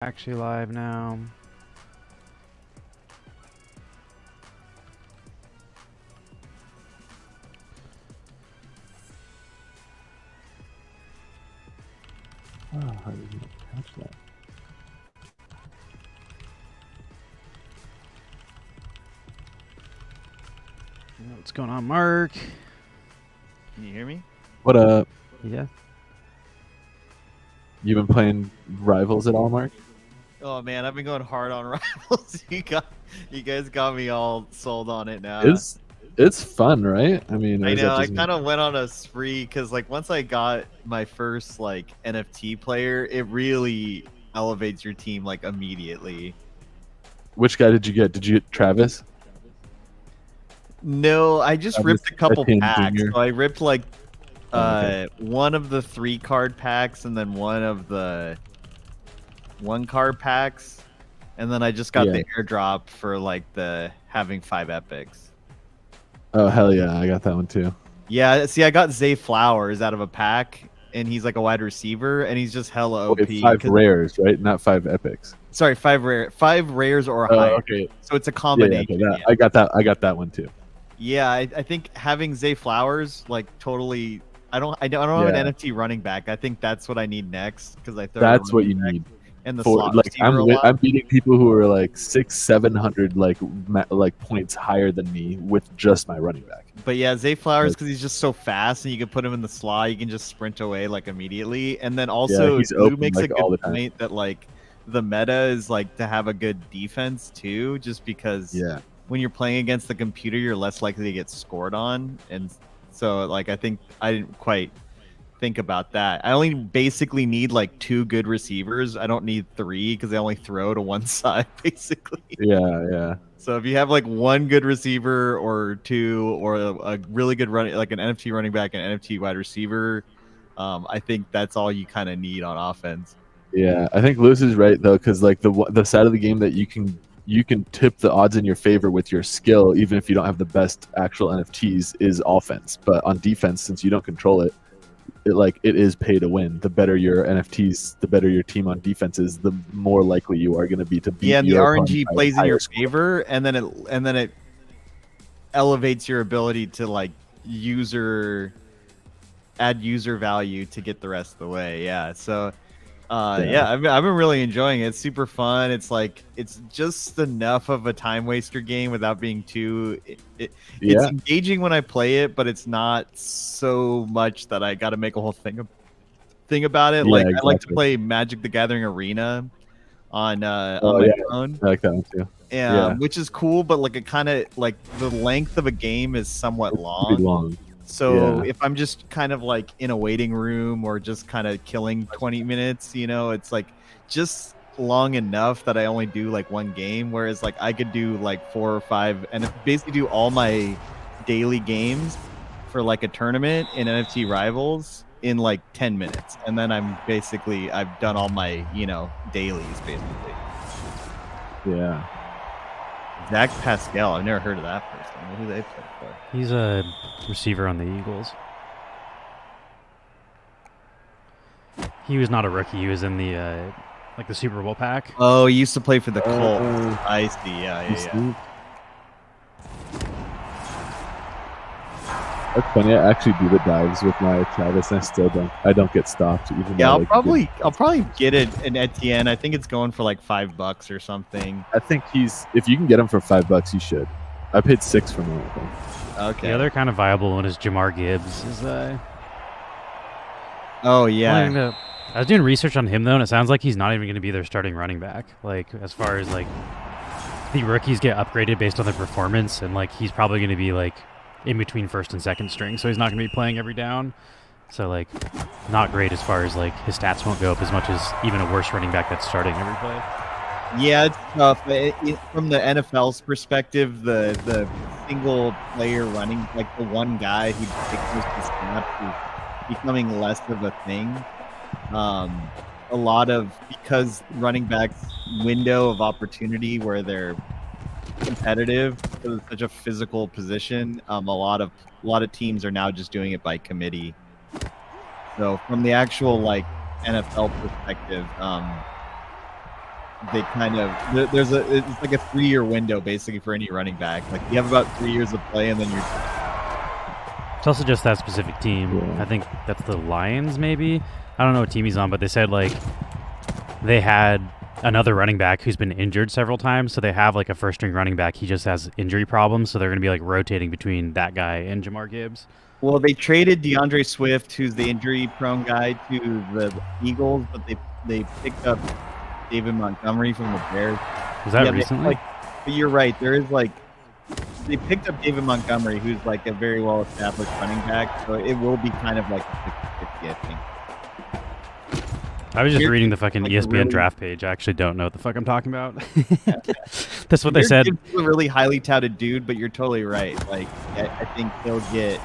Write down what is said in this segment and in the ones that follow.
Actually live now. Oh, how did you catch that? What's going on, Mark? Can you hear me? What up? Yeah. You been playing Rivals at all, Mark? Oh man, I've been going hard on Rivals. You guys got me all sold on it now. It's fun, right? I mean, I is that know. I just me? kind of went on a spree because like once I got my first like NFT player, it really elevates your team like immediately. Which guy did you get? Did you get Travis? No, I just ripped a couple Etienne packs. Jr.? So I ripped like Okay. one of the 3-card packs and then one of the 1-card packs, and then I just got Yeah. the airdrop for like the having 5 epics. Oh hell yeah, I got that one too. Yeah, see, I got Zay Flowers out of a pack, and he's like a wide receiver, and he's just hella OP. Wait, 5 rares, right? Not 5 epics. Sorry, 5 rares or higher. Okay. So it's a Yeah, combination. okay, I got that. I got that one too. Yeah, I think having Zay Flowers like totally. I don't have an NFT running back. I think that's what I need next because I throw. That's what you need. And the For slot like, receiver a lot. I'm beating people who are like 600-700 like points higher than me with just my running back. But yeah, Zay Flowers because he's just so fast, and you can put him in the slot. You can just sprint away like immediately. And then also, he's Blue open, makes like, a all good the time. point that like the meta is like to have a good defense too, just because when you're playing against the computer, you're less likely to get scored on. And so like I think I didn't quite think about that. I only basically need like 2 good receivers. I don't need 3 because they only throw to one side basically. Yeah. So if you have like 1 good receiver or 2 or a really good running, like an NFT running back and NFT wide receiver, I think that's all you kind of need on offense. Yeah, I think Lewis is right though, because like the side of the game that you can tip the odds in your favor with your skill, even if you don't have the best actual NFTs, is offense. But on defense, since you don't control it, it is pay to win. The better your NFTs, the better your team on defense is, the more likely you are going to be to beat. Yeah, and the your RNG plays in your score. favor, and then it elevates your ability to like add user value to get the rest of the way. Yeah, so yeah, I've been really enjoying it. It's super fun. It's like it's just enough of a time waster game without being too. It's engaging when I play it, but it's not so much that I got to make a whole thing about it. Like I like to play Magic: The Gathering Arena on my phone. I like that one too. Which is cool, but like it kind of like the length of a game is somewhat Pretty long. So if I'm just kind of like in a waiting room or just kind of killing 20 minutes, you know, it's like just long enough that I only do like 1 game. Whereas like I could do like 4 or 5 and basically do all my daily games for like a tournament in NFT Rivals in like 10 minutes. And then I've done all my, you know, dailies basically. Yeah. Zach Pascal, I've never heard of that person. Who do they play for? He's a receiver on the Eagles. He was not a rookie. He was in the like the Super Bowl pack. Oh, he used to play for the Colts. I see. Yeah. That's funny. I actually do the dives with my Travis, and I don't get stopped. Even I'll probably get it in Etienne. I think it's going for like $5 or something. I think if you can get him for $5, you should. I paid 6 for him. I think. Okay. The other kind of viable one is Jamar Gibbs. Oh yeah. I was doing research on him though, and it sounds like he's not even going to be their starting running back. Like as far as like the rookies get upgraded based on their performance, and like he's probably going to be like in between first and second string, so he's not going to be playing every down. So like not great as far as like his stats won't go up as much as even a worse running back that's starting every play. Yeah, it's tough. From the NFL's perspective, the single player running, like the one guy who takes most of the snaps, is becoming less of a thing. A lot of because running backs' window of opportunity where they're competitive because it's such a physical position. A lot of teams are now just doing it by committee. So from the actual like NFL perspective, they kind of it's like a 3-year window basically for any running back. Like you have about 3 years of play, and then you're. It's also just that specific team. Yeah. I think that's the Lions, maybe. I don't know what team he's on, but they said like they had another running back who's been injured several times, so they have like a first-string running back. He just has injury problems, so they're going to be like rotating between that guy and Jamar Gibbs. Well, they traded DeAndre Swift, who's the injury-prone guy, to the Eagles, but they picked up David Montgomery from the Bears. Was that recently? But you're right. There is like they picked up David Montgomery, who's like a very well-established running back. So it will be kind of like a 50-50, I think. I was just reading the fucking like ESPN draft page. I actually don't know what the fuck I'm talking about. That's what they said. He's a really highly touted dude, but you're totally right. Like I think he'll get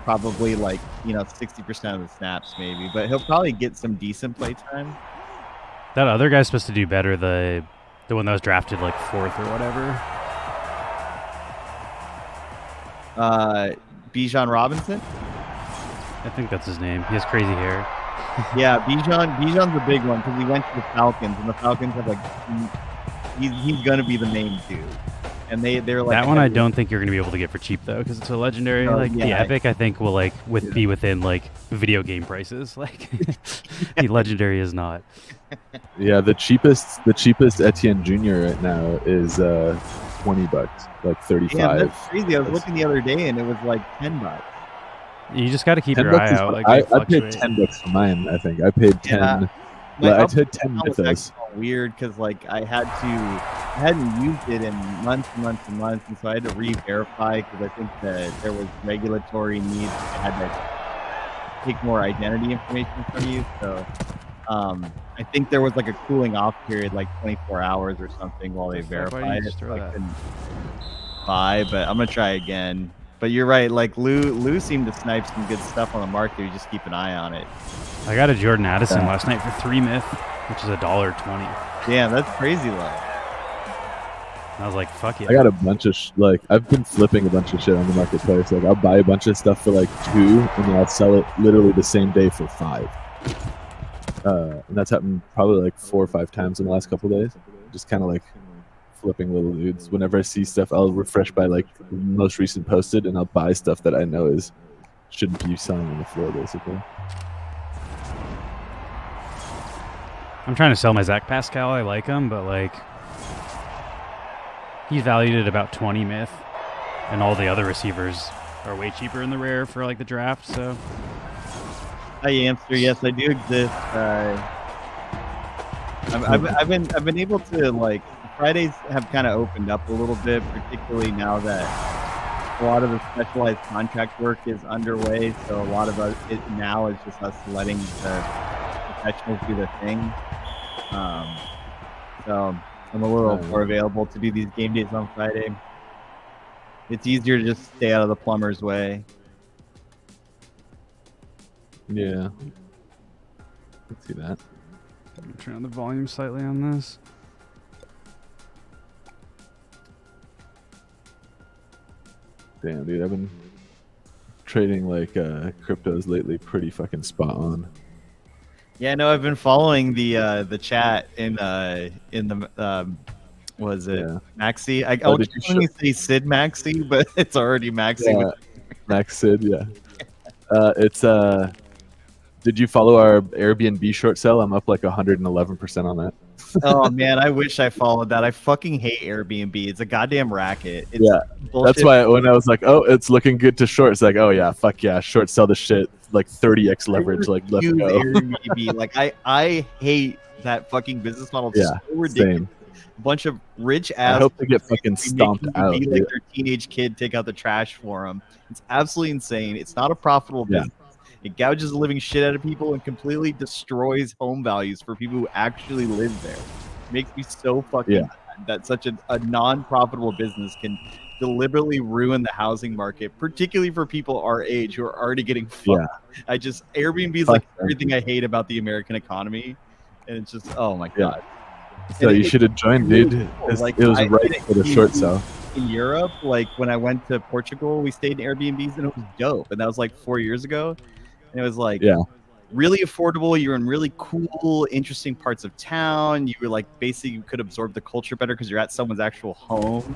probably like 60% of the snaps maybe, but he'll probably get some decent play time. That other guy's supposed to do better. The one that was drafted like 4th or whatever. Bijan Robinson. I think that's his name. He has crazy hair. Yeah, Bijan's a big one because he went to the Falcons, and the Falcons have like he's gonna be the main dude, and they're like that one. I don't think you're gonna be able to get for cheap though, because it's a legendary. The Epic, I think will be within like video game prices. Like the legendary is not. Yeah, the cheapest Etienne Jr. right now is $20, like 35. Yeah, that's crazy. I was looking the other day, and it was like $10. You just got to keep your eye out. Like I paid $10 for mine. I think I paid 10. Yeah. I paid 10 mythos. Weird because like I hadn't used it in months and months and months, and so I had to re-verify because I think that there was regulatory needs. I had to take more identity information from you. So I think there was like a cooling off period, like 24 hours or something, while they verified it. So I couldn't buy, but I'm gonna try again. But you're right. Like Lou seemed to snipe some good stuff on the market. You just keep an eye on it. I got a Jordan Addison last night for 3 myth, which is $1.20. Damn, that's crazy low. I was like, fuck it. I got a bunch of I've been flipping a bunch of shit on the marketplace. Like I'll buy a bunch of stuff for like 2, and then I'll sell it literally the same day for 5. And that's happened probably like 4 or 5 times in the last couple of days. Just kind of like flipping little dudes. Whenever I see stuff, I'll refresh by like most recent posted, and I'll buy stuff that I know shouldn't be selling on the floor, basically. I'm trying to sell my Zach Pascal. I like him, but like he's valued at about 20 myth, and all the other receivers are way cheaper in the rare for like the draft. So, hi Amster. Yes, I do exist. I've been able to like. Fridays have kind of opened up a little bit, particularly now that a lot of the specialized contract work is underway. So a lot of it now is just us letting the professionals do their thing. So I'm a little more available to do these game days on Friday. It's easier to just stay out of the plumber's way. Yeah. Let's see that. I'm turning the volume slightly on this. Damn, dude, I've been trading like cryptos lately, pretty fucking spot on. Yeah, no, I've been following the chat in the was it Maxi? I was going to say Sid Maxi, but it's already Maxi. Yeah, Max Sid, yeah. It's did you follow our Airbnb short sale? I'm up like 111% on that. Oh man, I wish I followed that. I fucking hate Airbnb. It's a goddamn racket. It's bullshit. That's why when I was like, oh, it's looking good to short, it's like, oh yeah, fuck yeah, short sell the shit, like 30x leverage, like let's go. Airbnb. Like I hate that fucking business model. It's so ridiculous. Same. A bunch of rich ass. I hope they get fucking stomped out. Like their teenage kid take out the trash for them. It's absolutely insane. It's not a profitable business. It gouges the living shit out of people and completely destroys home values for people who actually live there. It makes me so fucking mad that such a non-profitable business can deliberately ruin the housing market, particularly for people our age who are already getting fucked. Airbnb is like everything I hate about the American economy, and it's just oh my god. So you should have joined, dude. It was right for the short sell. In Europe, like when I went to Portugal, we stayed in Airbnbs and it was dope, and that was like 4 years ago. And it was like, really affordable. You're in really cool, interesting parts of town. You were like basically you could absorb the culture better because you're at someone's actual home,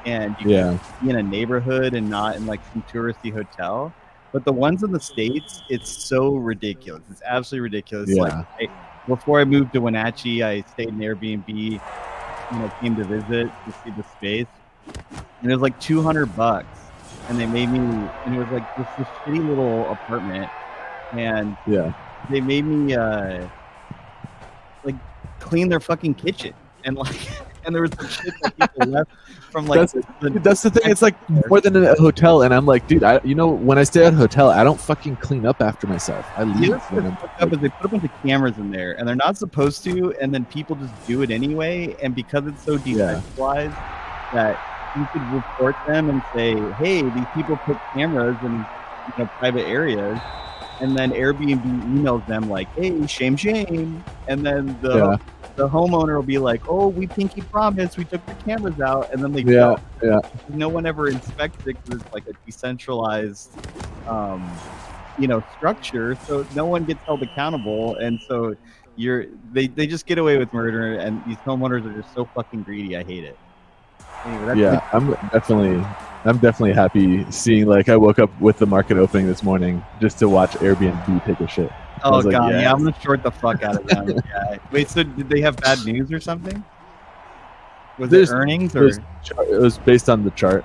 and you can be in a neighborhood and not in like some touristy hotel. But the ones in the States, it's so ridiculous. It's absolutely ridiculous. Yeah. Like before I moved to Wenatchee, I stayed in Airbnb. Came to visit to see the space, and it was like $200, and they made me, and it was like this shitty little apartment, and they made me like clean their fucking kitchen, and like, and there was some shit that people left from like. That's the thing. It's like more than a hotel, and I'm like, dude, when I stay at a hotel, I don't fucking clean up after myself. I leave. They put a bunch of cameras in there, and they're not supposed to, and then people just do it anyway. And because it's so decentralized, that you could report them and say, "Hey, these people put cameras in private areas," and then Airbnb emails them like, "Hey, shame, shame," and then the homeowner will be like, "Oh, we pinky promise, we took the cameras out," and then they go. No one ever inspects it because it's like a decentralized, structure, so no one gets held accountable, and so they just get away with murder, and these homeowners are just so fucking greedy. I hate it. Anyway, I'm definitely happy seeing, like, I woke up with the market opening this morning just to watch Airbnb take a shit. Oh god, yeah, I'm gonna short the fuck out of them. Wait, so did they have bad news or something? Was it earnings or? It was based on the chart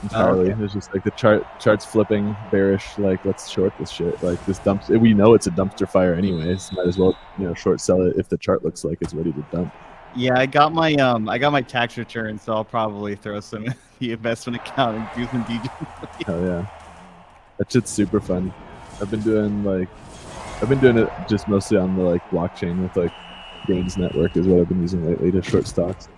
entirely. It was just like the chart's flipping bearish. Like, let's short this shit. Like, this we know it's a dumpster fire anyways. Might as well short sell it if the chart looks like it's ready to dump. Yeah, I got my tax return, so I'll probably throw some in the investment account and do some DJ. Hell yeah, that shit's super fun. I've been doing it just mostly on the blockchain with Gains Network is what I've been using lately to short stocks.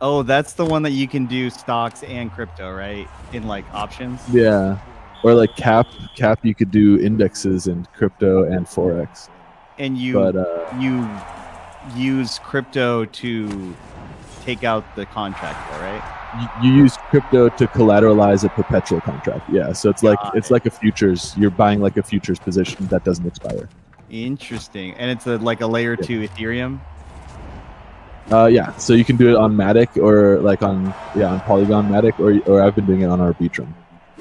Oh, that's the one that you can do stocks and crypto, right? In options. Yeah, or cap. You could do indexes in crypto and forex. And you use crypto to take out the contract, right? You use crypto to collateralize a perpetual contract. Yeah, so it's like a futures. You're buying like a futures position that doesn't expire. Interesting, and it's a layer 2 Ethereum. Yeah, so you can do it on Matic or on Polygon Matic, or I've been doing it on Arbitrum.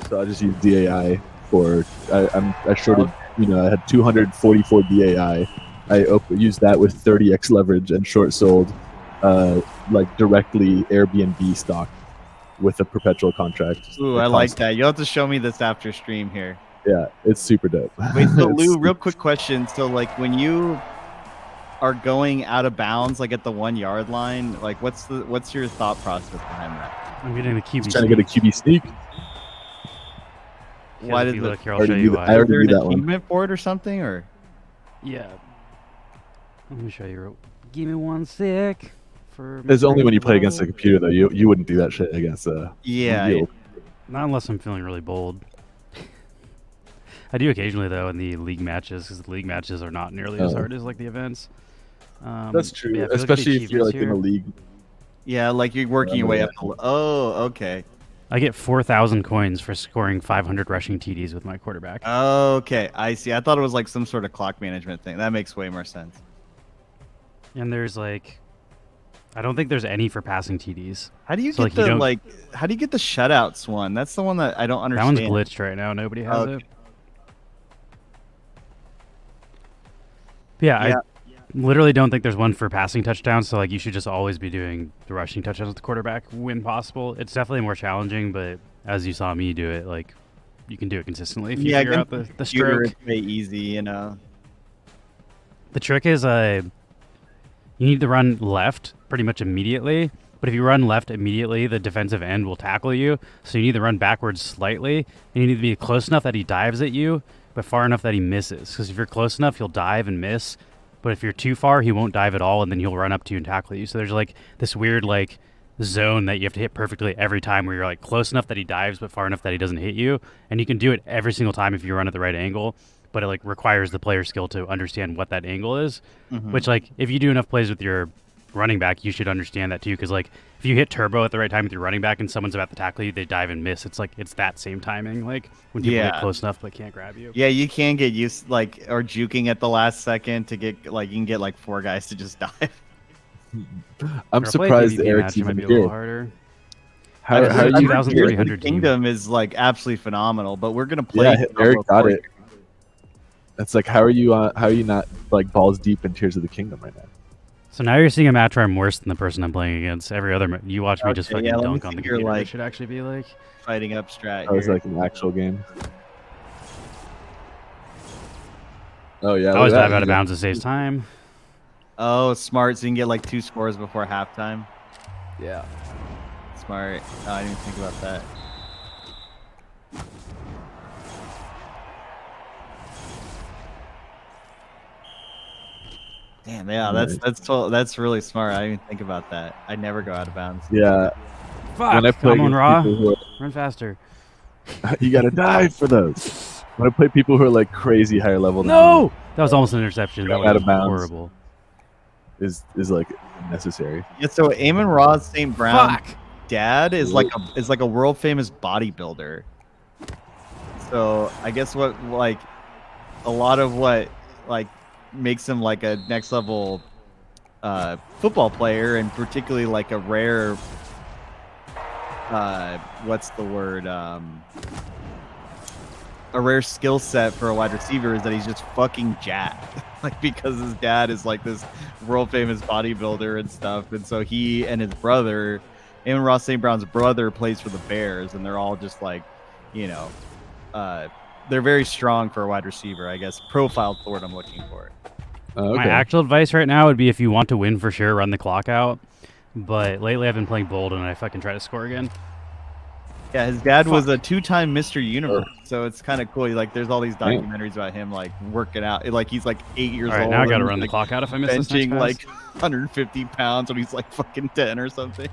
So I just use DAI I shorted. I had 244 DAI. I used that with 30x leverage and short sold, directly Airbnb stock with a perpetual contract. Ooh, I like that. You'll have to show me this after stream here. Yeah, it's super dope. Wait, so Lou, real quick question. So when you are going out of bounds, at the 1 yard line, what's your thought process behind that? I'm getting the QB. Trying to get a QB sneak. Why did look here? I'll show you why. I already there an knew that one. achievement for it or something, or? Yeah. Let me show you. Give me one sec. It's only when you play against a computer though. You wouldn't do that shit against a. Yeah. Not unless I'm feeling really bold. I do occasionally though in the league matches, because the league matches are not nearly as hard as the events. That's true, especially if you're in a league. Yeah, you're working your way up. Oh, okay. I get 4,000 coins for scoring 500 rushing TDs with my quarterback. Okay, I see. I thought it was some sort of clock management thing. That makes way more sense. And there's I don't think there's any for passing TDs. How do you get how do you get the shutouts one? That's the one that I don't understand. That one's glitched right now. Nobody has it. Yeah, I literally don't think there's one for passing touchdowns, so you should just always be doing the rushing touchdowns with the quarterback when possible. It's definitely more challenging, but as you saw me do it, you can do it consistently if you figure out the stroke. It's way easy, The trick is you need to run left pretty much immediately, but if you run left immediately, the defensive end will tackle you, so you need to run backwards slightly, and you need to be close enough that he dives at you, but far enough that he misses, because if you're close enough, he'll dive and miss. But if you're too far, he won't dive at all, and then he'll run up to you and tackle you. So there's this weird zone that you have to hit perfectly every time, where you're close enough that he dives, but far enough that he doesn't hit you. And you can do it every single time if you run at the right angle, but it requires the player skill to understand what that angle is. Mm-hmm. Which if you do enough plays with your running back, you should understand that too. Because like if you hit turbo at the right time with your running back and someone's about to tackle you, they dive and miss. It's like it's that same timing. Like when people get close enough but can't grab you. Yeah, you can get used like or juking at the last second to get like you can get like 4 guys to just dive. I'm surprised PvP Eric's match, it even might be a little here. harder. How I are just- you 2,300 team. Kingdom is like absolutely phenomenal, but we're gonna play. Yeah, Eric got it. It's like how are you not like balls deep in Tears of the Kingdom right now? So now you're seeing a match where I'm worse than the person I'm playing against. Every other you watch me just Okay, fucking yeah, let me dunk on see the your, computer. like- It should actually be like. Fighting up strat. That was here. like an actual game. Oh yeah, I look always at dive that. out of bounds. It saves time. Oh, smart. So you can get like 2 scores before halftime. Yeah. Smart. Oh, I didn't even think about that. Damn, yeah, that's really smart. I didn't even think about that. I never go out of bounds. Yeah, Fuck. when I play I'm on against raw. people who Run faster. you gotta dive for those. When I play people who are like crazy higher level than No! That was almost an interception. That Going out was of bounds. horrible. me is like necessary. Yeah, so Amon Ra St. Brown Fuck. dad is like a world famous bodybuilder. So I guess what like a lot of what like makes him like a next level football player, and particularly like a rare what's the word a rare skill set for a wide receiver is that he's just fucking jacked. Like because his dad is like this world famous bodybuilder and stuff, and so he and his brother, Amon Ross St. Brown's brother, plays for the Bears, and they're all just like, you know, they're very strong for a wide receiver, I guess. Profiled for what I'm looking for. Okay. My actual advice right now would be if you want to win for sure, run the clock out. But lately I've been playing bold and I fucking try to score again. Yeah, his dad was a 2-time Mr. Universe, so it's kind of cool. Like, there's all these documentaries about him like working out. Like he's like 8 years All right, old. now I gotta and run he's, the clock out if I miss this benching next pass. like 150 pounds when he's like fucking 10 or something.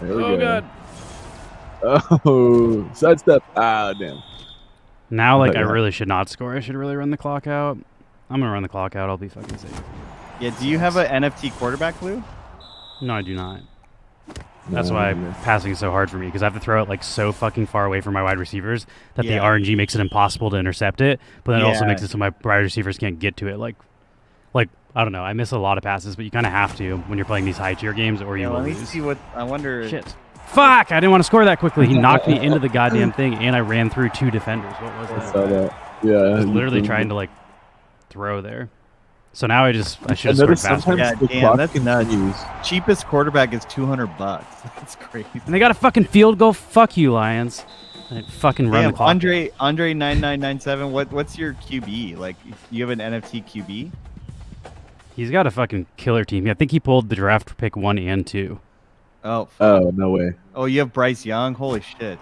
There we Oh go. god. Oh, sidestep. Ah, damn. Now like I Yeah. really should not score. I should really run the clock out. I'm gonna run the clock out. I'll be fucking safe. Yeah, do you have an NFT quarterback, Lou? No, I do not. That's No, why no. passing is so hard for me, because I have to throw it like so fucking far away from my wide receivers that the Yeah. RNG makes it impossible to intercept it, but then it also Yeah. makes it so my wide receivers can't get to it. Like I don't know. I miss a lot of passes, but you kind of have to when you're playing these high tier games, or you Yeah, will let me lose. see what I wonder. Shit. Fuck! I didn't want to score that quickly. He knocked me into the goddamn thing, and I ran through 2 defenders. What was I that? saw that. Yeah. I was literally trying to like throw there. So now I should have scored noticed faster. sometimes Yeah, the damn, clock that's nuts. continues. Cheapest quarterback is $200. That's crazy. And they got a fucking field goal. Fuck you, Lions. I fucking run Damn, the clock. Andre 9997. What's your QB? Like, you have an NFT QB? He's got a fucking killer team. I think he pulled the draft pick 1 and 2. Oh, Oh no way. oh, you have Bryce Young. Holy shit.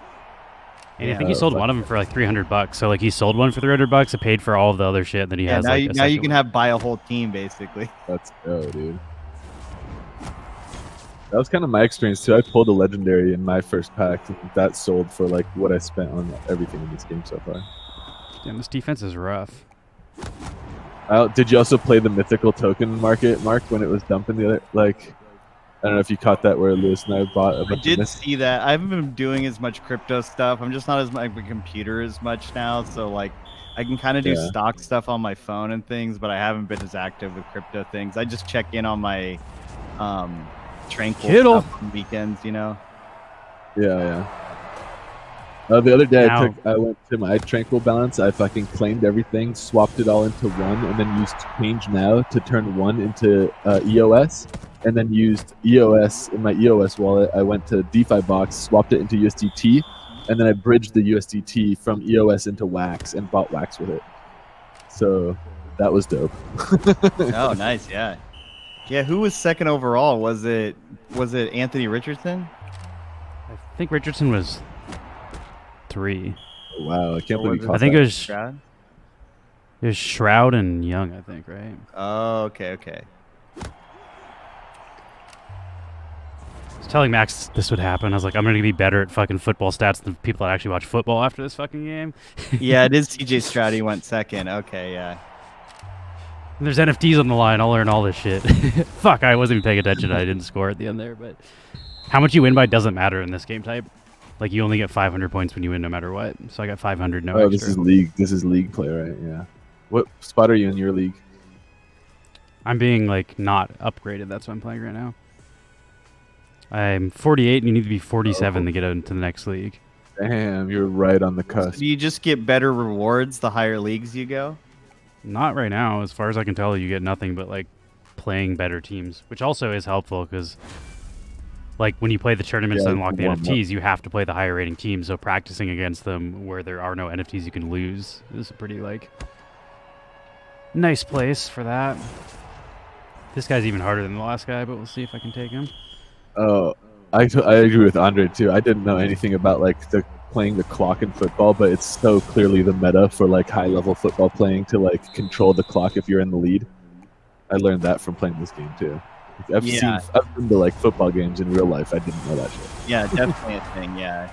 And I Yeah. think he sold one of them for like $300. So like he sold one for $300. It paid for all of the other shit. Then he Yeah, has now like you, a now you second can one. have buy a whole team basically. Let's go, dude. That was kind of my experience too. I pulled a legendary in my first pack, and that sold for like what I spent on everything in this game so far. Damn, this defense is rough. Did you also play the mythical token market, Mark, when it was dumping the other? Like, I don't know if you caught that where Lewis and I bought a I bunch of did myth- see that. I haven't been doing as much crypto stuff. I'm just not as much a computer as much now, so like I can kind of do Yeah. stock stuff on my phone and things, but I haven't been as active with crypto things. I just check in on my tranquil Kittle. stuff on weekends, you know. Yeah. The other day Now- I went to my Tranquil balance. I fucking claimed everything, swapped it all into one, and then used Change Now to turn one into EOS, and then used EOS in my EOS wallet. I went to DeFi Box, swapped it into USDT, and then I bridged the USDT from EOS into Wax and bought Wax with it. So that was dope. Oh, nice, yeah. Yeah, who was second overall? Was it Anthony Richardson? I think Richardson was 3. Wow, I can't Or believe was you it- caught I think that. it was Stroud? Shroud and Young, I think, right? Oh, okay. I was telling Max this would happen. I was like, I'm going to be better at fucking football stats than people that actually watch football after this fucking game. Yeah, it is CJ Stroud. He went second. Okay, yeah. There's NFTs on the line. I'll learn all this shit. Fuck, I wasn't even paying attention. I didn't score at the end there, but how much you win by doesn't matter in this game type. Like, you only get 500 points when you win no matter what. So I got 500, no extra. This is league. This is league play, right? Yeah. What spot are you in your league? I'm being, like, not upgraded. That's what I'm playing right now. I'm 48, and you need to be 47 to get into the next league. Damn, you're right on the cusp. So do you just get better rewards the higher leagues you go? Not right now. As far as I can tell, you get nothing but, like, playing better teams, which also is helpful because, like, when you play the tournaments to unlock the NFTs, you have to play the higher rating teams, so practicing against them where there are no NFTs you can lose is a pretty, like, nice place for that. This guy's even harder than the last guy, but we'll see if I can take him. Oh, I agree with Andre, too. I didn't know anything about, like, playing the clock in football, but it's so clearly the meta for, like, high-level football playing to, like, control the clock if you're in the lead. I learned that from playing this game, too. I've been to, like, football games in real life. I didn't know that shit. Yeah, definitely a thing, yeah.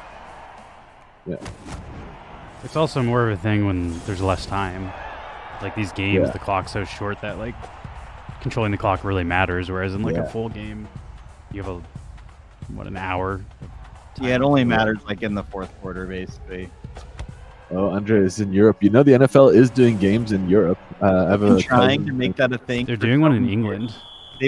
Yeah. It's also more of a thing when there's less time. Like, these games, the clock's so short that, like, controlling the clock really matters, whereas in, like, a full game, you have an hour? Yeah, it only matters, like, in the fourth quarter, basically. Oh, Andre is in Europe. You know the NFL is doing games in Europe. I've been trying to make that a thing. They're doing one in England.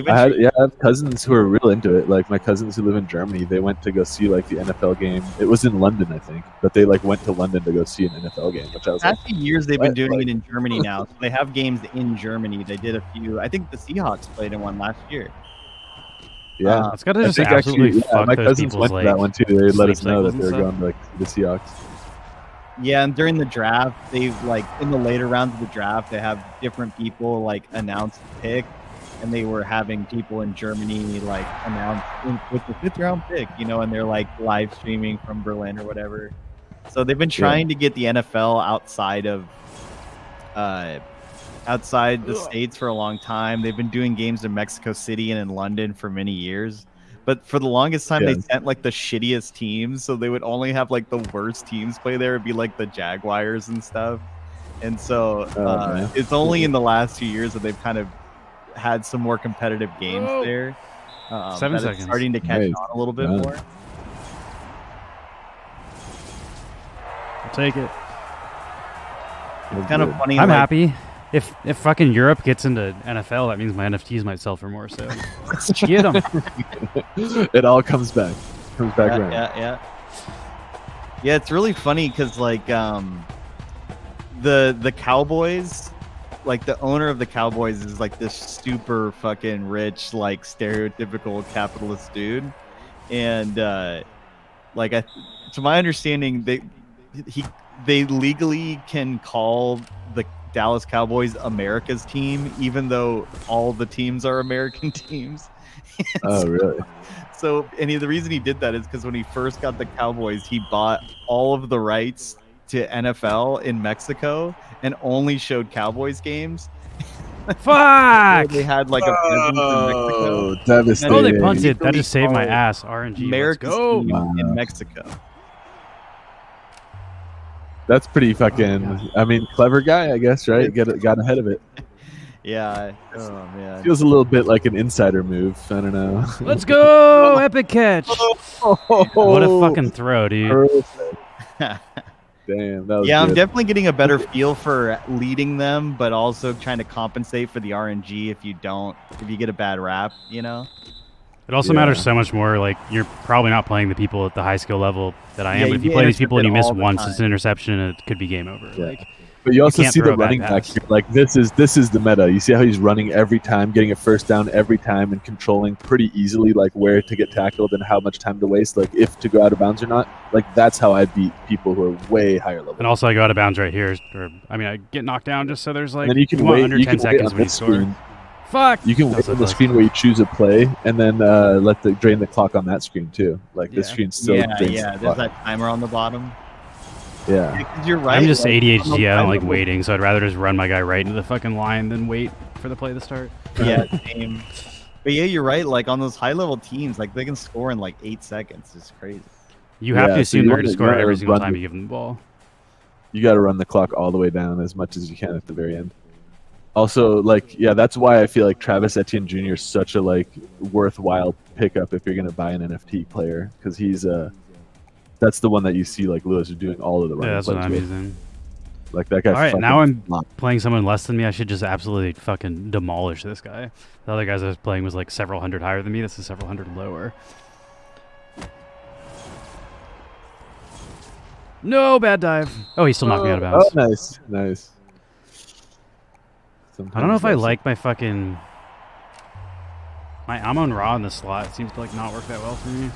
I have cousins who are real into it. Like, my cousins who live in Germany, they went to go see, like, the NFL game. It was in London, I think, but they, like, went to London to go see an NFL game, which I was like... Past few years, they've been doing it in Germany now. So they have games in Germany. They did a few... I think the Seahawks played in one last year. Yeah. It's got to just absolutely fuck my those cousins people's, went to that one, too. They let us know that they were stuff. going to, like, the Seahawks. Yeah, and during the draft, they, like, in the later rounds of the draft, they have different people, like, announce the pick. And they were having people in Germany, like, announce with the 5th round pick, you know, and they're, like, live streaming from Berlin or whatever. So they've been trying to get the NFL outside of outside the States for a long time. They've been doing games in Mexico City and in London for many years. But for the longest time, they sent, like, the shittiest teams. So they would only have, like, the worst teams play there. It'd be, like, the Jaguars and stuff. And so it's only in the last 2 years that they've kind of had some more competitive games there. 7 seconds. Starting to catch on a little bit more. I'll take it. It's kind of funny. I'm happy. If fucking Europe gets into NFL, that means my NFTs might sell for more. So get them. It all comes back. Comes back around. Yeah. It's really funny because, like, the Cowboys. Like, the owner of the Cowboys is, like, this super fucking rich, like, stereotypical capitalist dude. And, like, to my understanding, they legally can call the Dallas Cowboys America's team, even though all the teams are American teams. Really? So, and the reason he did that is because when he first got the Cowboys, he bought all of the rights to NFL in Mexico and only showed Cowboys games. Fuck! They had, like, a presence in Mexico. Devastating. Oh, they punted. That just saved my ass. RNG. America's Let's go. team in Mexico. That's pretty fucking... I mean, clever guy, I guess, right? Got ahead of it. Yeah. Oh, man. Feels a little bit like an insider move. I don't know. Let's go! Epic catch! What a fucking throw, dude. Damn, that was I'm good. definitely getting a better feel for leading them, but also trying to compensate for the RNG if you get a bad rap, you know? It also matters so much more. Like, you're probably not playing the people at the high skill level that I am. But if you play these people and you miss once, it's an interception and it could be game over. Yeah. Like, but you also see the throw a bad running back pass. here. Like, this is the meta. You see how he's running every time, getting a first down every time, and controlling pretty easily, like, where to get tackled and how much time to waste, like, if to go out of bounds or not. Like, that's how I beat people who are way higher level. And also, I go out of bounds right here. Or, I mean, I get knocked down just so there's, like, and then you can want wait under you 10 can wait seconds on when you this score. screen. Fuck! You can wait on the screen where you choose a play, and then drain the clock on that screen too. Like, this screen still drains the there's clock. that timer on the bottom. Yeah. 'Cause you're right. I'm just like, ADHD. I don't like waiting, so I'd rather just run my guy right into the fucking line than wait for the play to start. Yeah, same. But yeah, you're right. Like, on those high level teams, like, they can score in like 8 seconds. It's crazy. You have to so assume you they're going to wanna- score you every wanna single run time the- you give them the ball. You got to run the clock all the way down as much as you can at the very end. Also, like, yeah, that's why I feel like Travis Etienne Jr. is such a like worthwhile pickup if you're gonna buy an NFT player, because he's that's the one that you see like Lewis is doing all of the Yeah, running that's what plays I'm with. using. Like that guy. All right, fucking now I'm flopped. playing someone less than me. I should just absolutely fucking demolish this guy. The other guys I was playing was like several hundred higher than me. This is several hundred lower. No, bad dive. Oh, he still knocked me out of bounds. Oh, nice, nice. I don't know if I that's- like my fucking... My Amon Ra in the slot seems to like not work that well for me.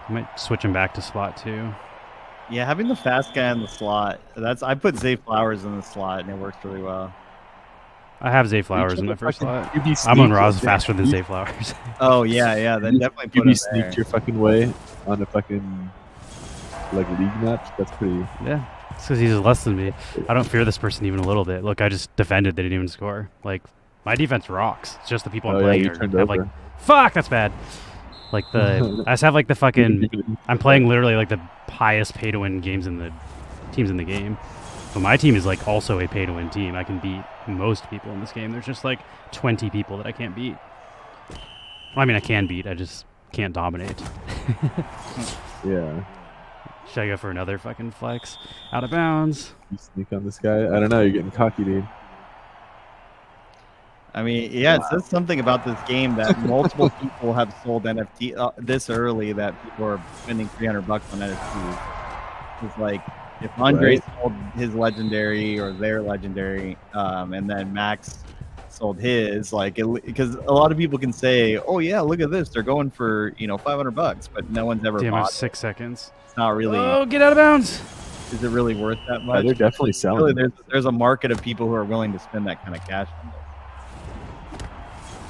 I might switch him back to slot 2. Yeah, having the fast guy in the slot. I put Zay Flowers in the slot, and it works really well. I have Zay Flowers in my first slot. QB sneak Amon Ra is your- faster than Zay Flowers. Oh yeah, then definitely put QB him sneak there. your fucking way on a fucking like league match. That's pretty. Yeah, it's because he's less than me. I don't fear this person even a little bit. Look, I just defended. They didn't even score. Like, my defense rocks. It's just the people I'm Oh yeah, playing you are, turned have over. like, fuck, that's bad. Like the, I just have like the fucking, I'm playing literally like the highest pay to win games in the teams in the game. But my team is like also a pay to win team. I can beat most people in this game. There's just like 20 people that I can't beat. Well, I mean, I can beat. I just can't dominate. Yeah. Should I go for another fucking flex? Out of bounds. You sneak on this guy. I don't know. You're getting cocky, dude. I mean, yeah, it says something about this game that multiple people have sold NFT this early that people are spending $300 on NFTs. It's like if Andre sold his legendary or their legendary, and then Max sold his, like, because a lot of people can say, "Oh yeah, look at this, they're going for $500," but no one's ever Damn, I have bought. 6 seconds. It's not really. Oh, get out of bounds. Is it really worth that Yeah, much? they're definitely selling. Really, there's a market of people who are willing to spend that kind of cash on this.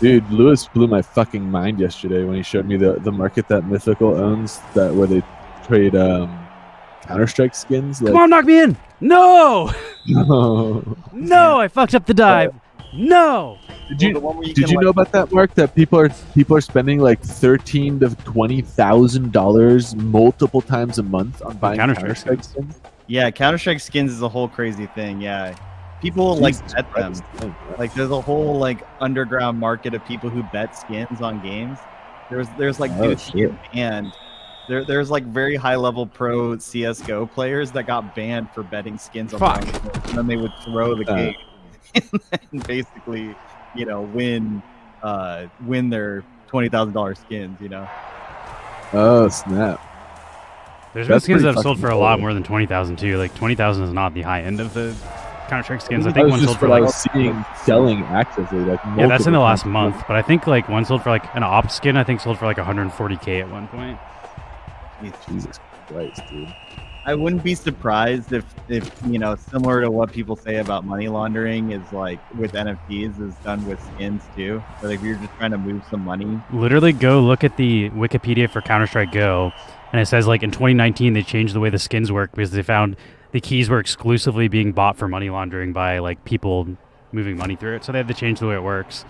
Dude, Lewis blew my fucking mind yesterday when he showed me the market that Mythical owns, that where they trade Counter-Strike skins. Like, Come on, knock me in. No. no. No, I fucked up the dive. No. Did Well, the one where you can, like, know about that, Mark? That people are spending like $13,000 to $20,000 multiple times a month on buying Counter-Strike Counter-Strike skins. Yeah, Counter-Strike skins is a whole crazy thing. Yeah, people like Jesus bet them. Christ. Like, there's a whole like underground market of people who bet skins on games. There's like Oh, dudes who shit. get banned. There's like very high level pro CS:GO players that got banned for betting skins on Fuck. their own players, and then they would throw the game and basically, win their $20,000 skins. Oh snap! There's been That's skins pretty that have sold fucking for a lot cool. more than 20,000 too. Like 20,000 is not the high end of the Counter-Strike skins. I That think was one just sold for what I like was seeing selling actively. Like yeah, that's in the multiple last times. month. But I think like one sold for like an op skin. I think sold for like 140K at one point. Jesus Christ, dude. I wouldn't be surprised if similar to what people say about money laundering is like with NFTs is done with skins too. But if you're just trying to move some money, Literally, go look at the Wikipedia for Counter-Strike Go, and it says like in 2019 they changed the way the skins work because they found the keys were exclusively being bought for money laundering by like people moving money through it. So they had to change the way it works.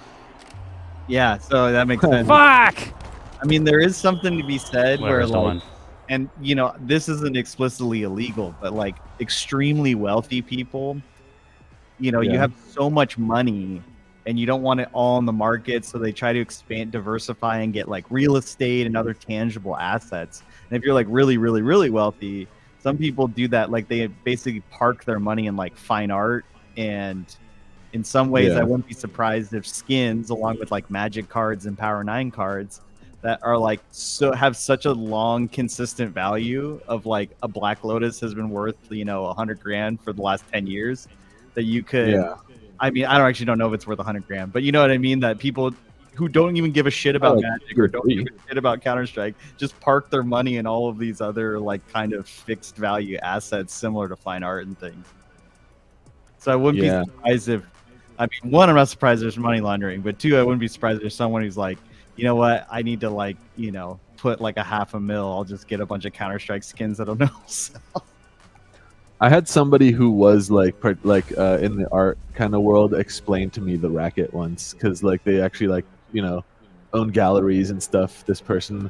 yeah, so that makes sense. Fuck! I mean, there is something to be said Whatever, where still like, won. and this isn't explicitly illegal, but like extremely wealthy people, you Yeah. have so much money and you don't want it all in the market, so they try to expand, diversify, and get like real estate and other tangible assets. And if you're like really, really, really wealthy, some people do that. Like they basically park their money in like fine art, and in some ways, Yeah. I wouldn't be surprised if skins, along with like Magic cards and Power 9 cards, that are like have such a long, consistent value of like a Black Lotus has been worth $100,000 for the last 10 years, that you could. Yeah. I mean, I don't know if it's worth $100,000, but you know what I mean. That people who don't even give a shit about Oh, Magic or don't agree. give a shit about Counter-Strike just park their money in all of these other like kind of fixed value assets similar to fine art and things. So I wouldn't Yeah. be surprised if, I mean, one, I'm not surprised there's money laundering, but two, I wouldn't be surprised if there's someone who's like, you know what, I need to like, put like $500,000. I'll just get a bunch of Counter-Strike skins that I don't know. sell. I had somebody who was like in the art kind of world explain to me the racket once, because like they actually own galleries and stuff. This person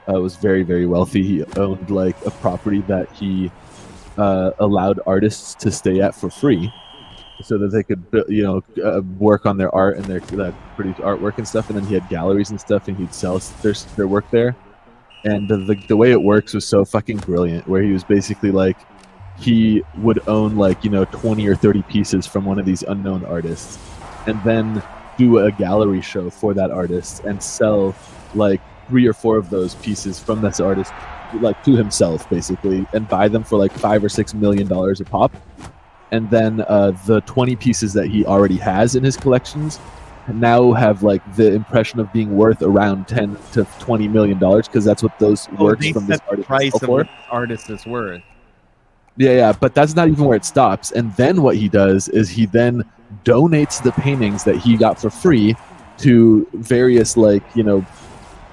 was very, very wealthy. He owned like a property that he allowed artists to stay at for free, so that they could work on their art and their produce artwork and stuff. And then he had galleries and stuff, and he'd sell their work there. And the way it works was so fucking brilliant, where he was basically like, he would own 20 or 30 pieces from one of these unknown artists, and then do a gallery show for that artist and sell like 3 or 4 of those pieces from this artist to himself basically, and buy them for like $5 or $6 million a pop. And then the 20 pieces that he already has in his collections now have like the impression of being worth around $10 to $20 million, because that's what those works from this artist price sell of for. what the artist is worth. Yeah, but that's not even where it stops. And then what he does is he then donates the paintings that he got for free to various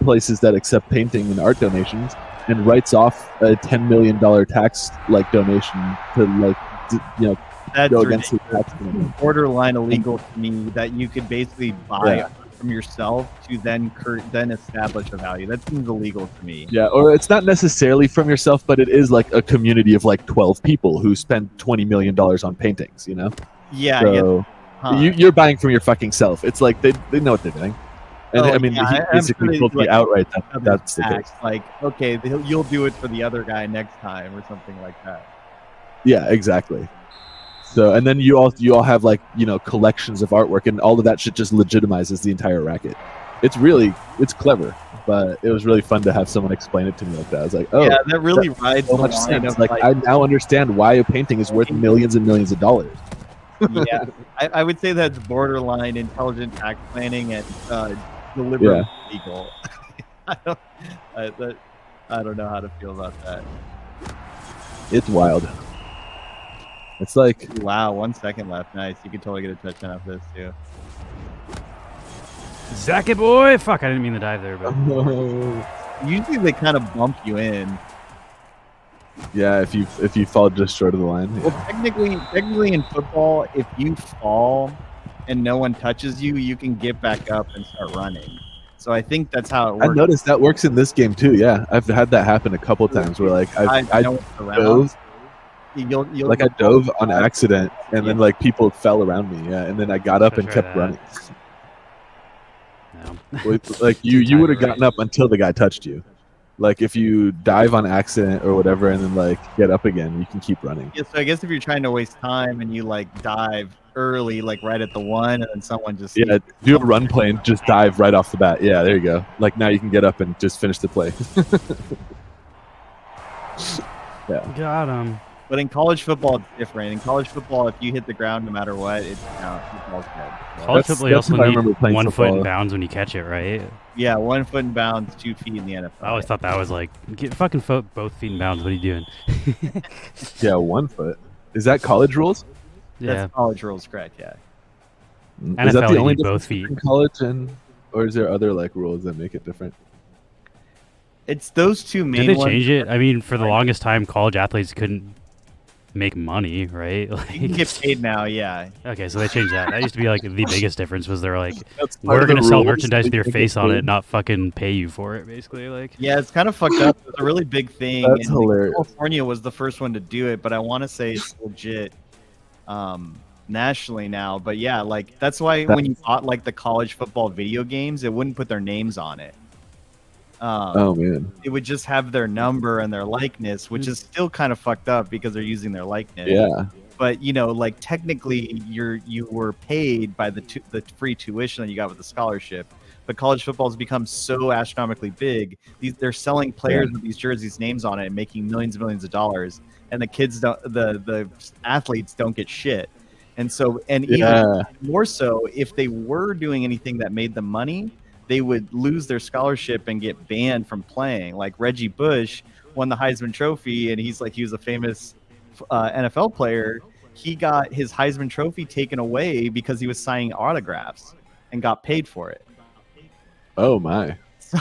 places that accept painting and art donations, and writes off a $10 million tax donation to That's go against his ridiculous. tax. Borderline illegal to me that you could basically buy Yeah. from yourself to then establish a value. That seems illegal to me. Yeah, or it's not necessarily from yourself, but it is like a community of like 12 people who spend $20 million on paintings, you know? Yeah, So Huh. you're buying from your fucking self. It's like they know what they're doing. And I mean, he I'm basically sure told they, me outright that that's the tax. case. Like, okay, you'll do it for the other guy next time or something like that. Yeah, exactly. So, and then you all have collections of artwork, and all of that shit just legitimizes the entire racket. It's clever, but it was really fun to have someone explain it to me like that. I was like, oh, Yeah, that really rides so the much line sense. of Like, I now understand why a painting is worth millions and millions of dollars. yeah, I would say that's borderline intelligent tax planning and deliberate legal. I don't know how to feel about that. It's wild. It's like, Wow, 1 second left. Nice. You can totally get a touchdown off this too. Zacket boy! Fuck, I didn't mean to dive there, but Usually they kind of bump you in. yeah, if you fall just short of the line. Well, technically in football, if you fall and no one touches you, you can get back up and start running. So I think that's how it I works. noticed that works in this game too. Yeah, I've had that happen a couple times where I know it's around. dove, You'll I dove on accident, and then people fell around me. Yeah, and then I got up and Try kept that. running. no. You would have Right. gotten up until the guy touched you. Like if you dive on accident or whatever, and then get up again, you can keep running. Yeah, so I guess if you're trying to waste time and you dive early, right at the one, and then someone just Yeah, do a run play and just dive right off the bat. Yeah, there you go. Like now you can get up and just finish the play. Got him. But in college football, it's different. In college football, if you hit the ground, no matter what, it's football's dead. So, College That's- football, you that's also what I need remember playing 1 foot in football. bounds when you catch it, right? yeah, 1 foot in bounds, 2 feet in the NFL. I always thought that was get fucking both feet in bounds. What are you doing? Yeah, 1 foot. Is that college rules? Yeah. That's college rules, correct? Yeah. Is that NFL, the you only need both difference feet. between college or is there other rules that make it different? It's those two main Did they ones. change it? I mean, for the longest time, college athletes couldn't make money, right? You can get paid now, yeah. Okay, so they changed that. That used to be the biggest difference was they're like, That's part we're of the gonna sell rules. merchandise with They your make face on paid. it, not fucking pay you for it, basically. Yeah, it's kind of fucked up. It's a really big thing. That's and hilarious. California was the first one to do it, but I want to say it's legit nationally now. But yeah, that's why when you bought the college football video games, it wouldn't put their names on it. Oh man. It would just have their number and their likeness, which is still kind of fucked up because they're using their likeness. Yeah. But technically, you were paid by the free tuition that you got with the scholarship. But college football has become so astronomically big. They're selling players with these jerseys names on it and making millions and millions of dollars, and the kids don't, the athletes don't get shit. And so, and even more so, if they were doing anything that made them money, they would lose their scholarship and get banned from playing. Like Reggie Bush won the Heisman Trophy, and he was a famous NFL player. He got his Heisman Trophy taken away because he was signing autographs and got paid for it. Oh my. So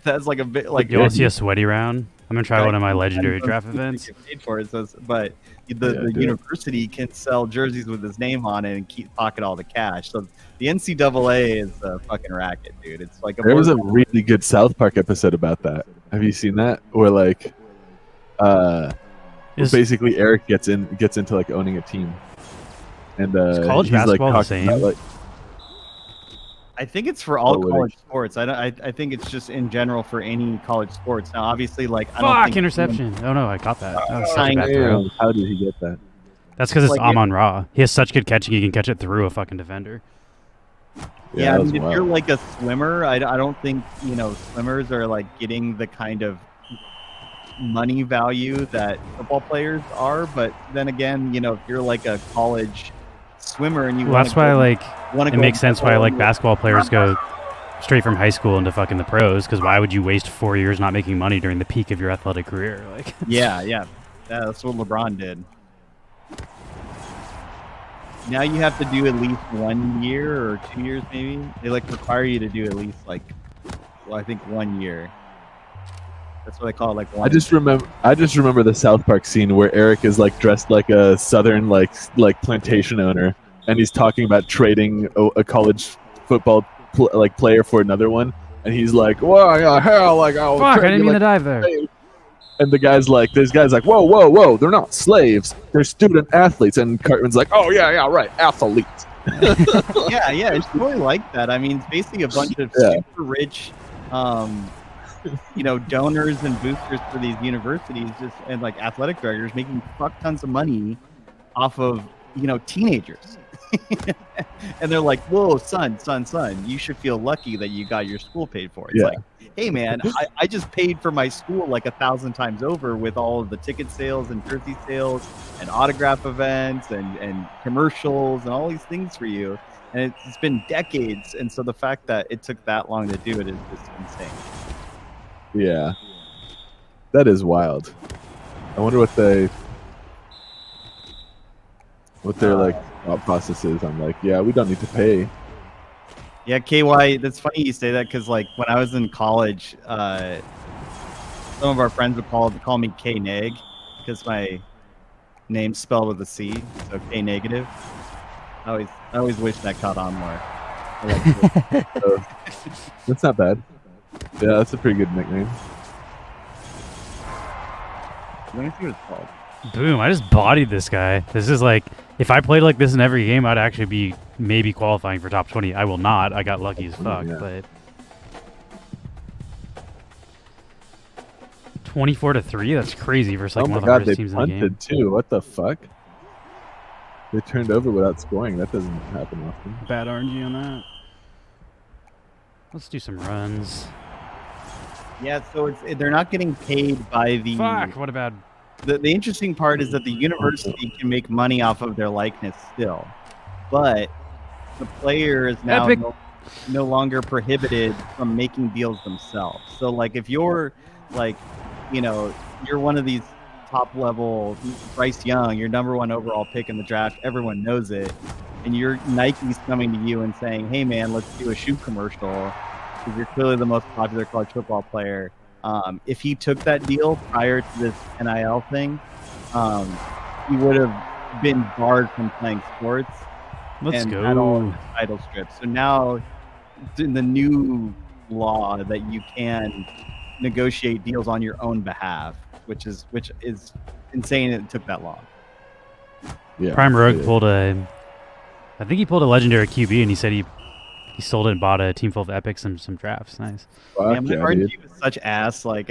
that's a bit You want to see a sweaty round? I'm gonna try one of my legendary Heisman draft Trophy events. get paid for it, but the university can sell jerseys with his name on it and pocket all the cash. So the NCAA is a fucking racket, dude. It's There was a really good South Park episode about that. Have you seen that? Where Is- basically Eric gets into owning a team. and Is college he's like basketball the talking about same? like I think it's for all Oh, what college sports. I think it's just in general for any college sports. Now, obviously, like I don't Fuck, think interception. Oh no, I caught that. That was such a Sign- bad throw. damn, how did he get that? That's because it's Like, Amon Ra. He has such good catching, he can catch it through a fucking defender. Yeah, I that was mean, if you're wild. like a swimmer, I don't think swimmers are like getting the kind of money value that football players are. But then again, if you're like a college swimmer and you Well, want that's why like want it to makes sense why like basketball players go straight from high school into fucking the pros. Because why would you waste 4 years not making money during the peak of your athletic career? Like, yeah, that's what LeBron did. Now you have to do at least 1 year or 2 years, maybe. They like require you to do at least I think 1 year. That's what they call it, like one. I just remember the South Park scene where Eric is like dressed like a southern like plantation owner, and he's talking about trading a college football player for another one, and he's like, "Well, yeah, hell, like I'll fuck, I trade didn't you, mean like, to dive there. slave." And this guy's like, whoa, they're not slaves, they're student athletes. And Cartman's like, oh yeah, right, athletes. yeah, it's totally like that. I mean, it's basically a bunch of Yeah. super rich, donors and boosters for these universities, and like athletic directors making fuck tons of money off of teenagers. And they're like, whoa, son, you should feel lucky that you got your school paid for. It's like, hey man, I just paid for my school like 1,000 times over with all of the ticket sales and jersey sales and autograph events and commercials and all these things for you, and it's been decades. And so the fact that it took that long to do it is just insane. Yeah, that is wild. I wonder what their like thought process is. I'm like, yeah, we don't need to pay. Yeah, KY, that's funny you say that, because like when I was in college, some of our friends would call me K neg, because my name's spelled with a C, so K negative. I always wish that caught on more. I like it. That's not bad. Yeah, that's a pretty good nickname. Let me see what it's called. Boom, I just bodied this guy. This is like, if I played like this in every game, I'd actually be maybe qualifying for top 20. I will not. I got lucky as fuck, Yeah. but 24-3, that's crazy versus like Oh one my of the god, hardest they teams in the game. punted too. What the fuck? They turned over without scoring. That doesn't happen often. Bad RNG on that. Let's do some runs. Yeah, so they're not getting paid by the. Fuck, what a bad. The interesting part is that the university can make money off of their likeness still, but the player is now Epic. no longer prohibited from making deals themselves. So like if you're like, you're one of these top level Bryce Young, your #1 overall pick in the draft, everyone knows it, and your Nike's coming to you and saying, hey man, let's do a shoe commercial because you're clearly the most popular college football player. If he took that deal prior to this NIL thing, he would have been barred from playing sports. Let's and had all of go. his title strips. So now, in the new law, that you can negotiate deals on your own behalf, which is insane. It took that long. Yeah. Prime it Rogue is. pulled a, I think he pulled a legendary QB, and he said he sold it and bought a team full of epics and some drafts. Nice. Fuck Yeah, my yeah, RNG dude. was such ass. Like,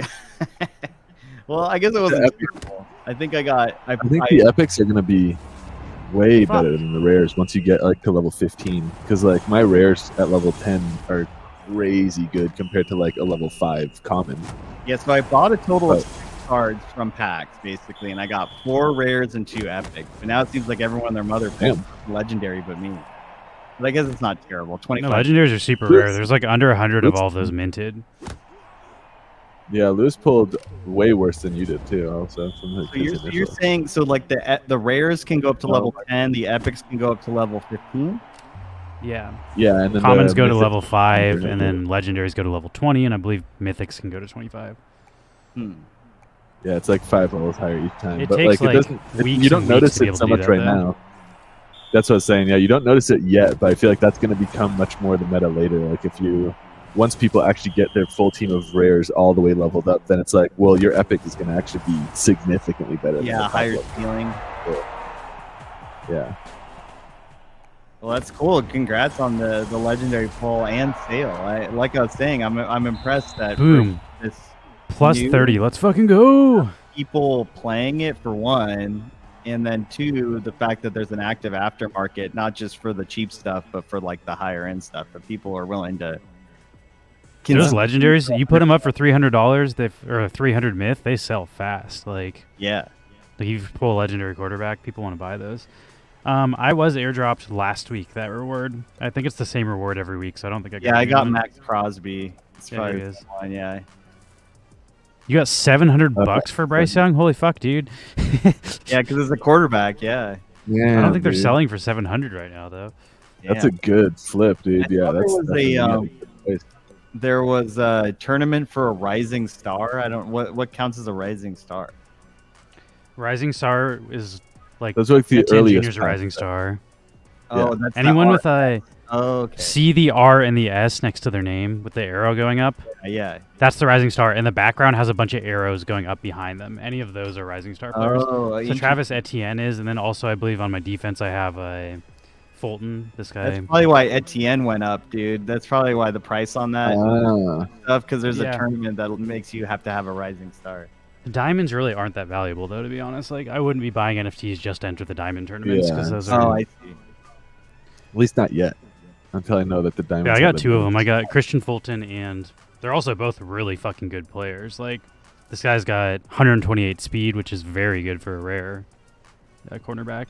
well, I guess it wasn't terrible. I think I think the epics are gonna be way Fuck. better than the rares once you get like to level 15. Because like my rares at level 10 are crazy good compared to like a level 5 common. Yeah, so I bought a total of Oh. 6 cards from packs, basically, and I got 4 rares and 2 epics. But now it seems like everyone and their mother Damn. legendary but me. But I guess it's not terrible. No, 25. legendaries are super rare. There's like under 100 of all of those minted. Yeah, Lewis pulled way worse than you did too. Also, from his So you're initial. saying like the rares can go up to Oh. level 10, the epics can go up to level 15? Yeah. Yeah, and then Commons the go to mythics level 5, under and then legendaries go to level 20, and I believe mythics can go to 25. Yeah, it's like 5 levels higher each time. It but takes, like like, it doesn't. weeks You don't and weeks notice to be it able so to do much that, right though. now. That's what I was saying. Yeah, you don't notice it yet, but I feel like that's going to become much more the meta later. Like if you, once people actually get their full team of rares all the way leveled up, then it's like, well, your epic is going to actually be significantly better. than the Yeah, top higher level. ceiling. Yeah. Well, that's cool. Congrats on the legendary pull and sale. Like I was saying, I'm impressed that Boom. for this Plus new 30. Let's fucking go. people playing it for one, and then two, the fact that there's an active aftermarket, not just for the cheap stuff, but for like the higher end stuff that people are willing to. Those legendaries, you put them up for $300, or 300 myth, they sell fast. Like, Yeah. like you pull a legendary quarterback, people want to buy those. I was airdropped last week, that reward. I think it's the same reward every week, so I don't think I got Yeah, I got one. Max Crosby. It's Yeah, probably he is. one, yeah. You got 700 bucks for Bryce Young? Holy fuck, dude. Yeah, because it's a quarterback, yeah. Yeah, I don't think they're dude. selling for 700 right now, though. That's Yeah. a good flip, dude. I Yeah, thought there that's was definitely a, a good place. There was a tournament for a rising star. I don't what counts as a rising star. Rising Star is like Those are like the 10 earliest. Junior's a Rising Star. Oh, that's the Anyone R- with a Oh, okay. C, the R, and the S next to their name with the arrow going up, Yeah. that's the Rising Star. And the background has a bunch of arrows going up behind them. Any of those are Rising Star players. Oh, So Travis Etienne is, and then also I believe on my defense I have a Fulton. This guy. That's probably why Etienne went up, dude. That's probably why the price on that stuff, because there's Yeah. a tournament that makes you have to have a rising star. The diamonds really aren't that valuable, though, to be honest. Like, I wouldn't be buying NFTs just to enter the diamond tournaments because Yeah. those are. Oh, I see. At least not yet. Until I know that the diamonds. Yeah, I have got a two of them. I bonus. got Christian Fulton, and they're also both really fucking good players. Like, this guy's got 128 speed, which is very good for a rare cornerback.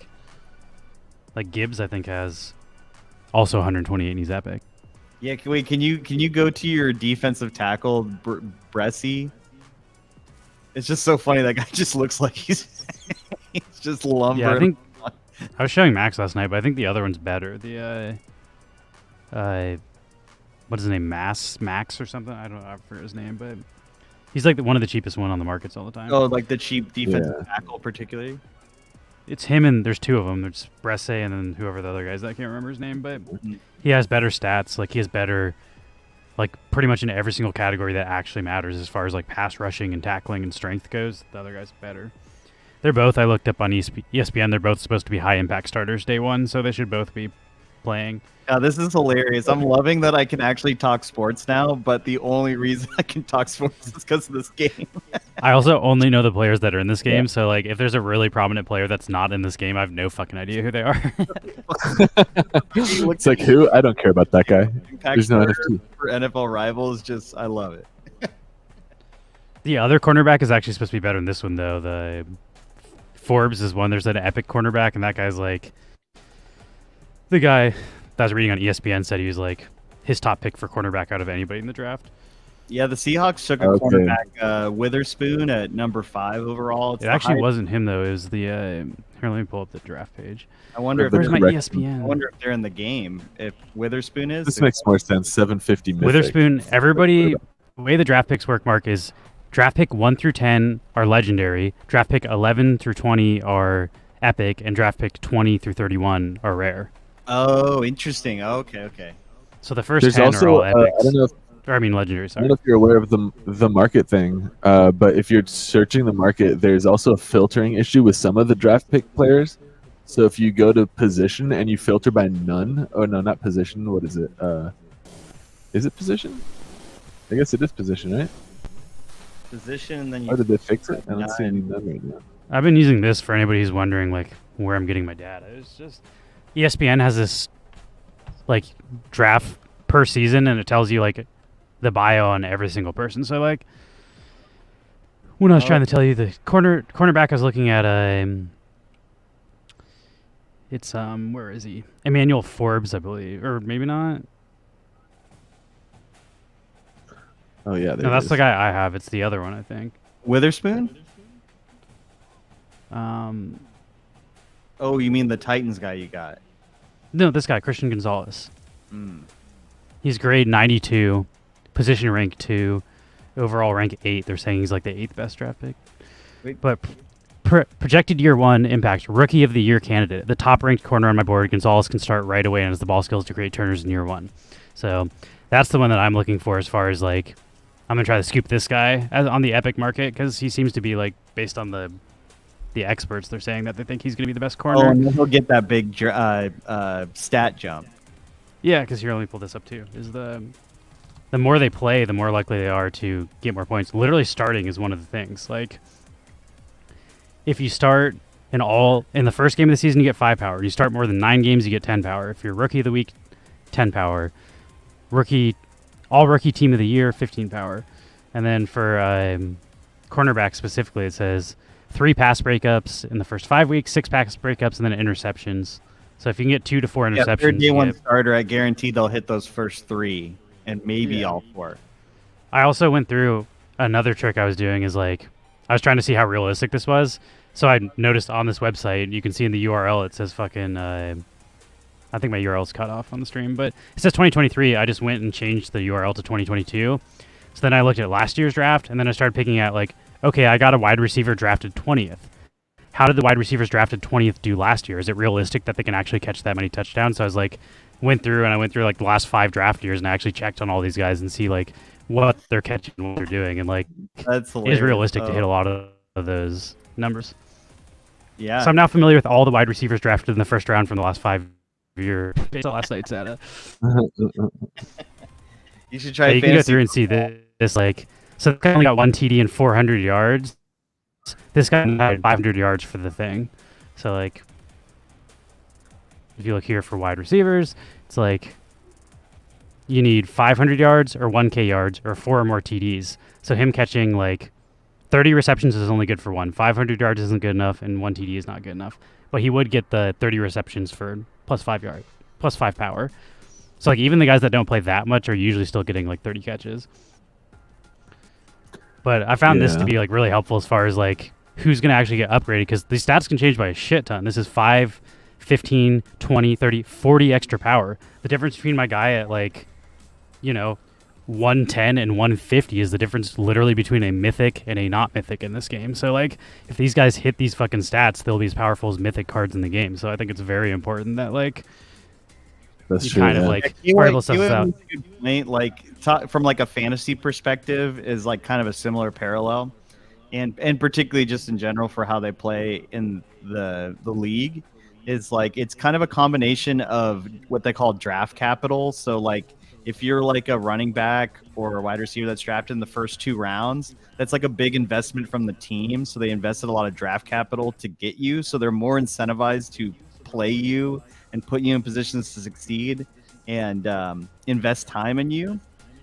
Like Gibbs, I think has also 128, and he's epic. Yeah, can you go to your defensive tackle, Bressie? It's just so funny. That guy just looks like he's just lumbering. Yeah, I think I was showing Max last night, but I think the other one's better. The what is his name? Max or something? I don't know. I forget his name, but he's like one of the cheapest one on the markets all the time. Oh, like the cheap defensive tackle, particularly. It's him, and there's two of them. There's Bresse and then whoever the other guy is. I can't remember his name, but he has better stats. Like, he has better, like, pretty much in every single category that actually matters as far as, like, pass rushing and tackling and strength goes. The other guy's better. They're both, I looked up on ESPN, they're both supposed to be high-impact starters day one, so they should both be playing. Yeah, this is hilarious. I'm loving that I can actually talk sports now, but the only reason I can talk sports is because of this game. I also only know the players that are in this game, so, like, if there's a really prominent player that's not in this game, I have no fucking idea who they are. It's like, who? I don't care about that guy. Impact There's no starter NFT. for NFL rivals. Just, I love it. The other cornerback is actually supposed to be better than this one, though. The Forbes is one. There's an epic cornerback, and that guy's like the guy that I was reading on ESPN said he was like his top pick for cornerback out of anybody in the draft. Yeah, the Seahawks took a cornerback, Witherspoon, at number 5 overall. It's It actually wasn't him though. It was the here. Let me pull up the draft page. I wonder if Where's my correct- ESPN? I wonder if they're in the game. If Witherspoon is. This makes more sense. 750 mythic. Witherspoon. Everybody. The way the draft picks work, Mark, is draft pick 1 through 10 are legendary. Draft pick 11 through 20 are epic, and draft pick 20 through 31 are rare. Oh, interesting. Okay. So the first There's 10 also, are all I epics. don't know if Or, I mean, legendary. I Sorry. don't know if you're aware of the market thing, but if you're searching the market, there's also a filtering issue with some of the draft pick players. So if you go to position and you filter by none, oh no, not position. What is it? Is it position? I guess it is position, right? Position, and then you. Or did they fix it? I don't see any none right now. I've been using this for anybody who's wondering like where I'm getting my data. It's just ESPN has this like draft per season, and it tells you like the bio on every single person. So like when I was trying to tell you the cornerback, I was looking at it's where is he? Emmanuel Forbes, I believe, or maybe not. Oh yeah, No, that's the guy I have. It's the other one, I think. Witherspoon? Um, Oh, you mean the Titans guy you got? no, this guy, Christian Gonzalez. Mm. He's grade 92, position rank 2, overall rank 8. They're saying he's like the 8th best draft pick. Wait. But projected year 1 impact, rookie of the year candidate. The top ranked corner on my board, Gonzalez can start right away and has the ball skills to create turners in year 1. So that's the one that I'm looking for as far as like, I'm going to try to scoop this guy on the epic market because he seems to be like, based on the the experts, they're saying that they think he's going to be the best Oh, corner. and then he'll get that big stat jump. Yeah, because here, let me pull this up too. Is the more they play, the more likely they are to get more points. Literally, starting is one of the things. Like, if you start in the first game of the season, you get 5 power. You start more than 9 games, you get 10 power. If you're rookie of the week, 10 power. All rookie team of the year, 15 power. And then for cornerback specifically, it says 3 pass breakups in the first 5 weeks, 6 pass breakups, and then interceptions. So if you can get 2 to 4 interceptions, If they're day one starter, I guarantee they'll hit those first 3 and maybe all 4. I also went through another trick I was doing is like I was trying to see how realistic this was. So I noticed on this website, you can see in the URL, it says fucking I think my URL's cut off on the stream, but it says 2023. I just went and changed the URL to 2022. So then I looked at last year's draft, and then I started picking at like, okay, I got a wide receiver drafted 20th. How did the wide receivers drafted 20th do last year? Is it realistic that they can actually catch that many touchdowns? So I was like, went through like the last 5 draft years, and I actually checked on all these guys and see like what they're catching, what they're doing, and like That's it is realistic to hit a lot of those numbers. Yeah. So I'm now familiar with all the wide receivers drafted in the first round from the last 5 years. Based on last night's data. You should try. You can go through and see this like. So the guy only got 1 TD and 400 yards. This guy had 500 yards for the thing. So like, if you look here for wide receivers, it's like you need 500 yards or 1K yards or 4 or more TDs. So him catching like 30 receptions is only good for 1. 500 yards isn't good enough, and 1 TD is not good enough. But he would get the 30 receptions for plus 5 yards, plus 5 power. So like even the guys that don't play that much are usually still getting like 30 catches. But I found this to be like really helpful as far as like who's going to actually get upgraded, because these stats can change by a shit ton. This is 5, 15, 20, 30, 40 extra power. The difference between my guy at like, 110 and 150 is the difference literally between a mythic and a not mythic in this game. So like if these guys hit these fucking stats, they'll be as powerful as mythic cards in the game. So I think it's very important that like That's you true, kind of like spread stuff out. From like a fantasy perspective is like kind of a similar parallel, and particularly just in general for how they play in the league is like it's kind of a combination of what they call draft capital. So like if you're like a running back or a wide receiver that's drafted in the first 2 rounds, that's like a big investment from the team. So they invested a lot of draft capital to get you. So they're more incentivized to play you and put you in positions to succeed and invest time in you.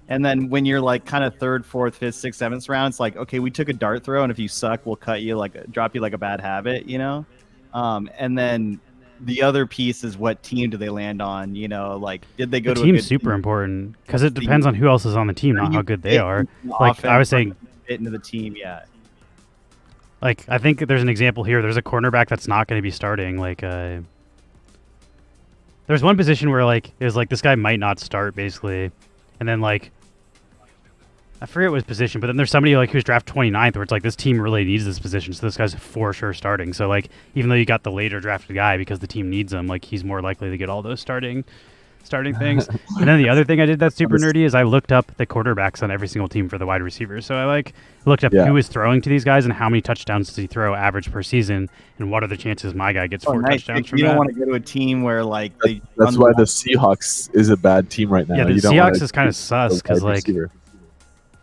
And then when you're like kind of 3rd, 4th, 5th, 6th, 7th round, it's like, okay, we took a dart throw, and if you suck, we'll cut you drop you like a bad habit, and then the other piece is what team do they land on? Like did they go to a team's good super team? important because it depends on who else is on the team, not how good they are. Like I was saying, fit into the team, yeah. Like I think there's an example here. There's a cornerback that's not going to be starting. Like there's one position where like it was like this guy might not start basically, and then like I forget what his position, but then there's somebody like who's draft 29th where it's like this team really needs this position, so this guy's for sure starting. So like even though you got the later drafted guy because the team needs him, like he's more likely to get all those starting things. And then the other thing I did that's super nerdy is I looked up the quarterbacks on every single team for the wide receivers. So I like looked up who is throwing to these guys and how many touchdowns does he throw average per season, and what are the chances my guy gets 4 touchdowns from that. You don't want to go to a team where like that's why the Seahawks is a bad team right now. Yeah, the Seahawks is kind of sus because like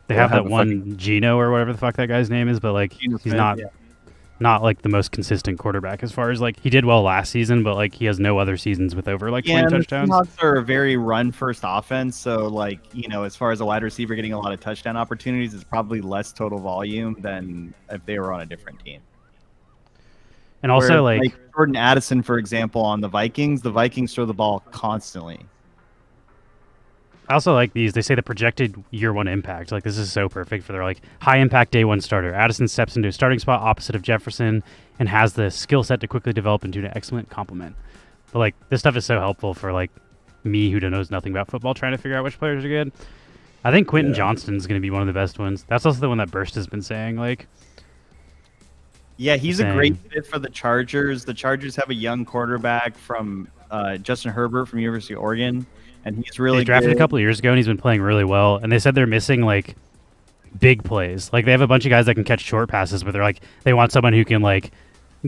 they have that one Geno or whatever the fuck that guy's name is, but like he's not like the most consistent quarterback as far as like he did well last season, but like he has no other seasons with over like 20 touchdowns. The Seahawks are a very run first offense, so like as far as a wide receiver getting a lot of touchdown opportunities, it's probably less total volume than if they were on a different team. And also like Jordan Addison, for example, on the Vikings throw the ball constantly. I also like these. They say the projected year 1 impact. Like this is so perfect for their like high impact day 1 starter. Addison steps into a starting spot opposite of Jefferson and has the skill set to quickly develop into an excellent complement. But like this stuff is so helpful for like me who knows nothing about football trying to figure out which players are good. I think Quentin Johnston is going to be one of the best ones. That's also the one that Burst has been saying. Like, yeah, he's a great fit for the Chargers. The Chargers have a young quarterback from Justin Herbert from University of Oregon. And he's really they drafted good. A couple of years ago, and he's been playing really well. And they said they're missing like big plays. Like they have a bunch of guys that can catch short passes, but they're like they want someone who can like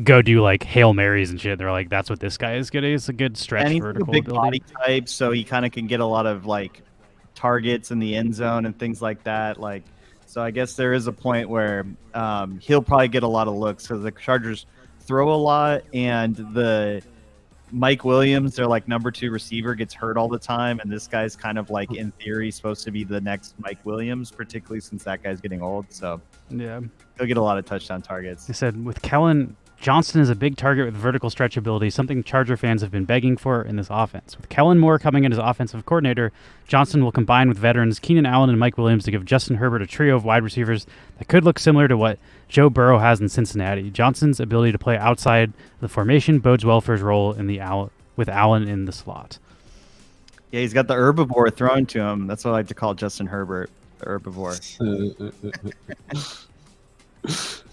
go do like Hail Marys and shit. They're like, that's what this guy is good at. It's a good stretch And he's like a vertical big ability. body type, so he kind of can get a lot of like targets in the end zone and things like that. Like, so I guess there is a point where he'll probably get a lot of looks because the Chargers throw a lot, and the Mike Williams, their like number 2 receiver, gets hurt all the time, and this guy's kind of like in theory supposed to be the next Mike Williams, particularly since that guy's getting old. So Yeah. he'll get a lot of touchdown targets. They said with Kellen, Johnston is a big target with vertical stretch ability, something Charger fans have been begging for in this offense. With Kellen Moore coming in as offensive coordinator, Johnston will combine with veterans Keenan Allen and Mike Williams to give Justin Herbert a trio of wide receivers that could look similar to what Joe Burrow has in Cincinnati. Johnston's ability to play outside the formation bodes well for his role in the with Allen in the slot. Yeah, he's got the herbivore thrown to him. That's what I like to call Justin Herbert, the herbivore.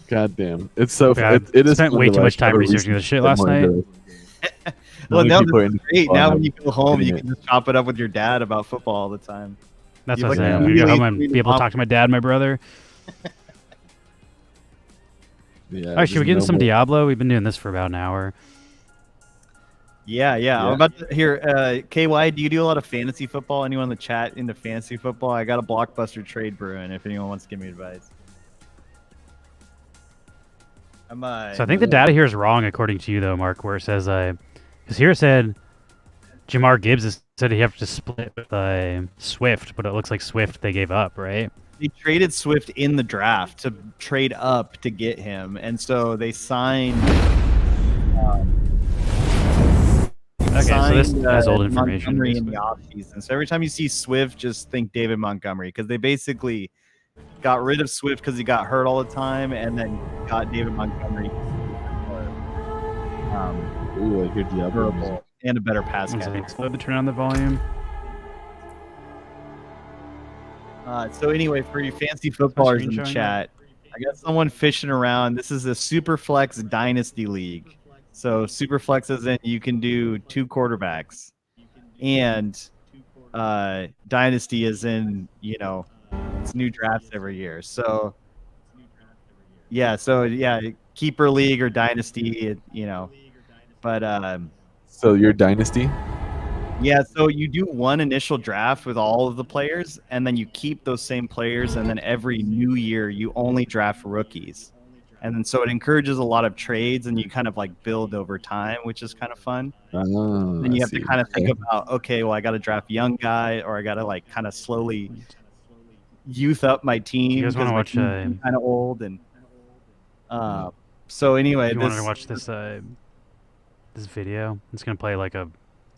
God damn. It's so Yeah, it is spent way fun to, too much like, time have a researching reason this shit to last more night. into it. Well, Many now people are this into is great. football Now and when you go home, you getting can just chop it up with your dad about football all the time. That's You what I'm like saying. I'm to going to go really home and read be able to off- talk to my dad and my brother. Yeah, All right, should we get into some Diablo? We've been doing this for about an hour. Yeah. Yeah. I'm about to hear. KY, do you do a lot of fantasy football? Anyone in the chat into fantasy football? I got a blockbuster trade brewing. If anyone wants to give me advice. So I think the data here is wrong, according to you, though, Mark, where it says, because here it said Jamar Gibbs said he have to split with Swift, but it looks like Swift they gave up, right? They traded Swift in the draft to trade up to get him, and so they signed. Okay, so this has old information. Montgomery in basically. the offseason. So every time you see Swift, just think David Montgomery, because they basically got rid of Swift because he got hurt all the time, and then got David Montgomery Ooh, I hear Diablo. durable and a better pass One catcher. second, slow to turn on the volume. So anyway, for you fancy footballers in the screen showing chat, I got someone fishing around. This is a Superflex Dynasty League. So Superflex is in you can do 2 quarterbacks, and Dynasty is in it's new drafts every year. So yeah, keeper league or Dynasty, but So your dynasty? yeah, so you do one initial draft with all of the players, and then you keep those same players, and then every new year you only draft rookies. And then so it encourages a lot of trades, and you kind of like build over time, which is kind of fun. Oh, And you I have to see. kind of think Okay. about, okay, well, I got to draft young guy, or I got to like kind of slowly youth up my team. You guys wanna because my watch, team's kind of old, and so anyway, You wanted to this watch this video? It's gonna play like a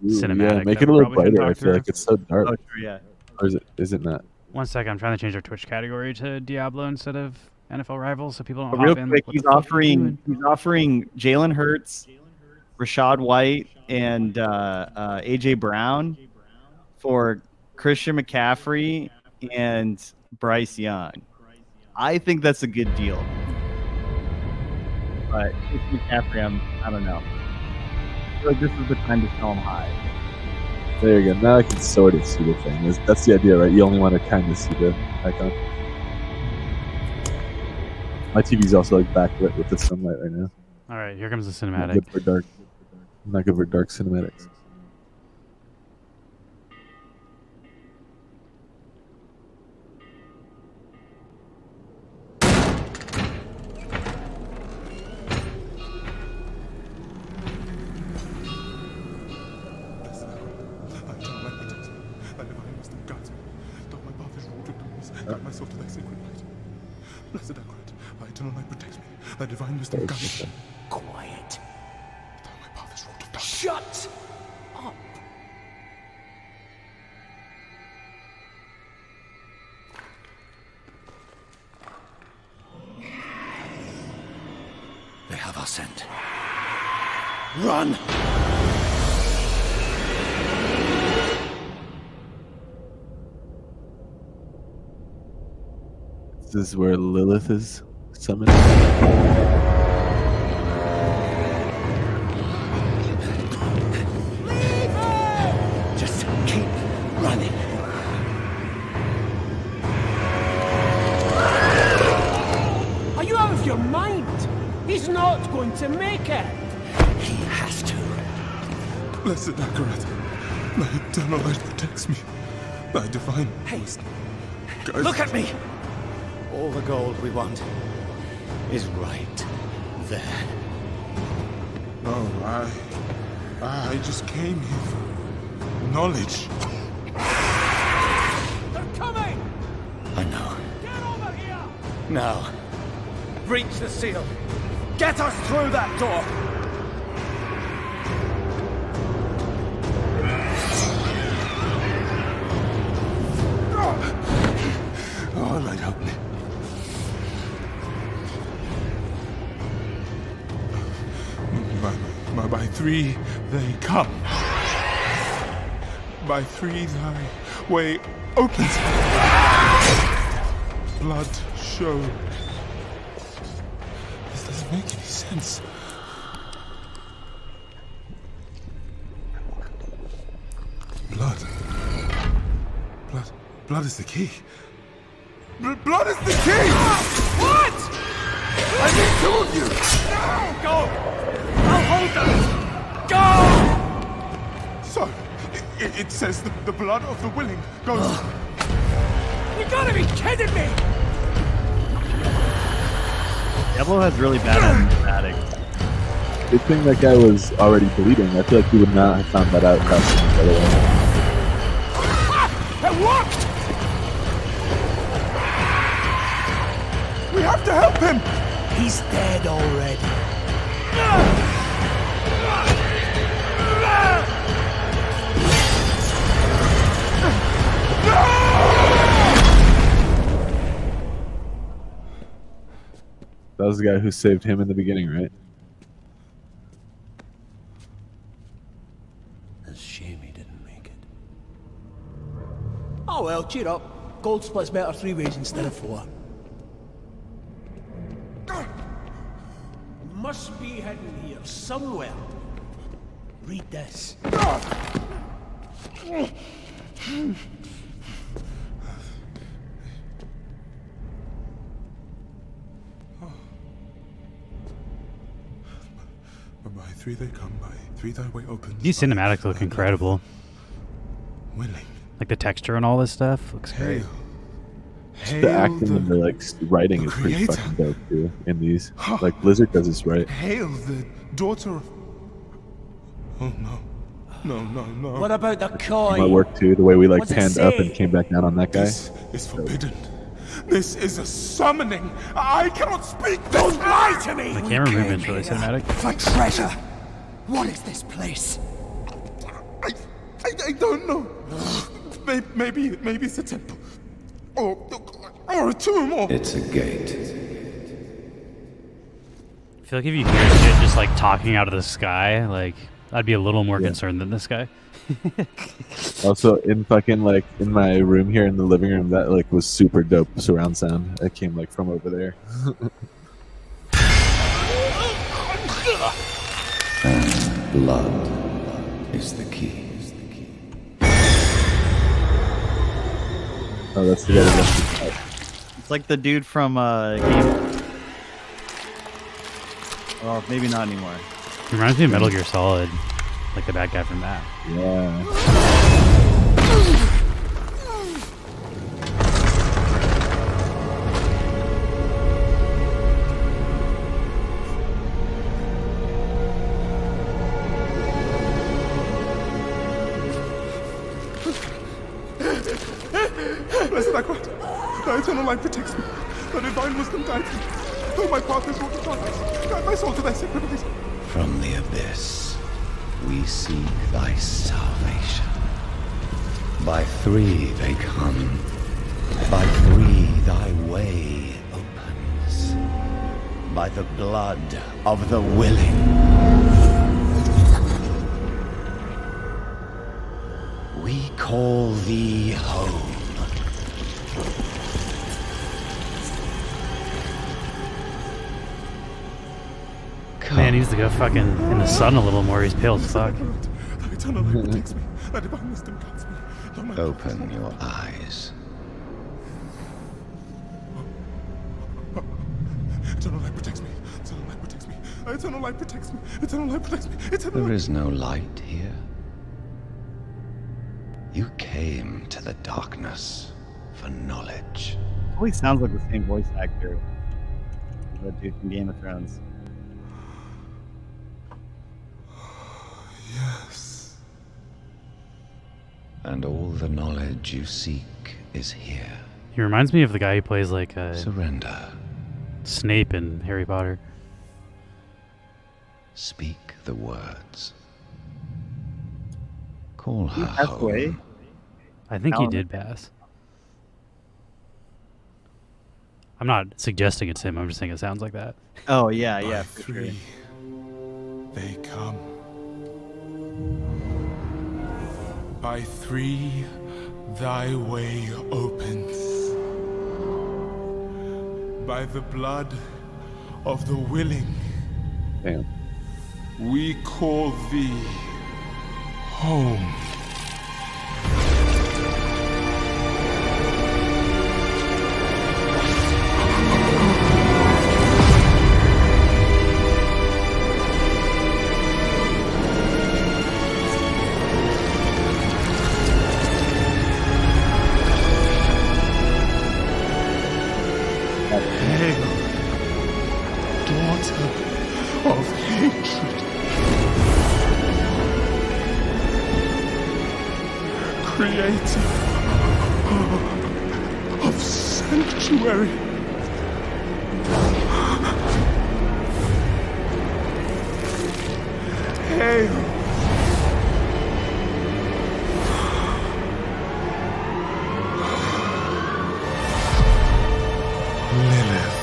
Ooh, cinematic yeah, make that it a we little probably can brighter. I talk feel through. like it's so dark. oh sure, yeah. Or is it not? 1 second. I'm trying to change our Twitch category to Diablo instead of NFL Rivals, so people don't But hop real in. quick, What he's the fuck are you offering Jalen Hurts, Rashad White, and AJ Brown for Christian McCaffrey and Bryce Young. I think that's a good deal. But Christian McCaffrey, I don't know. I feel like this is the time to sell him high. There you go. Now I can sort of see the thing. That's the idea, right? You only want to kind of see the icon. My TV's also like backlit with the sunlight right now. All right, here comes the Not cinematic. good for dark. Not good for dark cinematics. Guide my soul to thy sacred light. Blessed Anchoret, my eternal light protects me. Thy divine wisdom guides me. Quiet. Thou my path is wrought of darkness. Shut up. They have our scent. Run! This is where Lilith is summoned. Just keep running. Are you out of your mind? He's not going to make it. He has to. Blessed Akarat, thy eternal light protects me. Thy divine wisdom guides Look at me! All the gold we want is right there. Oh, I just came here for knowledge. They're coming! I know. Get over here! Now, Breach the seal. Get us through that door! Oh, light help me. By 3 they come. By 3 thy way opens. Blood show. This doesn't make any sense. Blood is the key. Blood is the key! What? I just told you! No! Go! I'll hold them! Go! So, it says the blood of the willing goes... You gotta be kidding me! Diablo has really bad animatics. Good thing that guy was already bleeding. I feel like he would not have found that out fast enough otherwise. It worked! We have to help him! he's dead already. That was the guy who saved him in the beginning, right? It's a shame he didn't make it. Oh well, cheer up. Gold splits better 3 ways instead of 4. Must be hidden here somewhere. Read this. By 3 they come, by 3 thy way opens. These cinematics look incredible. Willing. Like the texture and all this stuff looks great. Hail. The acting and the writing the is pretty creator. fucking dope too in these. Like Blizzard does this right. Hail the daughter of... Oh no. No. What about the My coin? work too, the way we like What's it panned up say? and came back down on that guy. This is forbidden. This is a summoning. I cannot speak. Don't lie to me! The camera movement's really cinematic. For treasure! What is this place? I don't know. Maybe it's a temple. Or a tomb or... It's a gate. I feel like if you hear shit just like talking out of the sky, like I'd be a little more concerned than this guy. Also in fucking like in my room here in the living room, that like was super dope surround sound. That came like from over there. And blood is the key. Oh, that's the guy that It's like the dude from game. Well, maybe not anymore. He reminds me of Metal Gear Solid, like the bad guy from that. Yeah. Blessed Akrat, thy eternal light protects me. Thy divine wisdom guides me. Though my path is wrought with darkness, guide my soul to thy sacred ways. From the abyss, we seek thy salvation. By 3 they come. By 3 thy way opens. By the blood of the willing. We call thee home. Man, he needs to go fucking in the sun a little more. He's pale as fuck. Thy eternal light protects me. Thy divine wisdom guides me. Though my Open your eyes. eternal light protects me. Eternal light protects me. Eternal light protects me. Eternal light protects me. Eternal There light. is no light here. You came to the darkness for knowledge. Always sounds like the same voice actor. The dude from Game of Thrones. Yes. And all the knowledge you seek is here. He reminds me of the guy who plays like Surrender. Snape in Harry Potter. Speak the words. Call her That's home. the way. I think he Alan? did pass. I'm not suggesting it's him. I'm just saying it sounds like that. Oh yeah, yeah, By for sure. three, they come. By three, thy way opens. By the blood of the willing, Damn. we call thee home. Hail, daughter of hatred, creator of sanctuary. Hail, Lilith.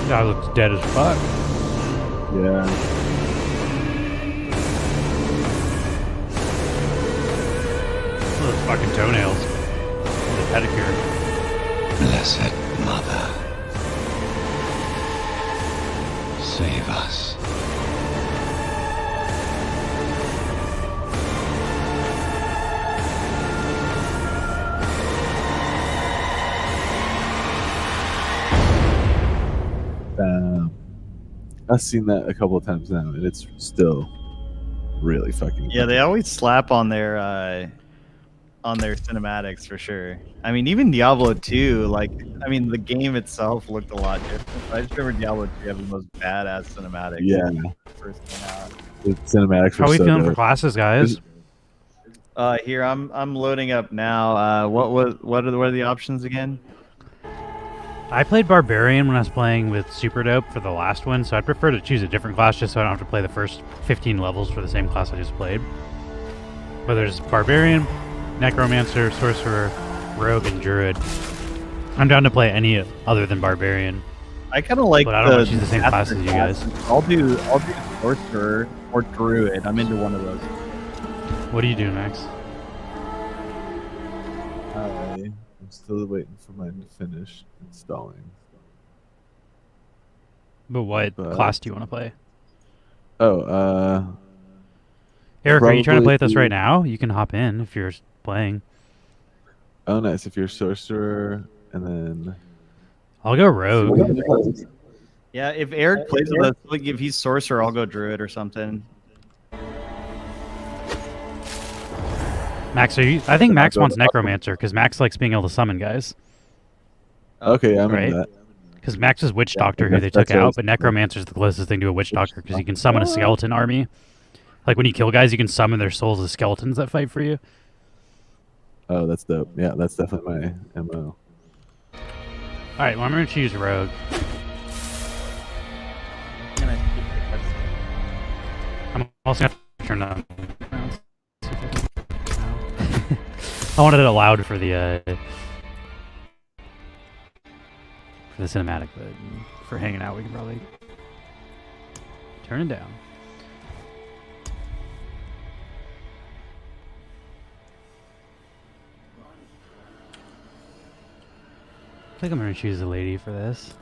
Guy looks dead as fuck. Yeah. Those fucking toenails. The pedicure. Blessed Mother. Save us. I've seen that a couple of times now, and it's still really fucking. Yeah, they always slap on their cinematics for sure. I mean, even Diablo 2, like, I mean, the game itself looked a lot different. I just remember Diablo 2 having the most badass cinematics. Yeah, when it first came out. the cinematics. How are were we so feeling for dope. classes, guys? Here I'm loading up now. What are the options again? I played Barbarian when I was playing with Super Dope for the last one, so I'd prefer to choose a different class just so I don't have to play the first 15 levels for the same class I just played. But there's Barbarian, Necromancer, Sorcerer, Rogue, and Druid. I'm down to play any other than Barbarian. I kind of like But I don't want to choose the same class as you guys. I'll do Sorcerer or Druid. I'm into one of those. What do you do, Max? I'm still waiting for mine to finish installing. But what But- class do you want to play? Oh, Eric, are you trying to play with us probably- right now? You can hop in if you're playing. oh, nice. If you're sorcerer, and then I'll go Rogue. Yeah, if Eric plays with us, like if he's Sorcerer, I'll go Druid or something. Max, are you? I think Max I'll go- wants Necromancer because Max likes being able to summon guys. okay, I'm Right. in that. Because Max is Witch Yeah, Doctor, who they that's took what I out, was but thinking. Necromancer's the closest thing to a Witch Doctor because you can summon a skeleton army. Like when you kill guys, you can summon their souls as skeletons that fight for you. Oh, that's dope. Yeah, that's definitely my MO. All right, well, I'm going to choose Rogue. I'm also going to turn on. I wanted it loud for the cinematic, but for hanging out, we can probably turn it down. I think I'm going to choose a lady for this.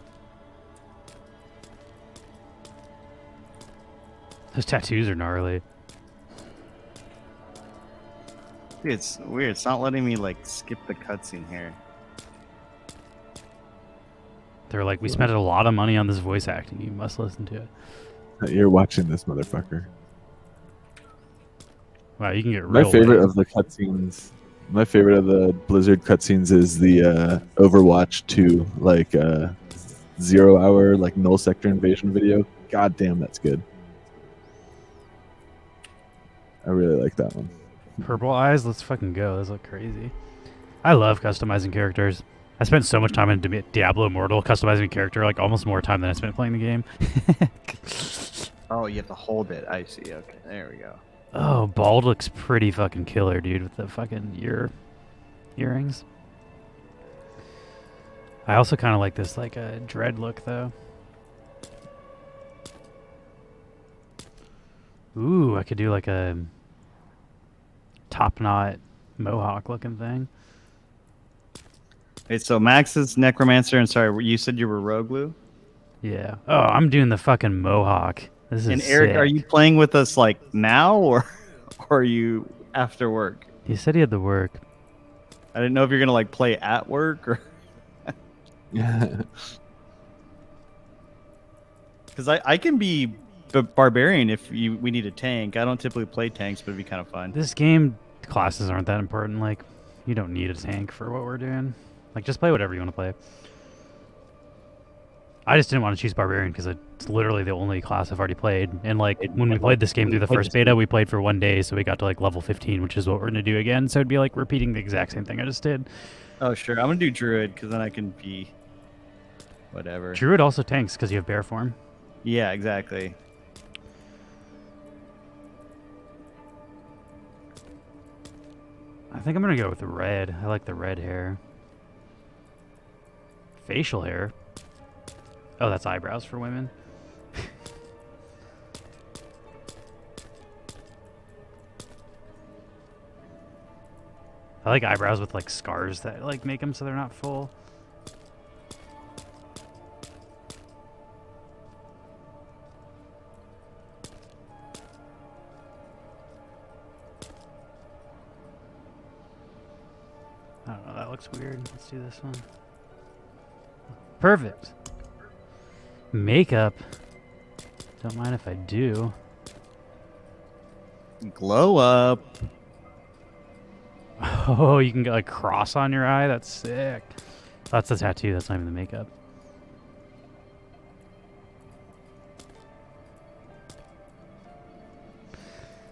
Those tattoos are gnarly. Dude, it's weird. It's not letting me like skip the cutscene here. They're like, we spent a lot of money on this voice acting. You must listen to it. You're watching this motherfucker. Wow, you can get My real favorite late. of the cutscenes. My favorite of the Blizzard cutscenes is the Overwatch 2, like 0 hour, like null sector invasion video. God damn, that's good. I really like that one. Purple eyes, let's fucking go. Those look crazy. I love customizing characters. I spent so much time in Diablo Immortal customizing a character, like almost more time than I spent playing the game. Oh, you have to hold it. I see. Okay, there we go. Oh, Bald looks pretty fucking killer, dude, with the fucking earrings. I also kind of like this, like, a dread look, though. Ooh, I could do, like, a top knot mohawk looking thing. Wait, so Max is Necromancer, and sorry, you said you were Rogue. Yeah. Oh, I'm doing the fucking mohawk. This is And Eric, sick. are you playing with us like now, or are you after work? He said he had to work. I didn't know if you're gonna like play at work or because I can be barbarian if we need a tank. I don't typically play tanks, but it'd be kind of fun. This game, classes aren't that important. Like, you don't need a tank for what we're doing. Like, just play whatever you want to play. I just didn't want to choose Barbarian because it's literally the only class I've already played. And, like, when we played this game through the first beta, we played for 1 day, so we got to, like, level 15, which is what we're going to do again. So it'd be, like, repeating the exact same thing I just did. Oh, sure. I'm going to do Druid because then I can be whatever. Druid also tanks because you have bear form. Yeah, exactly. I think I'm going to go with the red. I like the red hair. Facial hair. Oh, that's eyebrows for women. I like eyebrows with like scars that like make them so they're not full. I don't know, that looks weird. Let's do this one. Perfect. Makeup. Don't mind if I do. Glow up. Oh, you can get a cross on your eye? That's sick. That's the tattoo. That's not even the makeup.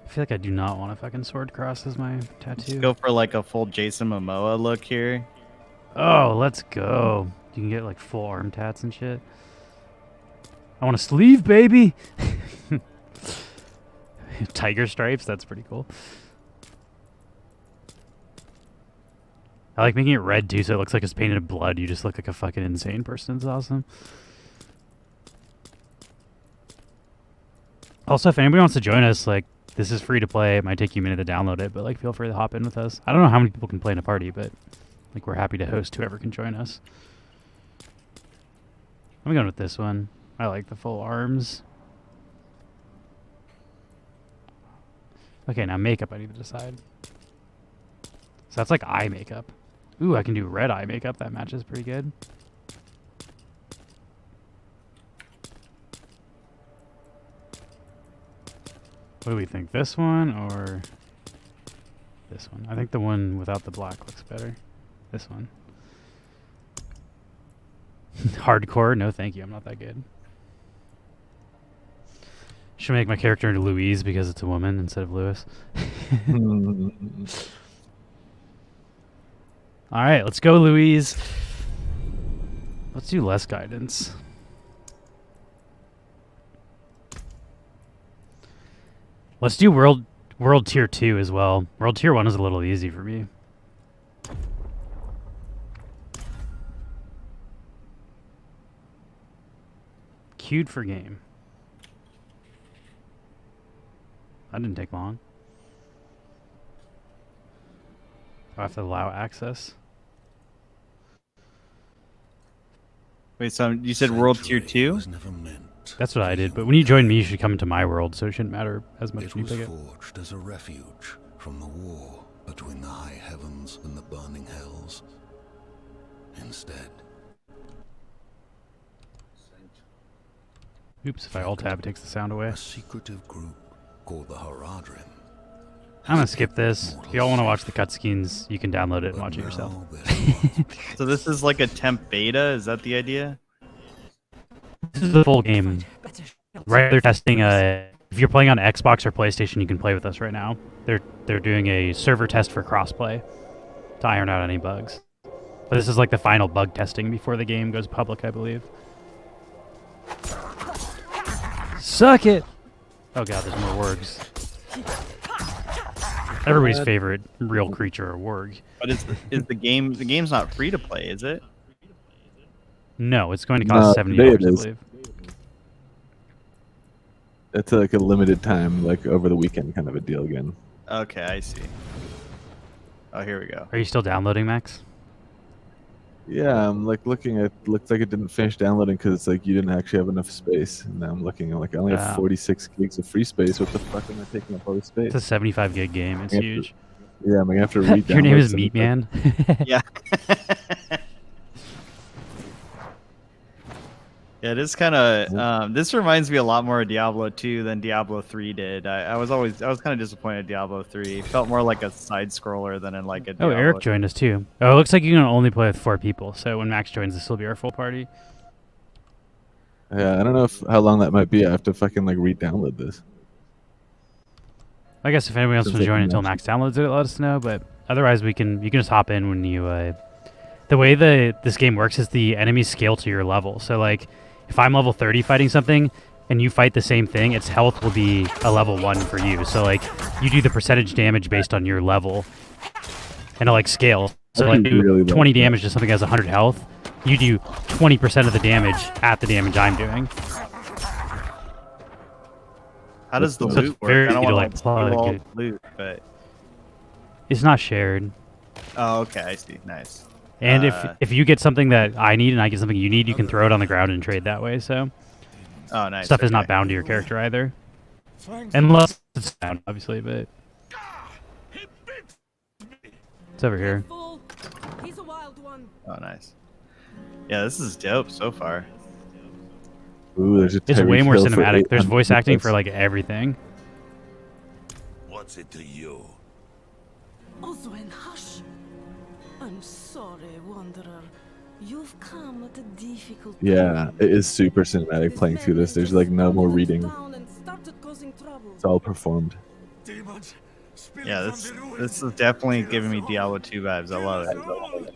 I feel like I do not want a fucking sword cross as my tattoo. Let's go for like a full Jason Momoa look here. Oh, let's go. You can get like full arm tats and shit. I want a sleeve, baby. Tiger stripes. That's pretty cool. I like making it red too, so it looks like it's painted in blood. You just look like a fucking insane person. It's awesome. Also, if anybody wants to join us, like, this is free to play. It might take you a minute to download it, but like, feel free to hop in with us. I don't know how many people can play in a party, but like, we're happy to host whoever can join us. I'm going with this one. I like the full arms. Okay, now makeup I need to decide. So that's like eye makeup. Ooh, I can do red eye makeup. That matches pretty good. What do we think? This one or this one? I think the one without the black looks better. This one. Hardcore? No, thank you. I'm not that good. Should make my character into Louise because it's a woman instead of Lewis. All right, let's go, Louise. Let's do less guidance. Let's do world tier 2 as well. World tier 1 is a little easy for me. Queued for game. That didn't take long. I have to allow access. Wait, so you said World Tier 2? That's what I did, but when you join me, you should come into my world, so it shouldn't matter as much It when you was pick it. forged as a refuge from the war. between the high heavens and the burning hells. Instead, Oops, if I alt-tab, it takes the sound away. a secretive group called the Haradrim. I'm gonna skip this. If y'all want to watch the cutscenes, you can download it and watch it yourself. So this is like a temp beta. Is that the idea? This is the full game. Right, they're testing. If you're playing on Xbox or PlayStation, you can play with us right now. They're doing a server test for crossplay to iron out any bugs. But this is like the final bug testing before the game goes public, I believe. Suck it! Oh god, there's more wargs. Everybody's favorite real creature, a warg. But is the game's not free to play, is it? No, it's going to cost $70, today I it is. believe. It's like a limited time, like over the weekend kind of a deal again. Okay, I see. Oh, here we go. Are you still downloading, Max? Yeah, I'm like looking at. Looks like it didn't finish downloading because it's like you didn't actually have enough space. And now I'm looking. I'm like, I only have 46 gigs of free space. What the fuck am I taking up all this space? It's a 75 gig game. It's huge. Yeah, I'm gonna have to read. Your name is Meat Man. Yeah. Yeah, it is kind of. This reminds me a lot more of Diablo 2 than Diablo 3 did. I was kind of disappointed at Diablo 3. It felt more like a side scroller than in like a. Oh, Diablo. Eric joined us too. Oh, it looks like you can only play with 4 people. So when Max joins, this will be our full party. Yeah, I don't know how long that might be. I have to fucking like re-download this. I guess if anyone else Since wants to they join can until actually- Max downloads it, let us know. But otherwise, you can just hop in when you. The way this game works is the enemies scale to your level. So like, if I'm level 30 fighting something, and you fight the same thing, its health will be a level 1 for you. So like, you do the percentage damage based on your level, and it like scales. So like, do really like 20 that. damage to something that has 100 health. You do 20% of the damage at the damage I'm doing. How does the So it's loot work? very I don't easy to, want like, to all plug it. loot, but It's not shared. oh, okay, I see. Nice. And Uh, if you get something that I need and I get something you need, you can throw it on the ground and trade that way. So Oh, nice. stuff is not okay. bound to your character either, unless it's bound, obviously. But it's over here. He's a wild one. Oh, nice. Yeah, this is dope so far. Ooh, there's a It's Tyreek way more Hill for cinematic. There's 800 voice acting bucks. for like everything. What's it to you? Oswin, hush. I'm sorry, Wanderer. You've come at a difficult Yeah, time. it is super cinematic playing through this. There's like no more reading. It's all performed. Yeah, this is definitely giving me Diablo 2 vibes. I love it.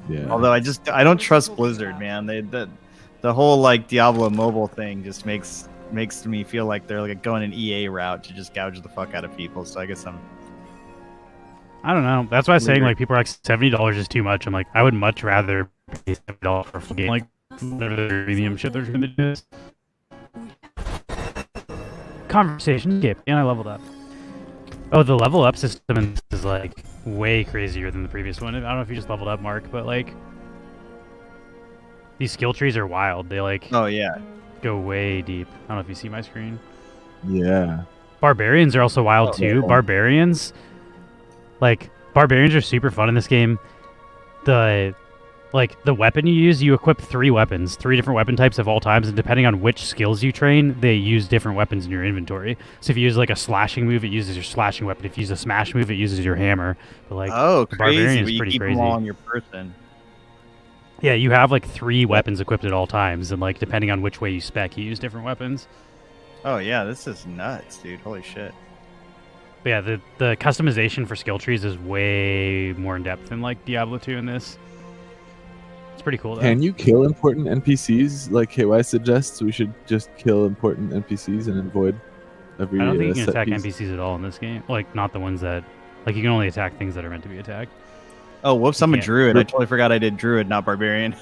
Yeah. Although I don't trust Blizzard, man. The whole like Diablo mobile thing just makes me feel like they're like going an EA route to just gouge the fuck out of people. So I guess I don't know. That's why I'm saying like people are like $70 is too much. I'm like, I would much rather pay $70 for a full game. Like whatever the premium shit they're gonna do. Conversation skip, and I leveled up. Oh, the level up system in this is like way crazier than the previous one. I don't know if you just leveled up, Mark, but like these skill trees are wild. They like oh yeah, go way deep. I don't know if you see my screen. Yeah. Barbarians are also wild too. yeah. Barbarians are super fun in this game. The weapon you use, you equip 3 weapons, 3 different weapon types of all times, and depending on which skills you train, they use different weapons in your inventory. So if you use like a slashing move, it uses your slashing weapon. If you use a smash move, it uses your hammer. But like oh the crazy, barbarian but is you pretty keep crazy. them all on your person. Yeah, you have like 3 weapons equipped at all times, and like depending on which way you spec, you use different weapons. Oh yeah, this is nuts, dude. Holy shit. But yeah, the customization for skill trees is way more in depth than like Diablo 2 in this. It's pretty cool though. Can you kill important NPCs like KY suggests? We should just kill important NPCs and avoid every I don't think you can set attack piece. NPCs at all in this game. Like, not the ones that... Like, you can only attack things that are meant to be attacked. Oh, whoops, I'm a can't. druid. I totally forgot I did druid, not barbarian.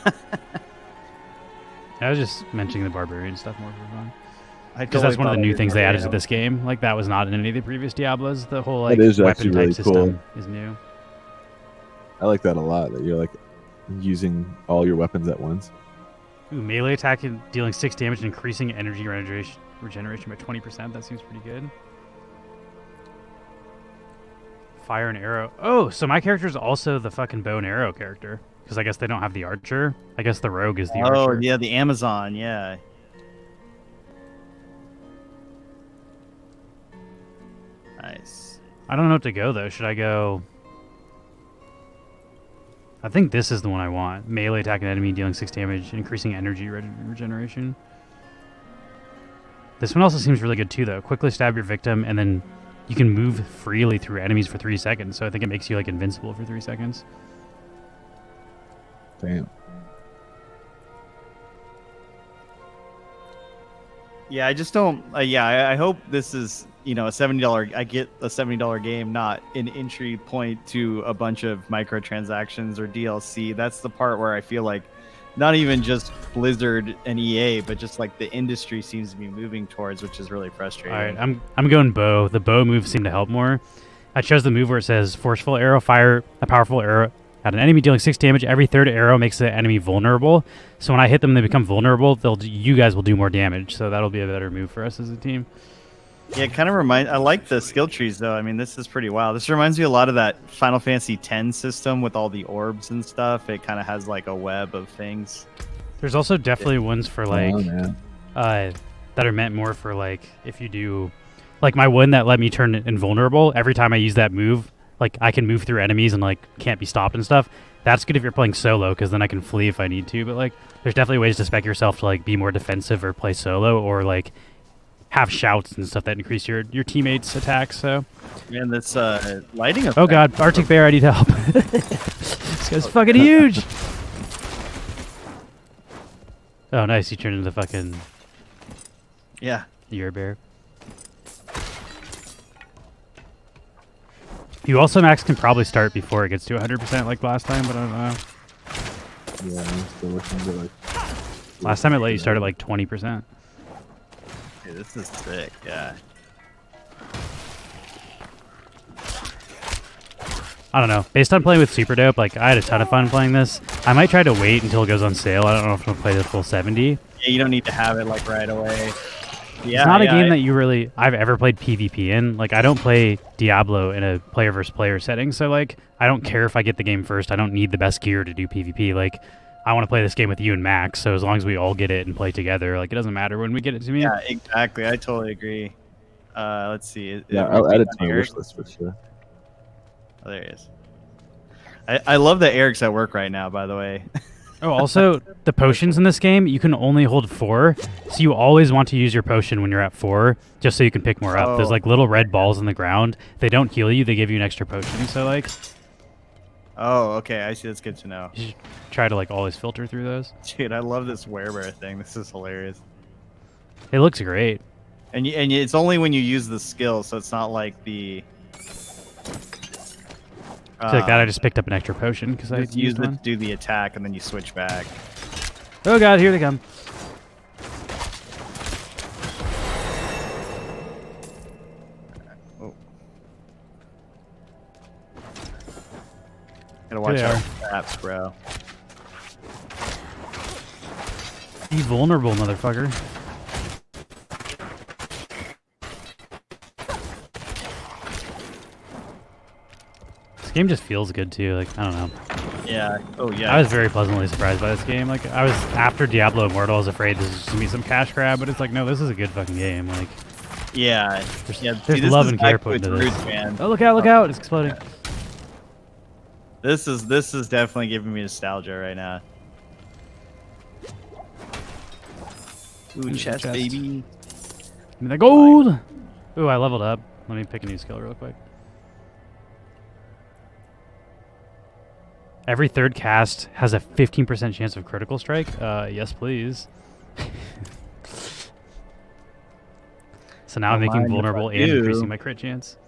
I was just mentioning the barbarian stuff more for fun. Because Because that's one of the new things they added to this game. Like, that was not in any of the previous Diablos. The whole, like, That is weapon actually type really system cool. is new. I like that a lot. That you're like using all your weapons at once. Ooh, melee attack and dealing 6 damage and increasing energy regeneration by 20%. That seems pretty good. fire and arrow. Oh, so my character is also the fucking bow and arrow character. Because I guess they don't have the archer. I guess the rogue is the archer. Oh, yeah, the Amazon, yeah. Nice. I don't know what to go, though. Should I go... I think this is the one I want. Melee attack an enemy, dealing 6 damage, increasing energy regeneration. This one also seems really good, too, though. Quickly stab your victim, and then you can move freely through enemies for 3 seconds. So I think it makes you, like, invincible for 3 seconds. Damn. Yeah, I just don't. I hope this is, a $70. I get a $70 game, not an entry point to a bunch of microtransactions or DLC. That's the part where I feel like not even just Blizzard and EA, but just like the industry seems to be moving towards, which is really frustrating. All right, I'm going bow. The bow moves seem to help more. I chose the move where it says forceful arrow, fire a powerful arrow at an enemy dealing 6 damage. Every third arrow makes the enemy vulnerable. So when I hit them, they become vulnerable. You guys will do more damage. So that'll be a better move for us as a team. Yeah, it kind of I like the skill trees though. I mean, this is pretty wild. This reminds me a lot of that Final Fantasy X system with all the orbs and stuff. It kind of has like a web of things. There's also definitely ones for like Oh, that are meant more for like if you do like my one that let me turn invulnerable. Every time I use that move, like I can move through enemies and like can't be stopped and stuff. That's good if you're playing solo because then I can flee if I need to. But like there's definitely ways to spec yourself to like be more defensive or play solo or like have shouts and stuff that increase your teammates' attacks. So Man, this lighting effect. oh god, Arctic Bear, I need help. This guy's fucking huge. Oh nice, he turned into fucking Yeah. Year bear. You also max can probably start before it gets to 100% like last time, but I don't know. Yeah, I'm still looking to like. Last time it let you start at like 20%. Hey, this is sick. Yeah. I don't know. Based on playing with Super Dope, like I had a ton of fun playing this. I might try to wait until it goes on sale. I don't know if I'm gonna play the full 70. Yeah, you don't need to have it like right away. Yeah, It's not a game that I've ever played PvP in. Like I don't play Diablo in a player versus player setting, so like I don't care if I get the game first. I don't need the best gear to do PvP. Like I want to play this game with you and Max, so as long as we all get it and play together, like it doesn't matter when we get it to me. Yeah, exactly. I totally agree. Let's see. I'll add it to my wish list for sure. Oh, there he is. I love that Eric's at work right now, by the way. Oh, also, the potions in this game, you can only hold 4, so you always want to use your potion when you're at 4, just so you can pick more up. There's like little red balls in the ground. They don't heal you, they give you an extra potion, so like... Oh, okay, I see. That's good to know. You should try to like always filter through those. Dude, I love this werebear thing. This is hilarious. It looks great. And it's only when you use the skill, so it's not like the... So like that, I just picked up an extra potion because I use used it to one. do the attack, and then you switch back. Oh god, here they come. Oh. Gotta watch out for traps, bro. Be vulnerable, motherfucker. This game just feels good too. Like I don't know. Yeah. Oh yeah. I was very pleasantly surprised by this game. Like I was after Diablo Immortal, I was afraid this was gonna be some cash grab, but it's like no, this is a good fucking game. Like yeah. there's love and care put into this. Roots, man. Oh look out! Look out! It's exploding. Yeah. This is definitely giving me nostalgia right now. Ooh, chest, baby. Give me the gold. Ooh, I leveled up. Let me pick a new skill real quick. Every third cast has a 15% chance of critical strike. Yes, please. So now I'm making vulnerable and increasing my crit chance.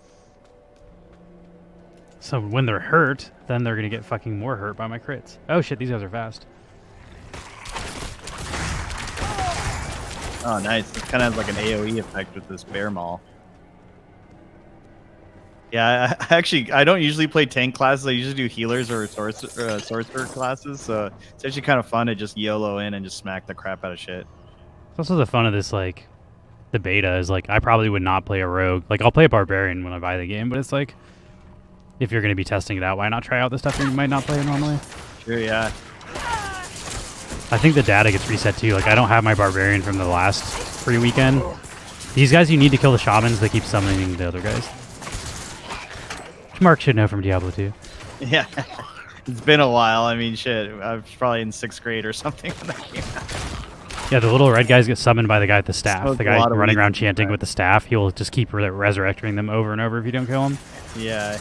So when they're hurt, then they're gonna get fucking more hurt by my crits. Oh shit, these guys are fast. Oh, nice. It kind of has like an AoE effect with this bear maul. Yeah, I don't usually play tank classes. I usually do healers or sorcerer classes. So it's actually kind of fun to just YOLO in and just smack the crap out of shit. It's also the fun of this, like, the beta is like, I probably would not play a rogue. Like, I'll play a barbarian when I buy the game, but it's like, if you're going to be testing it out, why not try out the stuff you might not play normally? Sure, yeah. I think the data gets reset too. Like, I don't have my barbarian from the last free weekend. These guys, you need to kill the shamans. They keep summoning the other guys. Which Mark should know from Diablo 2. Yeah. It's been a while. I mean, shit. I was probably in 6th grade or something when that came out. Yeah, the little red guys get summoned by the guy with the staff. Smoked The a guy lot of running weed around from chanting that. with the staff. He will just keep resurrecting them over and over if you don't kill him. Yeah.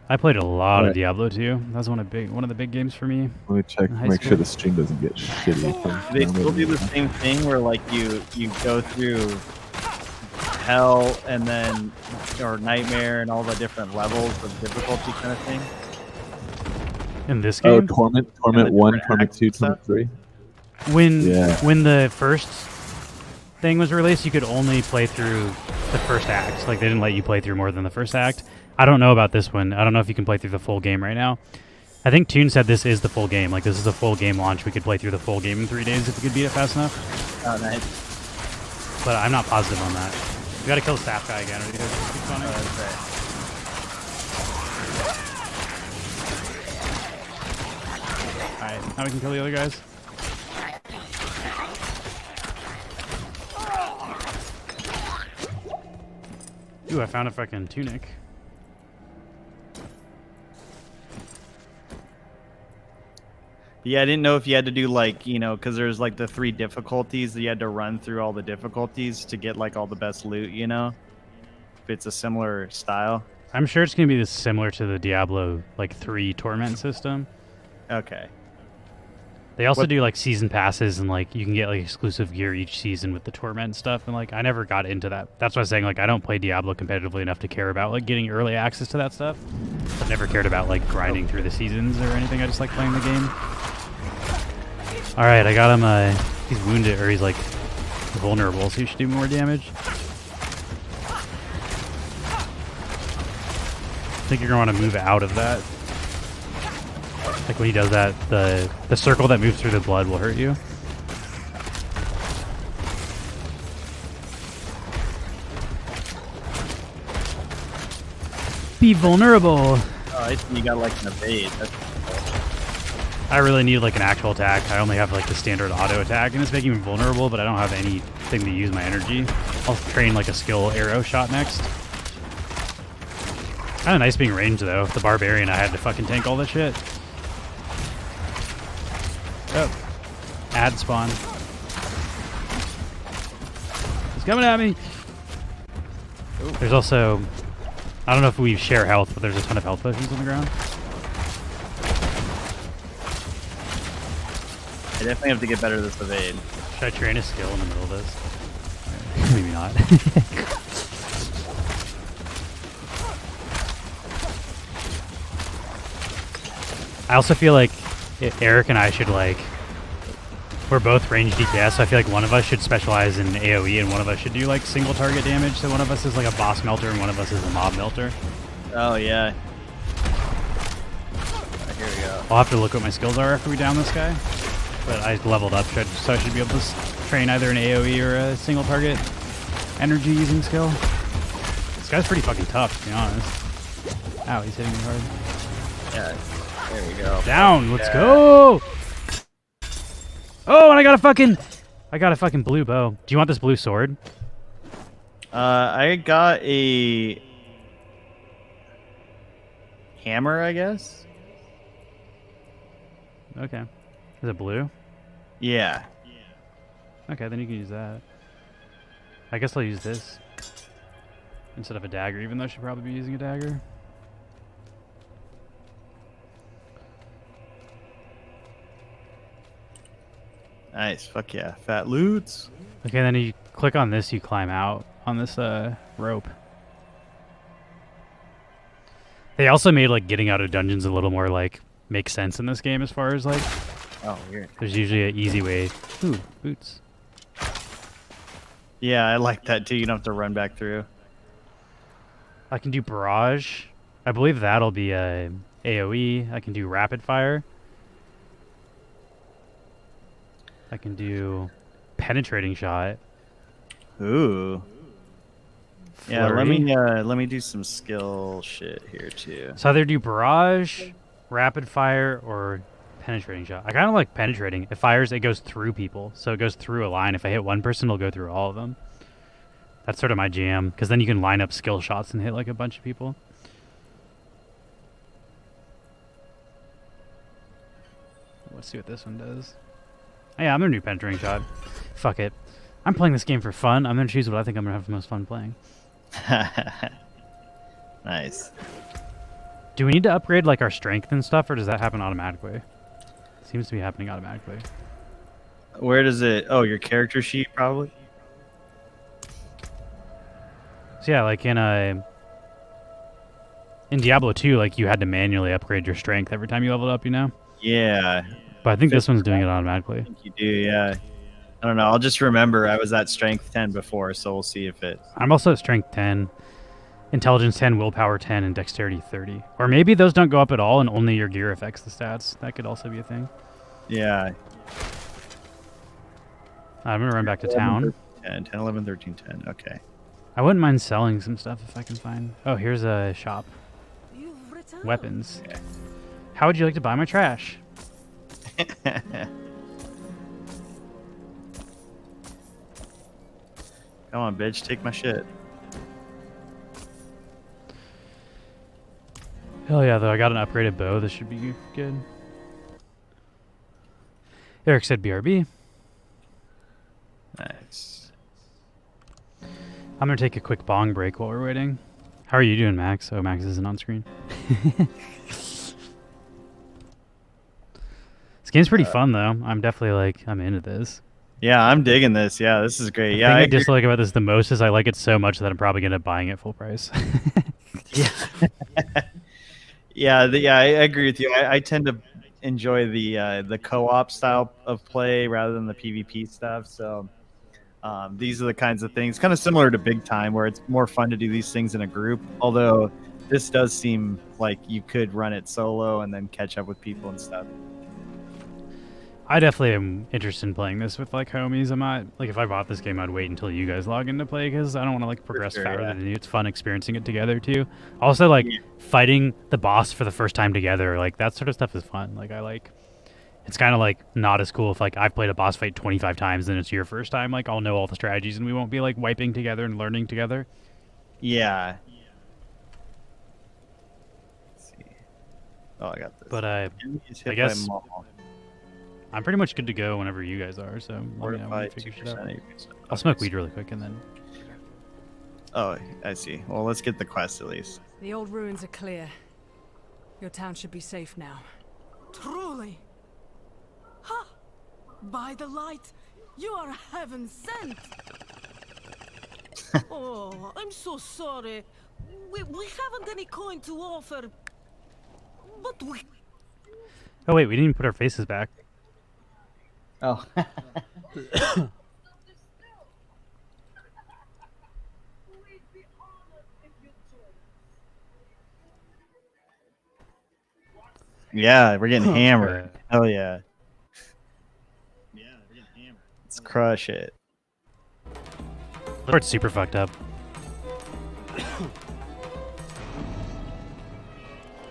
I played a lot of Right. Diablo 2. That was one of the big games for me. Let me check, In high make sure school. the stream doesn't get shitty. Do they still do the same thing where like you go through hell and then or nightmare and all the different levels of difficulty kind of thing? In this Oh, game, Torment And the 1, different Torment acts 2, and stuff? Torment 3. when Yeah. the first thing was released, you could only play through the first act. Like, they didn't let you play through more than the first act. I don't know about this one. I don't know if you can play through the full game right now. I think Toon said this is the full game. Like, this is a full game launch. We could play through the full game in 3 days if we could beat it fast enough. Oh, nice. But I'm not positive on that. We gotta kill the staff guy again. Or you guys keep spawning? Oh, that's right. Alright, now we can kill the other guys. Ooh, I found a fucking tunic. Yeah, I didn't know if you had to do like, because there's like the 3 difficulties that you had to run through all the difficulties to get like all the best loot, If it's a similar style. I'm sure it's gonna be similar to the Diablo 3 torment system. Okay. They also What- do like season passes and like you can get like exclusive gear each season with the torment stuff, and like I never got into that. That's why I was saying like I don't play Diablo competitively enough to care about like getting early access to that stuff. I've never cared about like grinding through the seasons or anything. I just like playing the game. All right, I got him. He's wounded or he's like vulnerable, so he should do more damage. I think you're gonna want to move out of that. Like when he does that, the circle that moves through the blood will hurt you. Be vulnerable. Oh, I see you got like an evade. That's I really need like an actual attack. I only have like the standard auto attack, and it's making me vulnerable, but I don't have anything to use my energy. I'll train like a skill arrow shot next. Kind of nice being ranged though. The barbarian, I had to fucking tank all this shit. Oh, ad spawn. He's coming at me. There's also, I don't know if we share health, but there's a ton of health potions on the ground. I definitely have to get better at this evade. Should I train a skill in the middle of this? Maybe not. I also feel like Eric and I should like, we're both ranged DPS, so I feel like one of us should specialize in AoE and one of us should do like single target damage. So one of us is like a boss melter and one of us is a mob melter. Oh, yeah. Here we go. I'll have to look what my skills are after we down this guy. But I leveled up, so I should be able to train either an AoE or a single target energy using skill. This guy's pretty fucking tough, to be honest. Ow, he's hitting me hard. Yeah. There we go. Down, let's go! Oh, and I got a fucking blue bow. Do you want this blue sword? I got a hammer, I guess. Okay. Is it blue? Yeah. Okay, then you can use that. I guess I'll use this instead of a dagger, even though I should probably be using a dagger. Nice. Fuck yeah. Fat loots. Okay, then you click on this, you climb out on this rope. They also made like getting out of dungeons a little more like makes sense in this game as far as like Oh, weird. there's usually an easy way. Ooh, boots. Yeah, I like that too. You don't have to run back through. I can do barrage. I believe that'll be a AoE. I can do rapid fire. I can do penetrating shot. Ooh. Yeah, Flurry. let me do some skill shit here too. So either do barrage, rapid fire, or penetrating shot. I kind of like penetrating. It fires, it goes through people, so it goes through a line. If I hit one person, it'll go through all of them. That's sort of my jam, because then you can line up skill shots and hit like a bunch of people. Let's see what this one does. Oh, yeah, I'm gonna do penetrating shot. Fuck it. I'm playing this game for fun. I'm gonna choose what I think I'm gonna have the most fun playing. Nice. Do we need to upgrade like our strength and stuff, or does that happen automatically? It seems to be happening automatically. Where does it? Oh, your character sheet probably. So yeah, like in Diablo 2, like you had to manually upgrade your strength every time you leveled up, you know? Yeah. But I think this one's doing it automatically. I think you do, yeah. I don't know. I'll just remember I was at strength 10 before, so we'll see if it. I'm also at strength 10, intelligence 10, willpower 10, and dexterity 30. Or maybe those don't go up at all and only your gear affects the stats. That could also be a thing. Yeah. I'm going to run back to town. 10, 11, 13, 10. Okay. I wouldn't mind selling some stuff if I can find... Oh, here's a shop. Weapons. Okay. How would you like to buy my trash? Come on, bitch. Take my shit. Hell yeah, though. I got an upgraded bow. This should be good. Eric said BRB. Nice. I'm going to take a quick bong break while we're waiting. How are you doing, Max? Oh, Max isn't on screen. This game's pretty fun, though. I'm definitely, like, I'm into this. Yeah, I'm digging this. Yeah, this is great. The thing I dislike about this the most is I like it so much that I'm probably going to end up buying it full price. Yeah. Yeah, I agree with you. I tend to enjoy the co-op style of play rather than the PvP stuff. So these are the kinds of things, kind of similar to Big Time, where it's more fun to do these things in a group. Although this does seem like you could run it solo and then catch up with people and stuff. I definitely am interested in playing this with like homies. I'm not like if I bought this game, I'd wait until you guys log in to play because I don't want to like progress faster than you. It's fun experiencing it together too. Also, like fighting the boss for the first time together, like that sort of stuff is fun. Like I like. It's kind of like not as cool if like I've played a boss fight 25 times and it's your first time. Like I'll know all the strategies and we won't be like wiping together and learning together. Yeah. Let's see. Oh, I got this. But I guess I'm pretty much good to go whenever you guys are. So let me know when you figure shit out. I'll smoke weed really quick and then. Oh, I see. Well, let's get the quest at least. The old ruins are clear. Your town should be safe now. Truly. Ha! By the light, you are heaven sent. Oh, I'm so sorry. We haven't any coin to offer. But we... Oh wait, we didn't even put our faces back. Oh. Yeah, we're getting hammered. Hell yeah. Yeah, we're getting hammered. Let's crush it. It's super fucked up.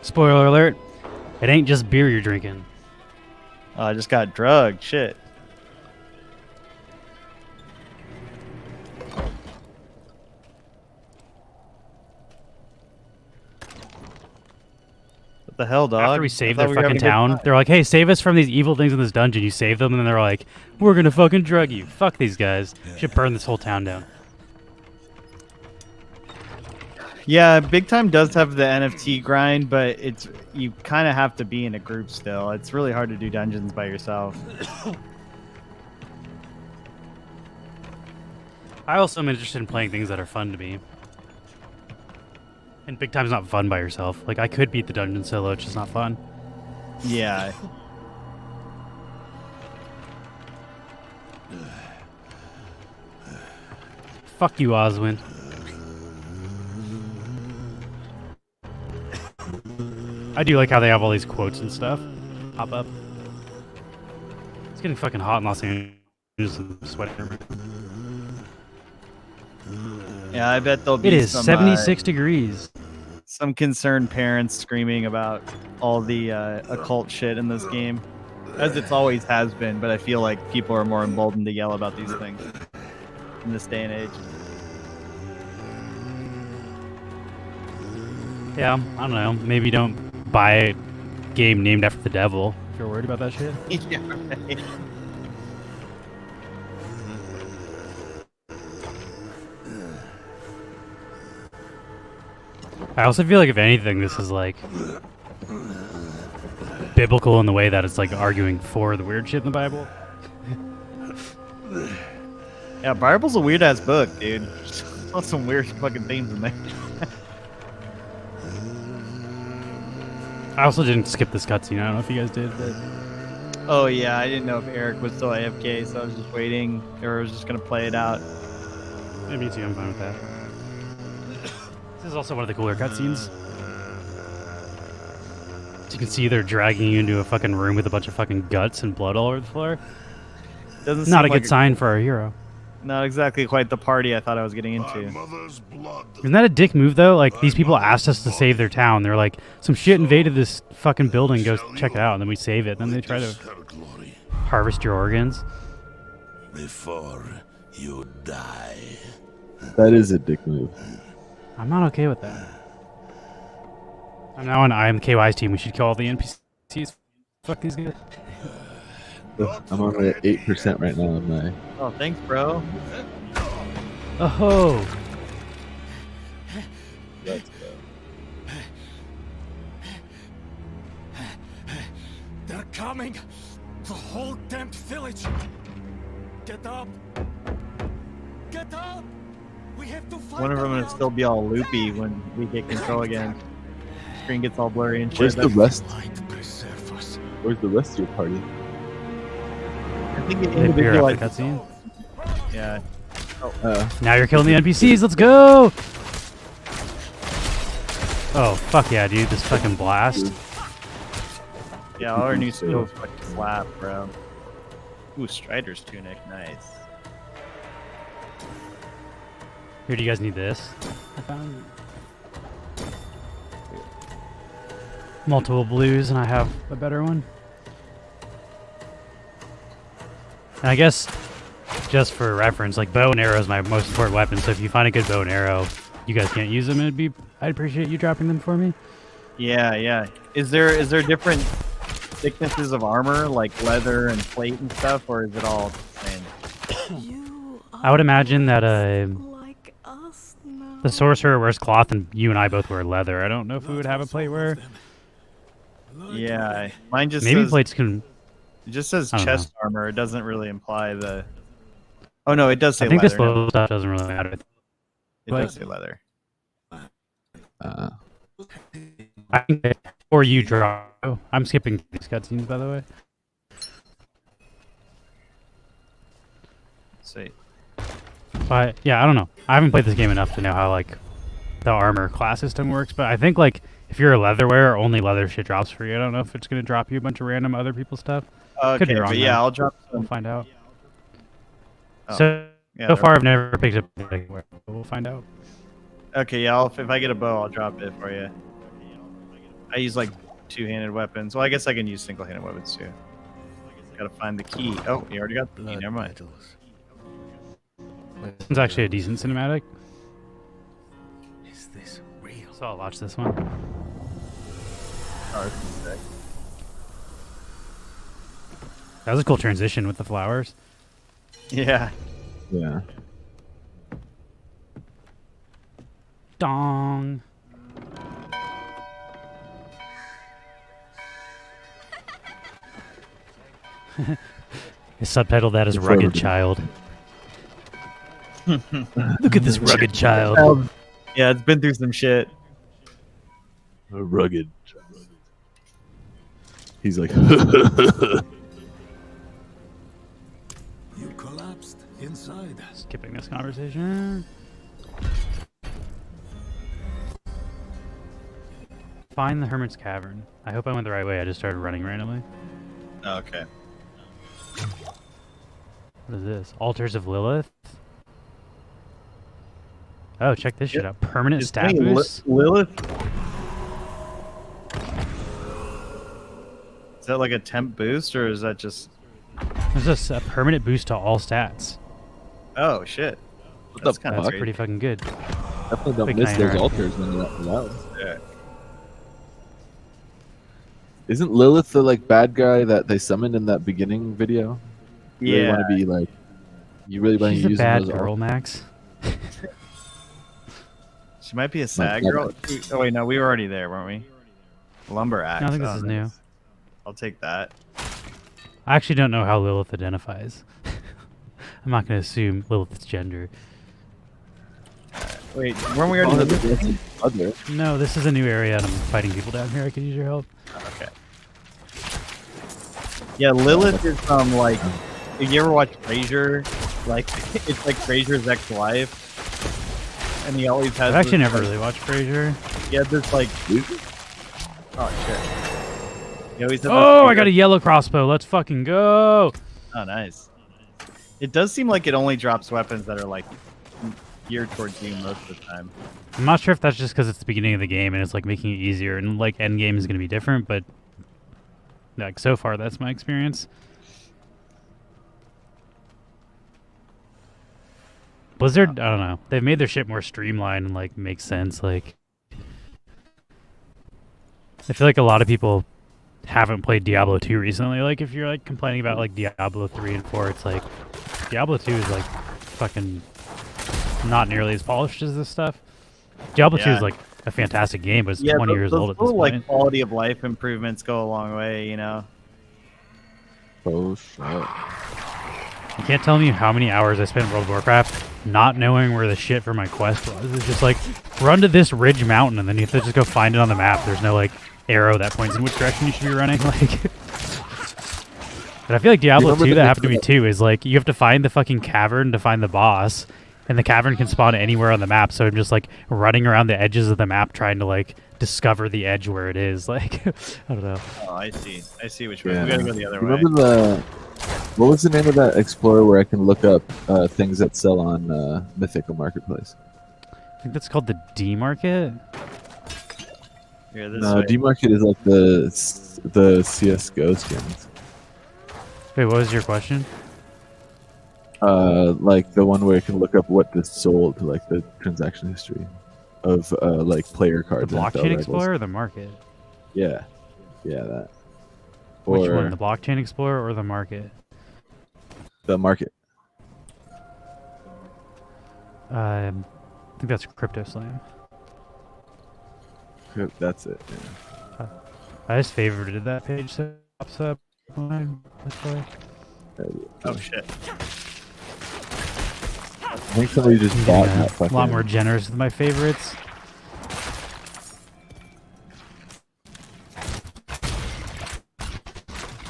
Spoiler alert, it ain't just beer you're drinking. Oh, I just got drugged. Shit. What the hell, dog? After we saved their fucking town, they're like, hey, save us from these evil things in this dungeon. You save them, and then they're like, we're gonna fucking drug you. Fuck these guys. Should burn this whole town down. Yeah, Big Time does have the NFT grind, but it's you kind of have to be in a group still. It's really hard to do dungeons by yourself. I also am interested in playing things that are fun to me. And Big Time's not fun by yourself. Like, I could beat the dungeon solo, it's just not fun. Yeah. Fuck you, Oswin. I do like how they have all these quotes and stuff pop up. It's getting fucking hot in Los Angeles. I'm sweating. Yeah, I bet there'll be It is some 76 degrees. some concerned parents screaming about all the occult shit in this game, as it's always has been. But I feel like people are more emboldened to yell about these things in this day and age. Yeah, I don't know. Maybe don't buy a game named after the devil if you're worried about that shit. Yeah, right. I also feel like if anything, this is like biblical in the way that it's like arguing for the weird shit in the Bible. Yeah, Bible's a weird ass book, dude. There's some weird fucking themes in there. I also didn't skip this cutscene. I don't know if you guys did, but Oh yeah, I didn't know if Eric was still AFK, so I was just waiting, or I was just gonna play it out. yeah, me too. I'm fine with that. This is also one of the cooler cutscenes. As you can see, they're dragging you into a fucking room with a bunch of fucking guts and blood all over the floor. Doesn't Not a seem good like sign for our hero. Not exactly quite the party I thought I was getting into. Isn't that a dick move though? Like these people asked us to save their town. They're like, some shit invaded this fucking building. Go check it out, and then we save it. Then they try to harvest your organs. Before you die. That is a dick move. I'm not okay with that. I'm now on IMKY's team. We should kill all the NPCs. Fuck these guys. I'm on like 8% right now on my. Oh, thanks, bro. Oh. Let's go. They're coming! The whole damn village! Get up! Get up! We have to fight One of them them gonna still be all loopy when we get control again. Screen gets all blurry and shit. Where's the rest? Might preserve us. Where's the rest of your party? I think it They appear after individualizes. cutscene. Yeah. Now you're killing the NPCs. Let's go. Oh fuck yeah, dude! This fucking blast. Yeah, all our new skills fucking slap, bro. Ooh, Strider's tunic, nice. Here, do you guys need this? I found multiple blues, and I have a better one. And I guess, just for reference, like bow and arrow is my most important weapon. So if you find a good bow and arrow, you guys can't use them. I'd appreciate you dropping them for me. Yeah, yeah. Is there different thicknesses of armor, like leather and plate and stuff, or is it all the same? You I would imagine that like us now. the sorcerer wears cloth, and you and I both wear leather. I don't know if we would have a plate wear. Yeah, mine just Maybe says, plates can. it just says I don't chest armor. It doesn't really imply the. Oh no, it does say I think leather. this little stuff doesn't really matter. It does say leather. I think or you draw. Oh, I'm skipping these cutscenes, by the way. Sweet. But yeah, I don't know. I haven't played this game enough to know how like the armor class system works. But I think like if you're a leather wearer, only leather shit drops for you. I don't know if it's gonna drop you a bunch of random other people's stuff. Could be Okay, wrong, but yeah, though. I'll drop We'll some. find out. Oh, So yeah, so there- far, I've never picked up anywhere. But we'll find out. Okay, yeah. If I get a bow, I'll drop it for you. I use like two-handed weapons. Well, I guess I can use single-handed weapons too. Gotta find the key. Oh, you already got the key. Never mind. It's actually a decent cinematic, Is this real? so I'll watch this one. Oh, this is sick. That was a cool transition with the flowers. Yeah. Yeah. Dong. Subtitle that is It's Rugged over. Child. Look at this rugged child. Yeah, it's been through some shit. Rugged. He's like. You collapsed inside. Skipping this conversation. Find the Hermit's Cavern. I hope I went the right way. I just started running randomly. Okay. What is this? Altars of Lilith? Oh, check this shit out. Permanent It's stat funny, boost? Lilith. Is that like a temp boost, or is that just? There's just a permanent boost to all stats. Oh shit! What That's the kind That's of pretty fucking good. Definitely don't Quick miss those 9R. altars when you're at loud. Yeah. Isn't Lilith the like bad guy that they summoned in that beginning video? You really Yeah. want to be like, you really want She's to a use bad those girl, altars? Max. She might be a sad Like, girl. Oh wait, no, we were already there, weren't we? Lumber axe. No, I think this Oh, is nice. new. I'll take that. I actually don't know how Lilith identifies. I'm not going to assume Lilith's gender. Wait, weren't we already? Oh, in the- that's other. No, this is a new area and I'm fighting people down here. I could use your help. Okay. Yeah, Lilith is like. If you ever watch Frasier, like it's like Frasier's ex-wife, and he always has. I've actually this, never like, really watched Frasier. He had this like. Oh shit. He always had Oh, this I got a yellow crossbow. Let's fucking go. Oh, nice. It does seem like it only drops weapons that are like geared towards you most of the time. I'm not sure if that's just because it's the beginning of the game and it's like making it easier and like end game is going to be different, but like so far that's my experience. Blizzard, I don't know. They've made their shit more streamlined and like makes sense. Like, I feel like a lot of people haven't played Diablo 2 recently. Like, if you're like complaining about like Diablo 3 and 4, it's like Diablo 2 is like fucking not nearly as polished as this stuff. Diablo 2 Yeah. is like a fantastic game, but it's 20 years old at this little, point. like quality of life improvements go a long way, you know. Oh shit. You can't tell me how many hours I spent in World of Warcraft not knowing where the shit for my quest was. It's just like, run to this ridge mountain, and then you have to just go find it on the map. There's no like arrow that points in which direction you should be running. Like, but I feel like Diablo remember 2, the that happened to me mechanic- too, is like, you have to find the fucking cavern to find the boss, and the cavern can spawn anywhere on the map, so I'm just like running around the edges of the map trying to like discover the edge where it is. Like, I don't know. Oh, I see which way. Yeah. We gotta go the other way. Remember the what was the name of that explorer where I can look up things that sell on Mythical Marketplace? I think that's called the D Market. Here, this No, way. D Market is like the CS:GO skins. Wait, what was your question? Like the one where you can look up what this sold, like the transaction history of like player The cards. and NFL Blockchain rivals. Explorer or the Market? Yeah, that. Which Or one, the Blockchain Explorer or the Market? the market. I think that's Crypto Slam. That's it. Yeah. I just favorited that page so it pops up when I play. Oh shit. I think somebody just I'm bought getting that a fucking. lot more generous with my favorites.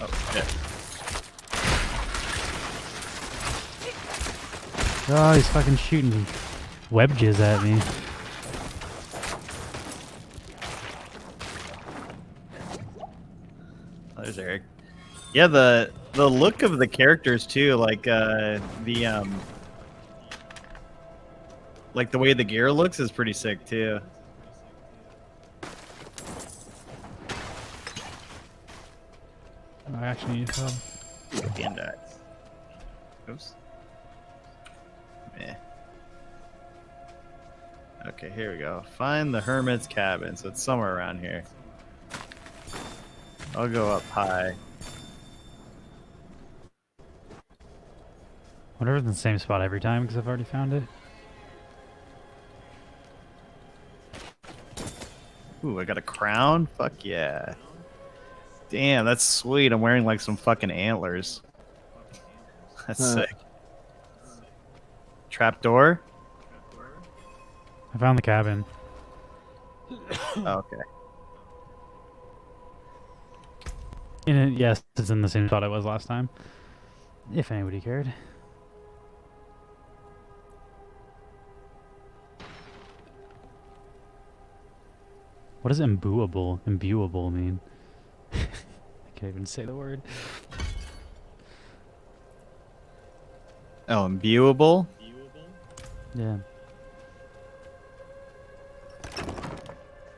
Oh shit. Oh, he's fucking shooting web jizz at me. Oh, there's Eric. Yeah, the look of the characters too, like like the way the gear looks is pretty sick too. I actually need help. And oops. Meh. Okay, here we go. Find the hermit's cabin. So it's somewhere around here. I'll go up high. Whatever, in the same spot every time because I've already found it. Ooh, I got a crown? Fuck yeah. Damn, that's sweet. I'm wearing like some fucking antlers. That's sick. Trapdoor? I found the cabin. Oh, okay. Yes, it's in the same spot I was last time. If anybody cared. What does imbuable mean? I can't even say the word. Oh, imbuable? Yeah.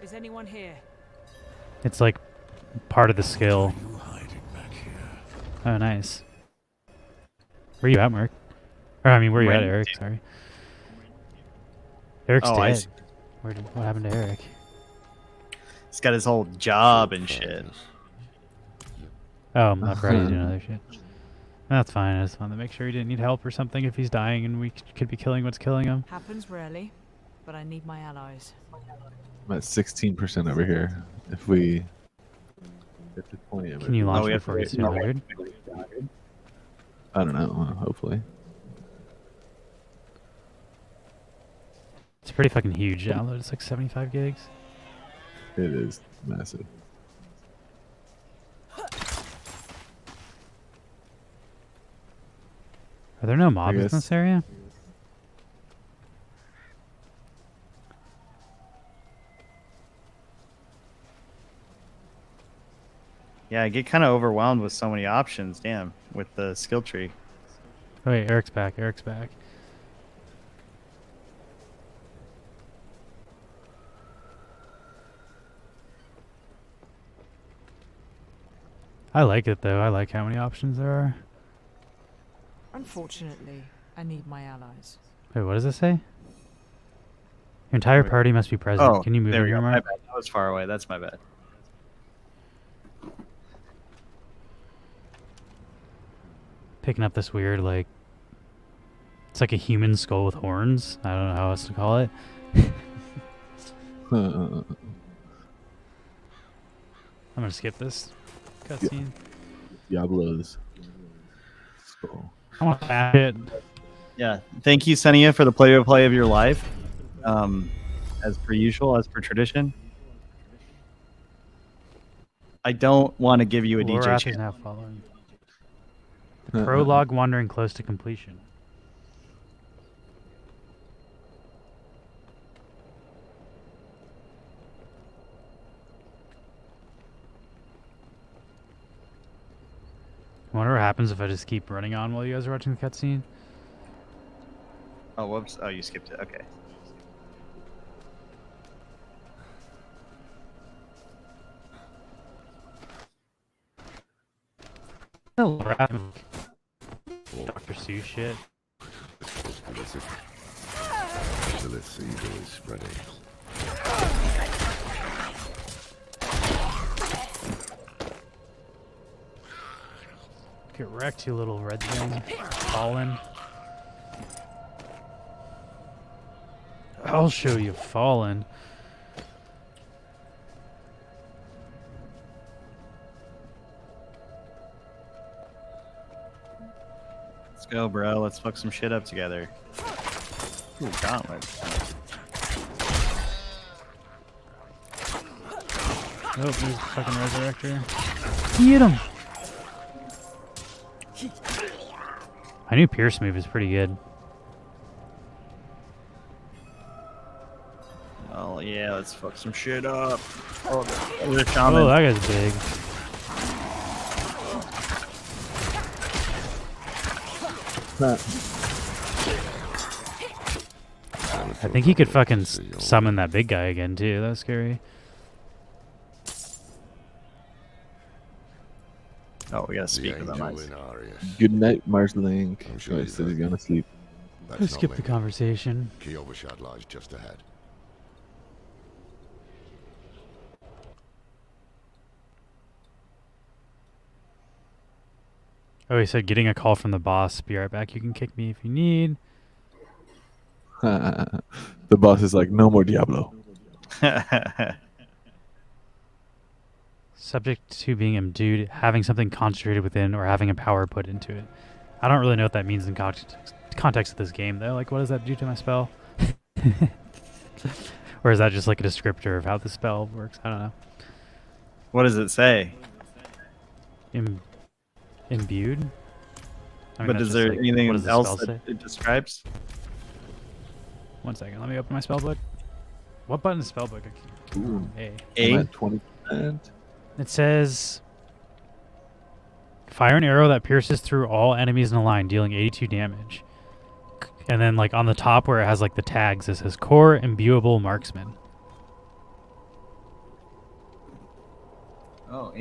Is anyone here? It's like part of the skill. You hiding back here? Oh, nice. Where you at, Mark? Or I mean, where you at, Right. Eric? Sorry. Eric's Oh, I dead. see. What happened to Eric? He's got his whole job and shit. Oh, my Freddy's doing other shit. That's fine. I just wanted to make sure he didn't need help or something if he's dying and we could be killing what's killing him. Happens rarely, but I need my allies. I'm at 16% over here. If we get to 20, Can you launch we have before to it's wait. 200? I don't know. Hopefully. It's a pretty fucking huge download. It's like 75 gigs. It is massive. Are there no mobs in guess. this area? Yeah, I get kind of overwhelmed with so many options, damn, with the skill tree. Oh, wait, Eric's back. Eric's back. I like it, though. I like how many options there are. Unfortunately, I need my allies. Wait, what does it say? Your entire party must be present. Oh, Can you move there over we here, go. My Mark? bad. That was far away. That's my bad. Picking up this weird, like... It's like a human skull with horns. I don't know how else to call it. I'm gonna skip this cutscene. Diablo's skull. I want to bash it. Yeah, thank you, Senia, for the play-by-play of your life. As per usual, as per tradition. I don't want to give you a DJ Lorath is channel. now following. The prologue wandering close to completion. I wonder what happens if I just keep running on while you guys are watching the cutscene. Oh, whoops. Oh, you skipped it. Okay. Dr. Seuss shit. Lilith's evil is spreading. Get wrecked, you little red thing. Fallen. I'll show you Fallen. Let's go, bro. Let's fuck some shit up together. Ooh, gauntlet. Oh, there's a fucking resurrector. Get him! I knew Pierce move is pretty good. Oh, yeah. Let's fuck some shit up. Oh, the Oh, shaman. that guy's big. I think he could fucking summon that big guy again too. That's scary. Oh, we gotta speak with them. Good night, Marsling. I'm sure Oh, you he said he's heard. gonna sleep. Let's skip the conversation. Key Overshot lies just ahead. Oh, he said getting a call from the boss. Be right back. You can kick me if you need. The boss is like, no more Diablo. Subject to being imbued, having something concentrated within, or having a power put into it. I don't really know what that means in context of this game, though. Like, what does that do to my spell? Or is that just like a descriptor of how the spell works? I don't know. What does it say? Imbued? I mean, But that's is just there like, anything what does the else spell that say? it describes? 1 second, let me open my spellbook. What button is spellbook? Ooh. A. I'm A? at 20%. It says, fire an arrow that pierces through all enemies in a line, dealing 82 damage. And then like on the top where it has like the tags, it says core imbuable marksman. Oh,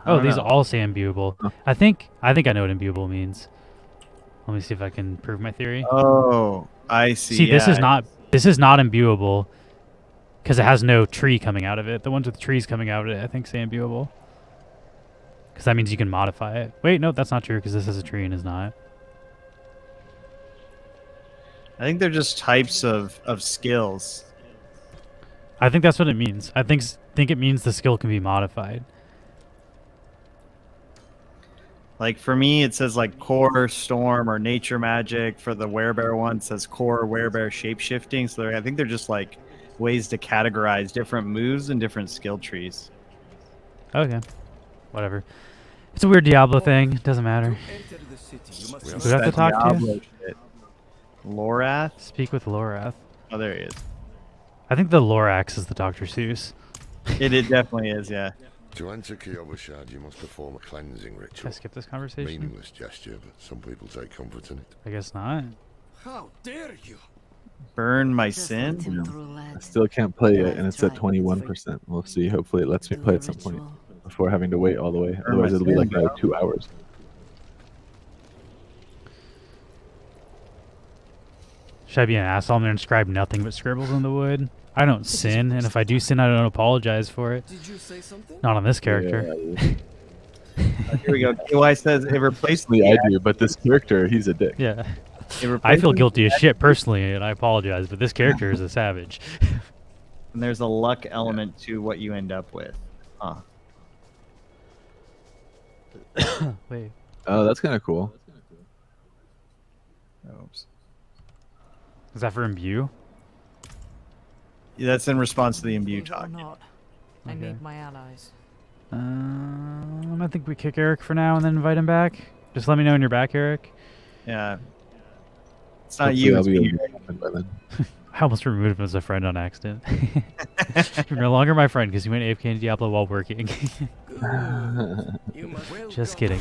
Oh, these all say imbuable. I think I know what imbuable means. Let me see if I can prove my theory. Oh, I see. See, this is not imbuable because it has no tree coming out of it. The ones with trees coming out of it, I think, say imbuable. Because that means you can modify it. Wait, no, that's not true because this is a tree and is not. I think they're just types of skills. I think that's what it means. I think it means the skill can be modified. Like for me, it says like core storm or nature magic. For the werebear one, it says core werebear shapeshifting. So I think they're just like ways to categorize different moves and different skill trees. Okay, whatever. It's a weird Diablo thing. It doesn't matter. Who do I have to talk to? Shit. Lorath? Speak with Lorath. Oh, there he is. I think the Lorax is the Dr. Seuss. It definitely is, yeah. To enter Kiyobashad, you must perform a cleansing Can I ritual. skip this conversation? Meaningless gesture, but some people take comfort in it. I guess not. How dare you? Burn my sin? I still can't play it, and it's at 21%. We'll see. Hopefully, it lets me play at some point before having to wait all the way. Otherwise, it'll be like 2 hours. Should I be an asshole? I'm going to inscribe nothing but scribbles in the wood. I don't sin, and if I do sin, I don't apologize for it. Did you say something? Not on this character. Here we go. KY says it replaced I do, but this character, he's a dick. Yeah. I feel guilty as shit personally, and I apologize, but this character is a savage. And there's a luck element to what you end up with. Huh. Wait. Oh, that's kind of cool. Oops. Is that for imbue? Yeah, that's in response to the imbue talk. Not. I Okay. need my allies. I think we kick Eric for now and then invite him back. Just let me know when you're back, Eric. Yeah. It's not Hopefully you. I'll It's be me. able to happen by then. I almost removed him as a friend on accident. You're no longer my friend because you went AFK in Diablo while working. Just kidding.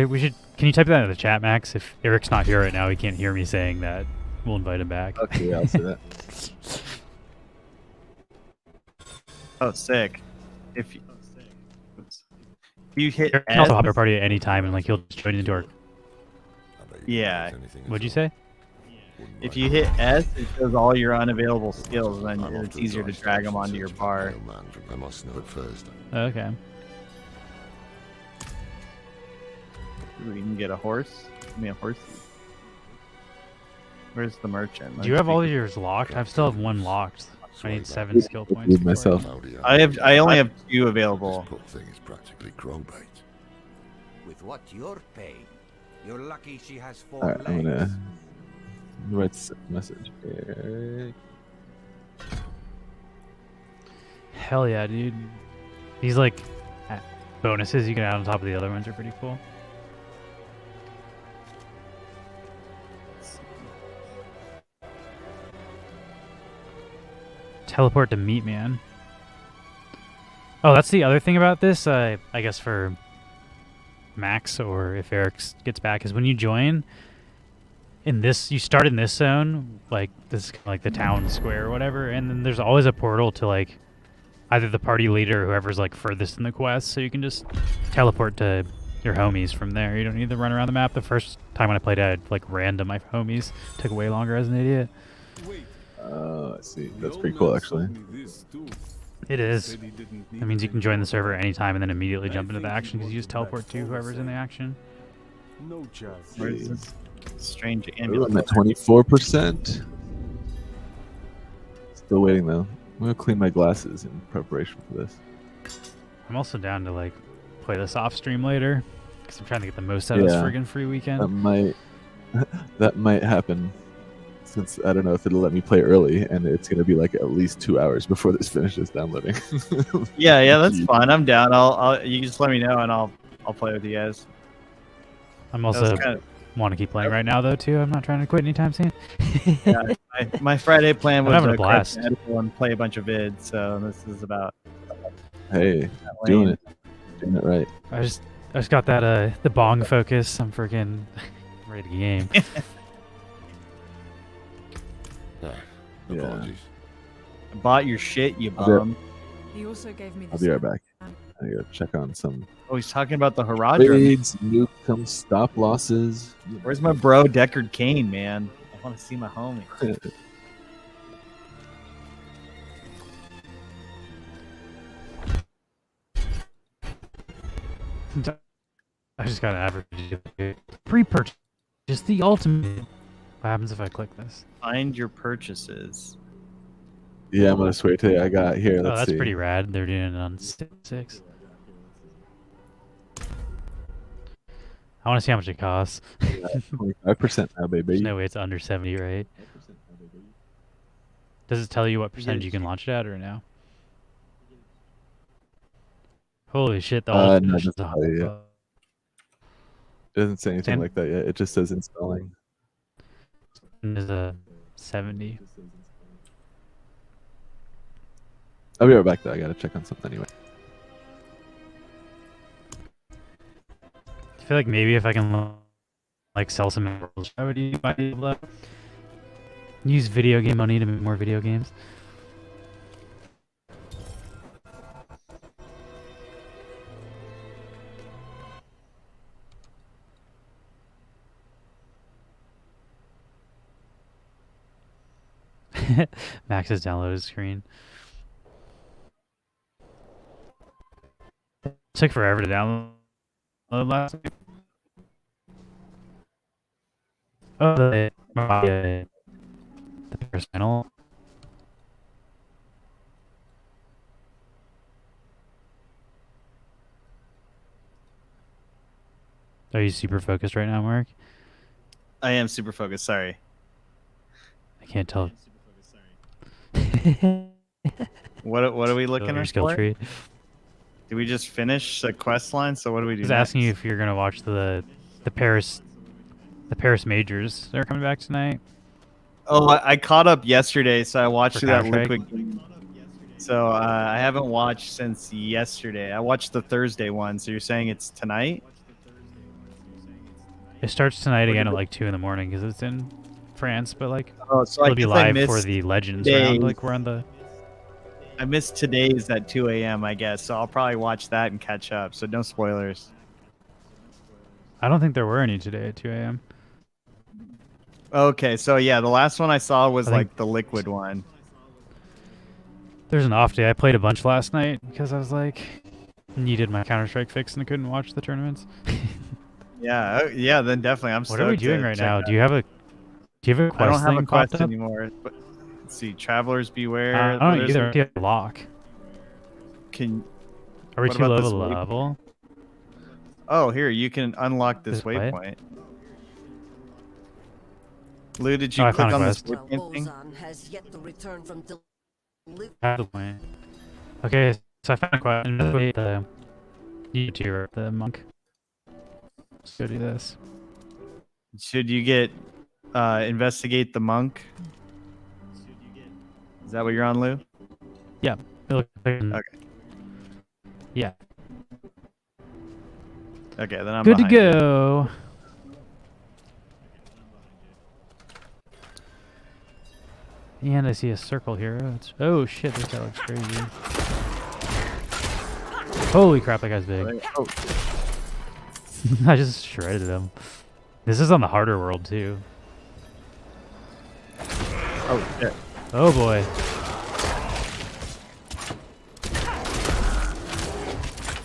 We should. Can you type that in the chat, Max? If Eric's not here right now, he can't hear me saying that. We'll invite him back. Okay, I'll say that. Oh, sick. If you hit Eric can S, also hop our party at any time, and like he'll just join into our. yeah. What'd you say? If you hit S, it shows all your unavailable skills, and then it's easier to drag them onto your bar. I must know first. Okay. Ooh, you can get a horse. Give me a horse. Where's the merchant? Do you have all of yours locked? I still have one locked. I need 7 skill points. Leave myself. I only have 2 available. This poor thing is practically crowbait. With what you're paid, you're lucky she has 4 Alright, I'm legs. gonna write a message. Eric. Hell yeah, dude. These like bonuses you can add on top of the other ones are pretty cool. Teleport to Meat Man. Oh, that's the other thing about this, I guess for Max or if Eric gets back, is when you join in this, you start in this zone, like this, like the town square or whatever, and then there's always a portal to like either the party leader or whoever's like furthest in the quest, so you can just teleport to your homies from there. You don't need to run around the map. The first time when I played it, I had like ran to my homies. Took way longer as an idiot. I see. That's pretty cool, actually. It is. That means you can join the server anytime and then immediately jump into the action because you just teleport to whoever's in the action. Where's this strange Ooh, ambulance? I'm at 24%. Still waiting though. I'm gonna clean my glasses in preparation for this. I'm also down to like play this off stream later because I'm trying to get the most out of this friggin' free weekend. That might happen. Since I don't know if it'll let me play early, and it's gonna be like at least 2 hours before this finishes downloading. Yeah, that's fine. I'm down. I'll you just let me know and I'll play with you guys. I'm also want to keep playing right now though too. I'm not trying to quit anytime soon. Yeah, my Friday plan was having a to blast. and play a bunch of vids, so this is about. Hey, doing it right. I just got that the bong focus. I'm freaking ready Ready to game. Apologies. I bought your shit, you I'll be- bum. He also gave me I'll this. be right back. I gotta check on some Oh, he's talking about the Haradra. raids, nuke, stop losses. Where's my bro, Deckard Cain, man? I want to see my homie. I just got an average pre-purchase. Just the ultimate. What happens if I click this? Find your purchases. Yeah, I'm gonna swear to you. I got here. Oh, Let's that's see. pretty rad. They're doing it on 6. I want to see how much it costs. 25% now, baby. There's no way it's under 70, right? Does it tell you what percentage you can launch it at or no? Holy shit, the No, ultimate it version's doesn't tell you yet. It doesn't say anything And- like that yet. It just says installing. is a 70. I'll be right back though. I gotta check on something anyway. I feel like maybe if I can like sell some emeralds, I would might be able to use video game money to make more video games. Max's downloaded screen. Took forever to download last week. Oh, the Paris final. Are you super focused right now, Mark? I am super focused. Sorry. I can't tell. What are we looking Your at? skill for? tree. Did we just finish the quest line? So what do we do? He's next? asking you if you're gonna watch the Paris majors that are coming back tonight. Oh, I caught up yesterday, so I watched For through that Counter-Strike? Liquid. So I haven't watched since yesterday. I watched the Thursday one. So you're saying it's tonight? It starts tonight again at like 2 in the morning because it's in France, but like Oh, so I it'll be guess I live for missed the Legends days. round. Like we're on the. I missed today's at 2 a.m. I guess, so I'll probably watch that and catch up. So no spoilers. I don't think there were any today at 2 a.m. Okay, so yeah, the last one I saw was I think- like the Liquid one. There's an off day. I played a bunch last night because I was like needed my Counter-Strike fix and I couldn't watch the tournaments. Yeah, yeah, then definitely. I'm. What are we stoked to doing right check now? that. Do you have a quest I don't have thing a quest popped up? anymore. But let's see, Travelers Beware. I don't There's either. a- Do you have a lock? Can Are we What too about low this of a waypoint? level? Oh, here you can unlock this This what? waypoint. Lou, did you Oh, I click found a on this quest. waypoint thing? has yet to return from Out of the way. Okay, so I found a quest. Investigate the YouTuber, the monk. Let's go do this. Should you get investigate the monk? Is that what you're on, Lou? Yeah. It looks like- Okay. Yeah. Okay, then I'm Good to behind you. go. And I see a circle here. Oh shit, this guy looks crazy. Holy crap, that guy's big. Oh, I just shredded him. This is on the harder world too. oh shit. Oh boy.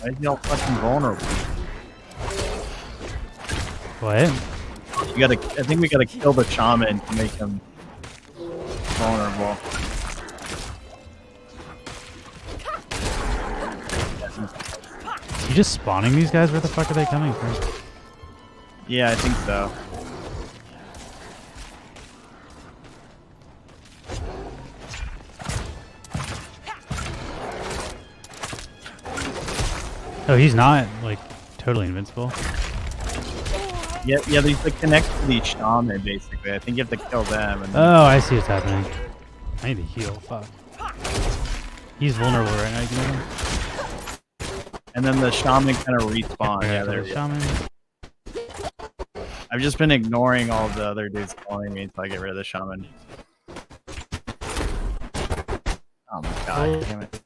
Why is he all fucking vulnerable? What? You gotta. I think we gotta kill the shaman to make him vulnerable. You just spawning these guys? Where the fuck are they coming from? Yeah, I think so. Oh, he's not like totally invincible. Yeah, yeah. They connect to the shaman basically. I think you have to kill them. And then, Oh, I see what's happening. I need to heal. Fuck. He's vulnerable right now. You can hit him. and then the shaman kind of respawn. Okay, Yeah, kill there the we go. shaman. I've just been ignoring all the other dudes calling me until I get rid of the shaman. Oh my god, damn it.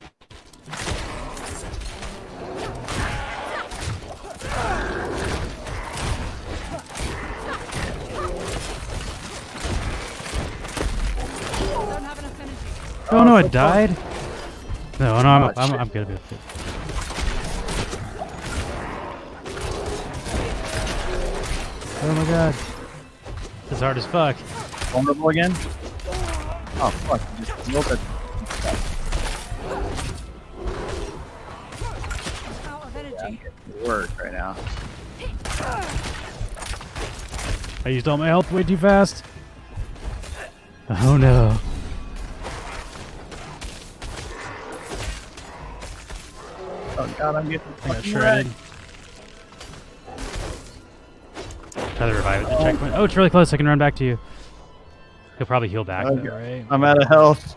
Oh no, I died. No, I'm good. I'm good. Oh my god. This is hard as fuck. Vulnerable again? Oh fuck, you just killed it. Out of energy. Work right now. I used all my health way too fast. Oh no. Oh god, I'm getting I got shredded. Try to revive at the checkpoint. Oh, it's really close. I can run back to you. He'll probably heal back, though, right? I'm out of health.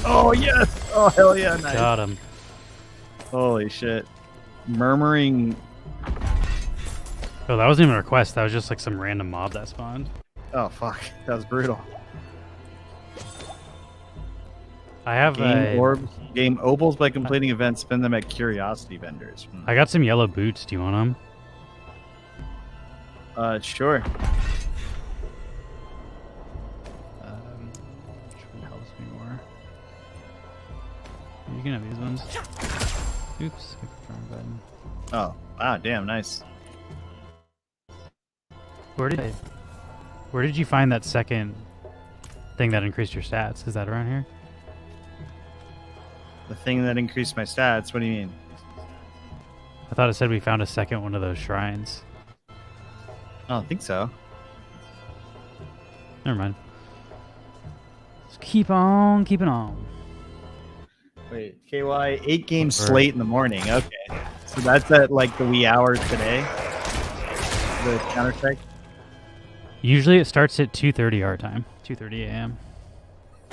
Oh, yes! Oh, hell yeah, nice. Got him. Holy shit. Murmuring. Oh, that wasn't even a request. That was just like some random mob that spawned. Oh, fuck. That was brutal. I have Game orbs. Game opals by completing events. Spend them at curiosity vendors. I got some yellow boots. Do you want them? Sure. Which one helps me more? You can have these ones. Oops. Oh, wow, damn, nice. Where did you find that second thing that increased your stats? Is that around here? The thing that increased my stats? What do you mean? I thought it said we found a second one of those shrines. I don't think so. Never mind. Let's keep on keeping on. Wait, KY, 8 game slate in the morning. Okay. So that's at like the wee hours today? The Counter-Strike? Usually it starts at 2:30 our time. 2:30 a.m.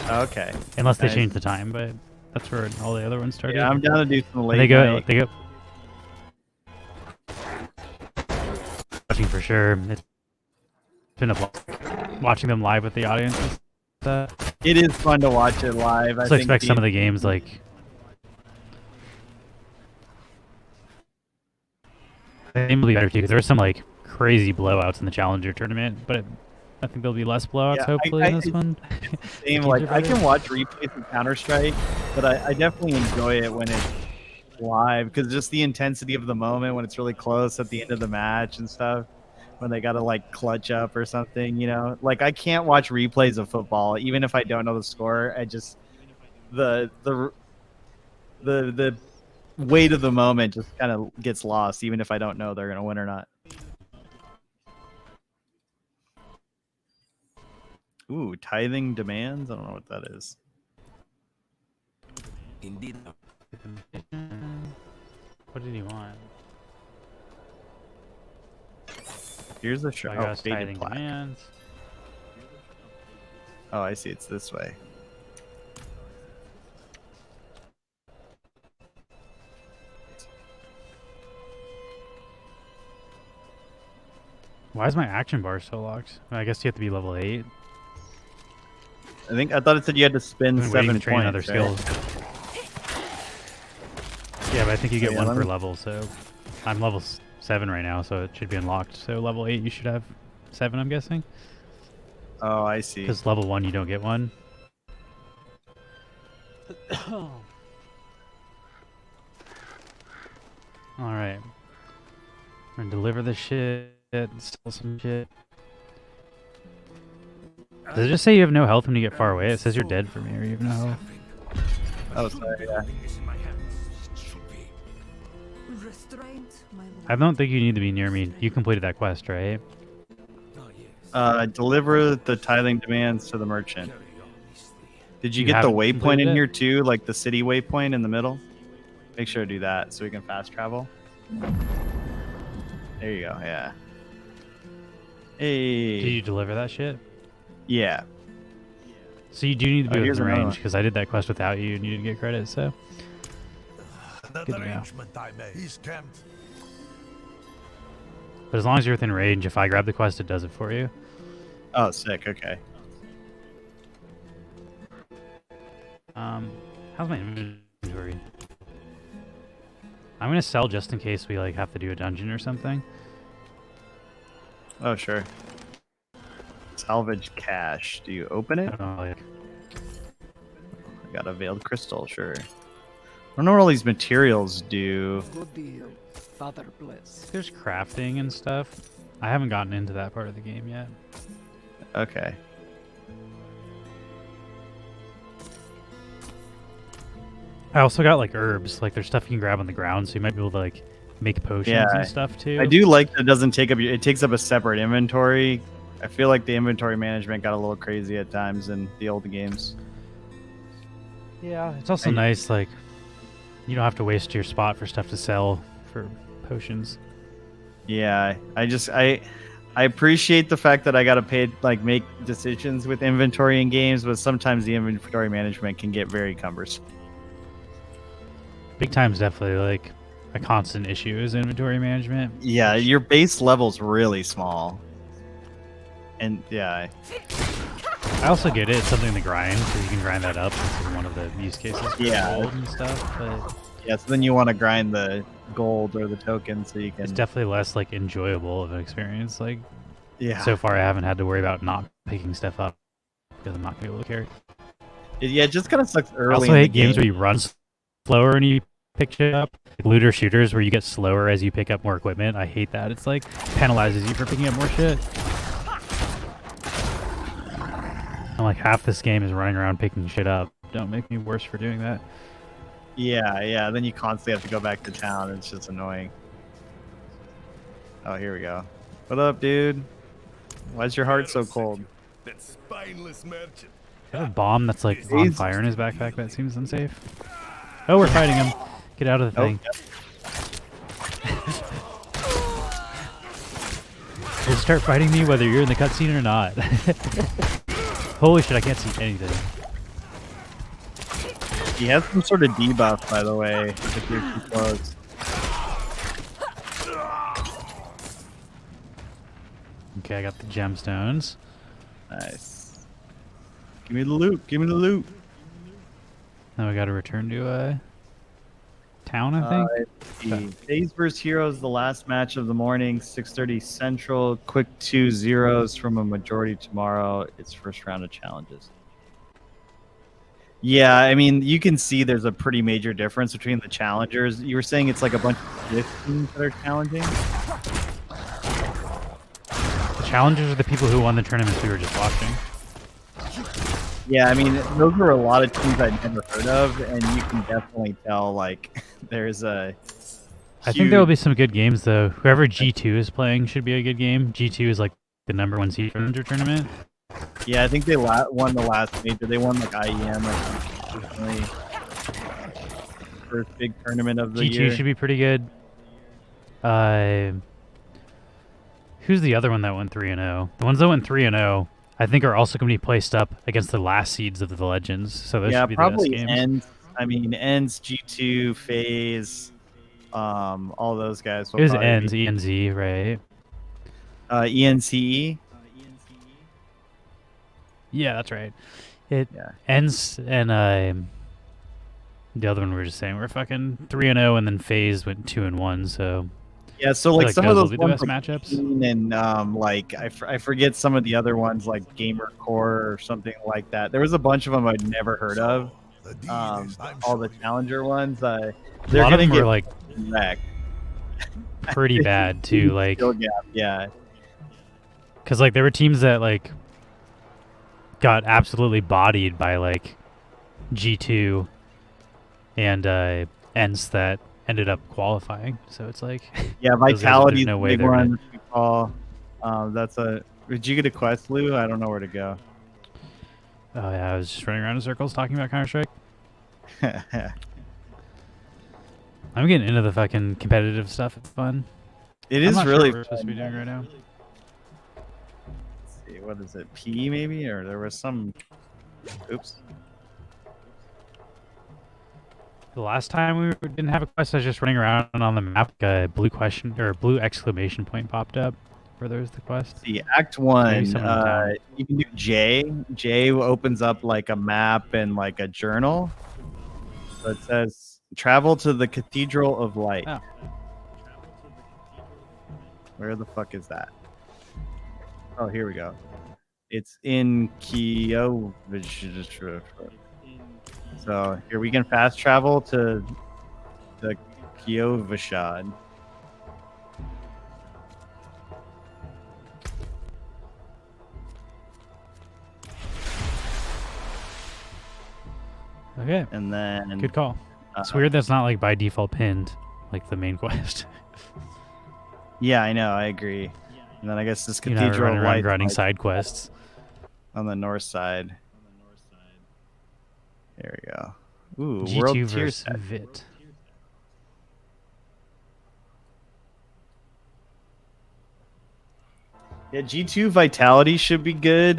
Okay. Unless they Nice. change the time, but that's where all the other ones started. Yeah, I'm down to do some late They go. night. They go. Watching for sure. It's been a blast watching them live with the audience. It is fun to watch it live. I So think expect some of the games like. They will be better too because there were some like crazy blowouts in the Challenger tournament, but I think there'll be less blowouts Yeah, hopefully in this one. Same, like I can watch replays of Counter-Strike, but I definitely enjoy it when it's live because just the intensity of the moment when it's really close at the end of the match and stuff. When they gotta like clutch up or something, you know. Like I can't watch replays of football even if I don't know the score. I just the weight of the moment just kind of gets lost even if I don't know they're gonna win or not. Ooh, tithing demands? I don't know what that is. Indeed. What did he want? Here's the show. I Oh, got faded tithing plaque. demands. Oh, I see. It's this way. Why is my action bar still locked? I guess you have to be level 8. I thought it said you had to spend I've been waiting 7 to train points. other right? skills. Yeah, but I think you get Yeah, one let per me- level, so I'm level 7 right now, so it should be unlocked. So level 8 you should have 7, I'm guessing. Oh, I see. Because level 1 you don't get one. Alright. We're gonna deliver this shit, sell some shit. Does it just say you have no health when you get far away? It says you're dead for me or you have no health. Oh, sorry, yeah. I don't think you need to be near me. You completed that quest, right? Deliver the tithing demands to the merchant. Did you You get the haven't waypoint completed in it? here too? Like the city waypoint in the middle? Make sure to do that so we can fast travel. There you go, yeah. Hey. Did you deliver that shit? Yeah. So you do need to be here's within another range one. because I did that quest without you and you didn't get credit. So That Good to know. arrangement I made. He's camped. But as long as you're within range, if I grab the quest, it does it for you. Oh, sick. Okay. How's my inventory? I'm gonna sell just in case we like have to do a dungeon or something. Oh, sure. Salvage cache. Do you open I it? don't know, like I got a veiled crystal. Sure. I don't know what all these materials do. Good deal. Father bless. there's crafting and stuff. I haven't gotten into that part of the game yet. Okay. I also got like herbs. Like there's stuff you can grab on the ground, so you might be able to like make potions Yeah, and stuff too. I do like that it doesn't take up your. It takes up a separate inventory. I feel like the inventory management got a little crazy at times in the old games. Yeah, it's also nice. Like you don't have to waste your spot for stuff to sell for potions. Yeah, I appreciate the fact that I gotta make decisions with inventory in games, but sometimes the inventory management can get very cumbersome. Big time's definitely like a constant issue is inventory management. Yeah, your base level's really small, and yeah, I also get it. It's something to grind, so you can grind that up. It's one of the use cases for gold and stuff. But yeah. So then you want to grind the gold or the token so you can. it's definitely less like enjoyable of an experience. Like, Yeah. so far I haven't had to worry about not picking stuff up because I'm not gonna be able to carry. Yeah, it just kind of sucks early. I also in the hate games game. where you run slower and you pick shit up. Like looter shooters where you get slower as you pick up more equipment. I hate that. It's like penalizes you for picking up more shit. And like half this game is running around picking shit up. Don't make me worse for doing that. Yeah. Then you constantly have to go back to town. It's just annoying. Oh, here we go. What up, dude? Why's your heart so cold? That spineless merchant. Got a bomb that's like on fire in his backpack. That seems unsafe. Oh, we're fighting him. Get out of the thing. You'll start fighting me whether you're in the cutscene or not. Holy shit, I can't see anything. He has some sort of debuff, by the way, if you're too close. Okay, I got the gemstones. Nice. Give me the loot. Give me the loot. Now we gotta return to town, I think. Days vs. Heroes, the last match of the morning, 6:30 Central. Quick 2-0s from a majority tomorrow. It's first round of challenges. Yeah, I mean, you can see there's a pretty major difference between the challengers. You were saying it's like a bunch of gift teams that are challenging? The challengers are the people who won the tournaments we were just watching. Yeah, I mean, those are a lot of teams I'd never heard of, and you can definitely tell, like, there's a I think there will be some good games, though. Whoever G2 is playing should be a good game. G2 is like the #1 seed for the tournament. Yeah, I think they won the last major. They won, like, IEM, recently. First big tournament of the year. G2 should be pretty good. Who's the other one that went 3-0? The ones that went 3-0, I think, are also going to be placed up against the last seeds of the Legends. So those should be probably the best games. Ends. I mean, Ends, G2, FaZe, all those guys. It was Ends, ENZ, right? ENCE. Yeah, that's right. Ends and the other one we were just saying we're fucking 3-0, and then FaZe went 2-1. So yeah, so like some of those ones, the best matchups, and like I forget some of the other ones like Gamer Core or something like that. There was a bunch of them I'd never heard of. All the challenger ones, they're a lot of them get were like wrecked. pretty bad too. Like yeah, because like there were teams that like got absolutely bodied by like G2 and Ents that ended up qualifying. So it's like yeah, Vitality. No way big one. That's a. Did you get a quest, Lou? I don't know where to go. Oh yeah, I was just running around in circles talking about Counter-Strike. I'm getting into the fucking competitive stuff. It's fun. It is really what we're supposed to be doing right now. Let's see, what is it? P maybe, or there was some. Oops. The last time we didn't have a quest, I was just running around on the map. A blue question or blue exclamation point popped up. Where there's the quest. The Act 1, Maybe someone in town. you can do J. J opens up like a map and like a journal. So it says, travel to the Cathedral of Light. Oh. Where the fuck is that? Oh, here we go. It's in Kyoto. So here we can fast travel to the Kyovashad. Okay. And then Good call. It's weird that's not like by default pinned, like the main quest. Yeah, I know. I agree. And then I guess this You know, Cathedral running of around Light grinding side quests. on the north side. There we go. Ooh, G2 world tier versus set. Vit. Yeah, G2 Vitality should be good.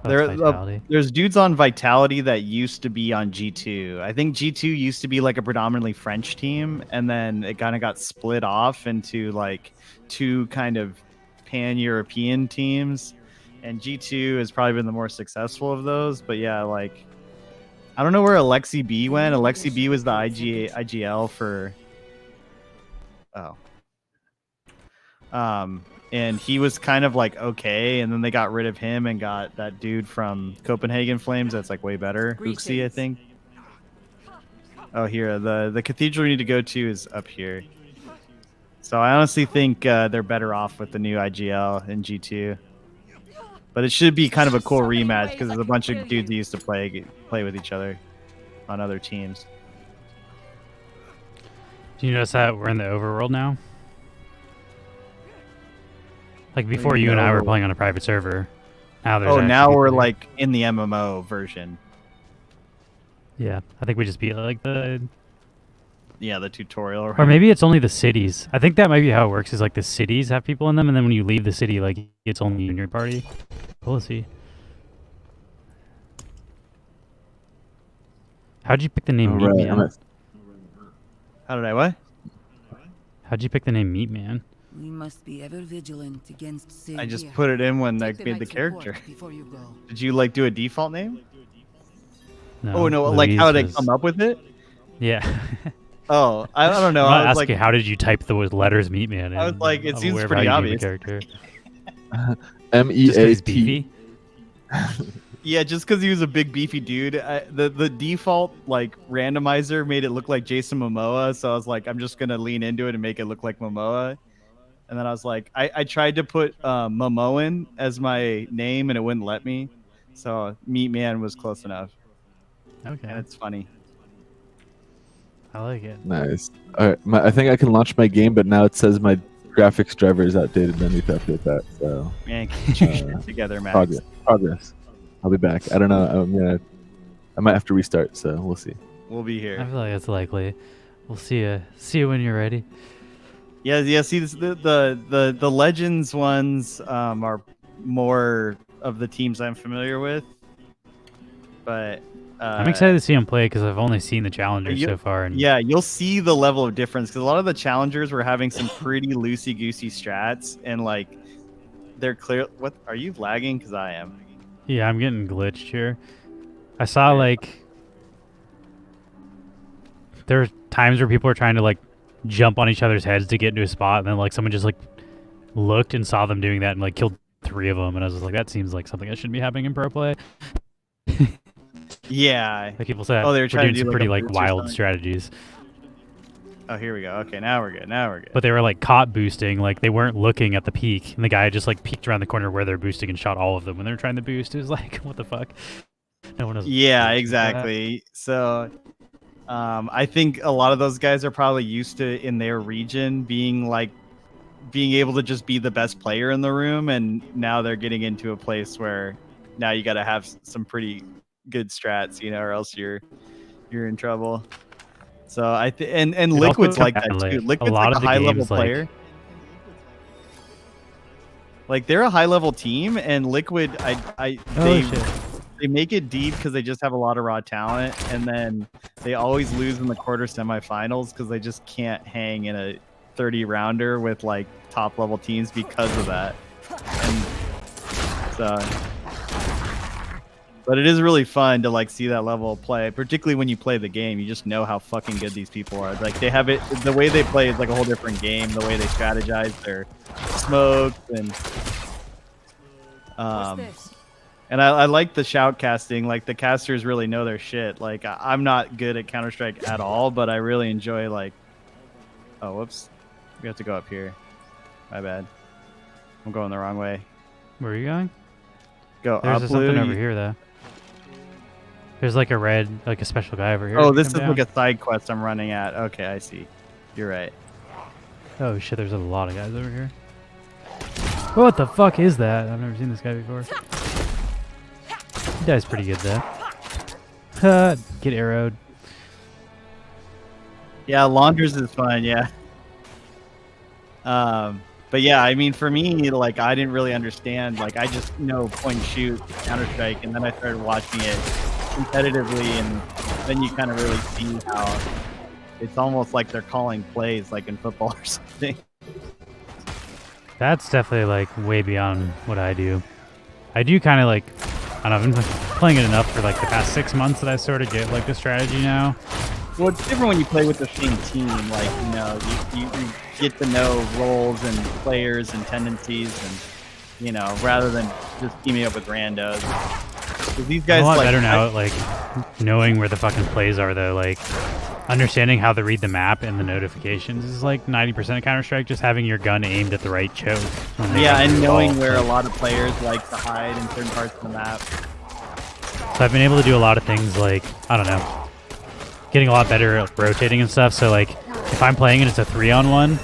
Vitality? There's dudes on Vitality that used to be on G2. I think G2 used to be like a predominantly French team, and then it kind of got split off into like two kind of pan-European teams. And G2 has probably been the more successful of those. But yeah, like I don't know where Alexi B went. Alexi B was the IGL for. Oh. And he was kind of like okay, and then they got rid of him and got that dude from Copenhagen Flames that's like way better. Uxie, I think. Oh, here the cathedral you need to go to is up here. So I honestly think they're better off with the new IGL in G2. But it should be kind of a cool rematch because there's a bunch of dudes who used to play with each other on other teams. Do you notice that we're in the overworld now? Like before, you and I were playing on a private server. Now there's now we're people. like in the MMO version. Yeah, I think we just beat like the tutorial. Or maybe it's only the cities. I think that might be how it works. Is like the cities have people in them, and then when you leave the city, like it's only you and your party. We'll see. How'd you pick the name Meat Man? How did I what? How'd you pick the name Meat Man? We must be ever vigilant against sin. I just here. put it in when I Take the made the knight's character. report before you go. Did you like do a default name? No, Oh no! Louise Like how did I was- come up with it? Yeah. Oh, I don't know. I'm I not was asking like, how did you type the letters Meat Man? I was in like, it seems wherever pretty how you name obvious. the character. Just 'cause MEAT. he's beefy? yeah, just because he was a big beefy dude. The default like randomizer made it look like Jason Momoa, so I was like, I'm just gonna lean into it and make it look like Momoa. And then I was like, I tried to put Momoan as my name, and it wouldn't let me. So Meat Man was close enough. Okay. And it's funny. I like it. Nice. All right, I think I can launch my game, but now it says my graphics driver is outdated. I need to update that. So Man, get your shit together, Max. Progress. I'll be back. I don't know. I might have to restart. So we'll see. We'll be here. I feel like it's likely. We'll see you. See you when you're ready. Yeah. See, the Legends ones are more of the teams I'm familiar with, but I'm excited to see him play because I've only seen the challengers so far. And yeah, you'll see the level of difference because a lot of the challengers were having some pretty loosey goosey strats, and like they're clear. What are you lagging? Because I am. yeah, I'm getting glitched here. I saw like there's times where people are trying to like jump on each other's heads to get into a spot, and then like someone just like looked and saw them doing that and like killed 3 of them, and I was just like, that seems like something that shouldn't be happening in pro play. Yeah. Like people said, they were we're trying to doing do some like pretty a like boost or wild something. strategies. Oh, here we go. Okay, now we're good. Now we're good. But they were like caught boosting, like they weren't looking at the peak, and the guy just like peeked around the corner where they're boosting and shot all of them when they were trying to boost. It was like, what the fuck? No one knows. Yeah, exactly. So, I think a lot of those guys are probably used to in their region being able to just be the best player in the room, and now they're getting into a place where now you got to have some pretty good strats, or else you're in trouble. So and Liquid's like that too. Liquid's like a high level player. Like they're a high level team, and Liquid, they make it deep because they just have a lot of raw talent, and then they always lose in the quarter semifinals because they just can't hang in a 30 rounder with like top level teams because of that. And but it is really fun to like see that level of play, particularly when you play the game. You just know how fucking good these people are. Like they have it, the way they play is like a whole different game. The way they strategize their smokes and I like the shout casting. Like the casters really know their shit. Like I'm not good at Counter-Strike at all, but I really enjoy like. Oh, whoops! We have to go up here. My bad. I'm going the wrong way. Where are you going? Go There's up, something Lou. over here though. There's like a red, like a special guy over here. Oh, this is Come like down. a side quest I'm running at. Okay, I see. You're right. Oh shit, there's a lot of guys over here. What the fuck is that? I've never seen this guy before. He dies pretty good though. Get arrowed. Yeah, Launders is fun, yeah. But yeah, I mean, for me, like, I didn't really understand. Like, I just know point and shoot, Counter-Strike, and then I started watching it competitively, and then you kind of really see how it's almost like they're calling plays, like in football or something. That's definitely like way beyond what I do. I do kind of like, I don't know, I've been playing it enough for like the past 6 months that I sort of get like the strategy now. Well, it's different when you play with the same team. Like, you know, you get to know roles and players and tendencies, and you know, rather than just teaming up with randos. 'Cause these guys I'm a lot like, better now at like knowing where the fucking plays are though. Like understanding how to read the map and the notifications is like 90% of Counter-Strike. Just having your gun aimed at the right choke. Yeah, and knowing where a lot of players like to hide in certain parts of the map. So I've been able to do a lot of things like, I don't know, getting a lot better at rotating and stuff. So like if I'm playing and it's a 3-on-1,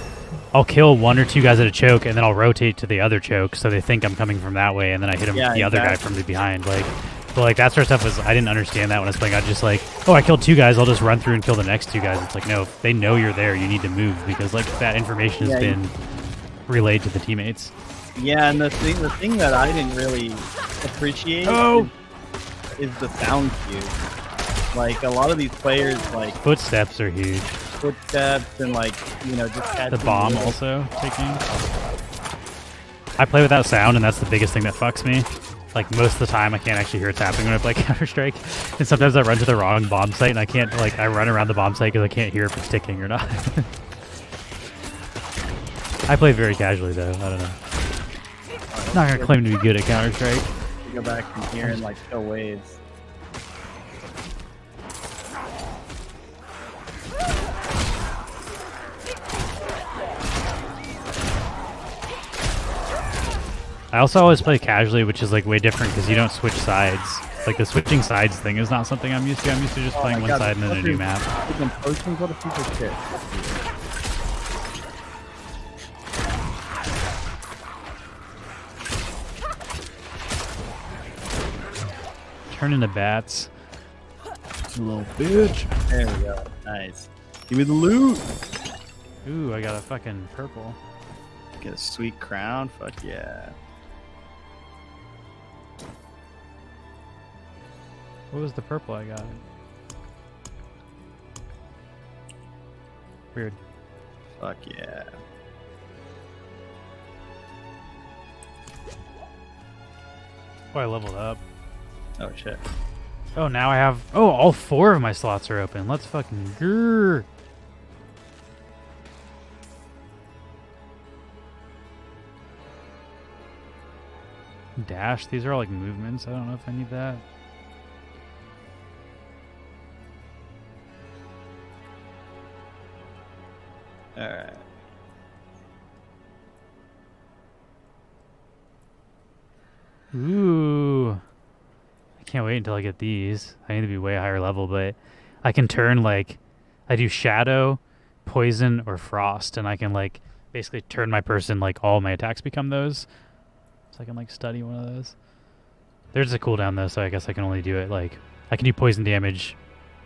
I'll kill 1 or 2 guys at a choke and then I'll rotate to the other choke so they think I'm coming from that way and then I hit him the other guy from the behind. Like, but like that sort of stuff was, I didn't understand that when I was playing. I was just like, oh, I killed 2 guys, I'll just run through and kill the next 2 guys. It's like, no, if they know you're there, you need to move because like that information has been relayed to the teammates. Yeah, and the thing that I didn't really appreciate is the sound cue. Like a lot of these players, like footsteps are huge. Footsteps and like, you know, just the bomb also taking. I play without sound, and that's the biggest thing that fucks me. Like most of the time, I can't actually hear what's happening when I play Counter-Strike, and sometimes I run to the wrong bomb site, and I can't like I run around the bomb site because I can't hear if it's ticking or not. I play very casually though. I don't know. I'm not gonna claim to be good at Counter-Strike. Go back from here and like kill waves. I also always play casually, which is like way different because you don't switch sides. Like the switching sides thing is not something I'm used to. I'm used to just playing one side and then a new map. What a piece of shit. Turn into bats. You little bitch. There we go. Nice. Give me the loot. Ooh, I got a fucking purple. Get a sweet crown. Fuck yeah. What was the purple I got? Weird. Fuck yeah. Oh, I leveled up. Oh shit. Oh, now I have... Oh, all 4 of my slots are open. Let's fucking grrr. Dash. These are all like movements. I don't know if I need that. Alright. Ooh. I can't wait until I get these. I need to be way higher level, but I can turn like... I do Shadow, Poison, or Frost, and I can like basically turn my person like all my attacks become those. So I can like study one of those. There's a cooldown though, so I guess I can only do it like... I can do poison damage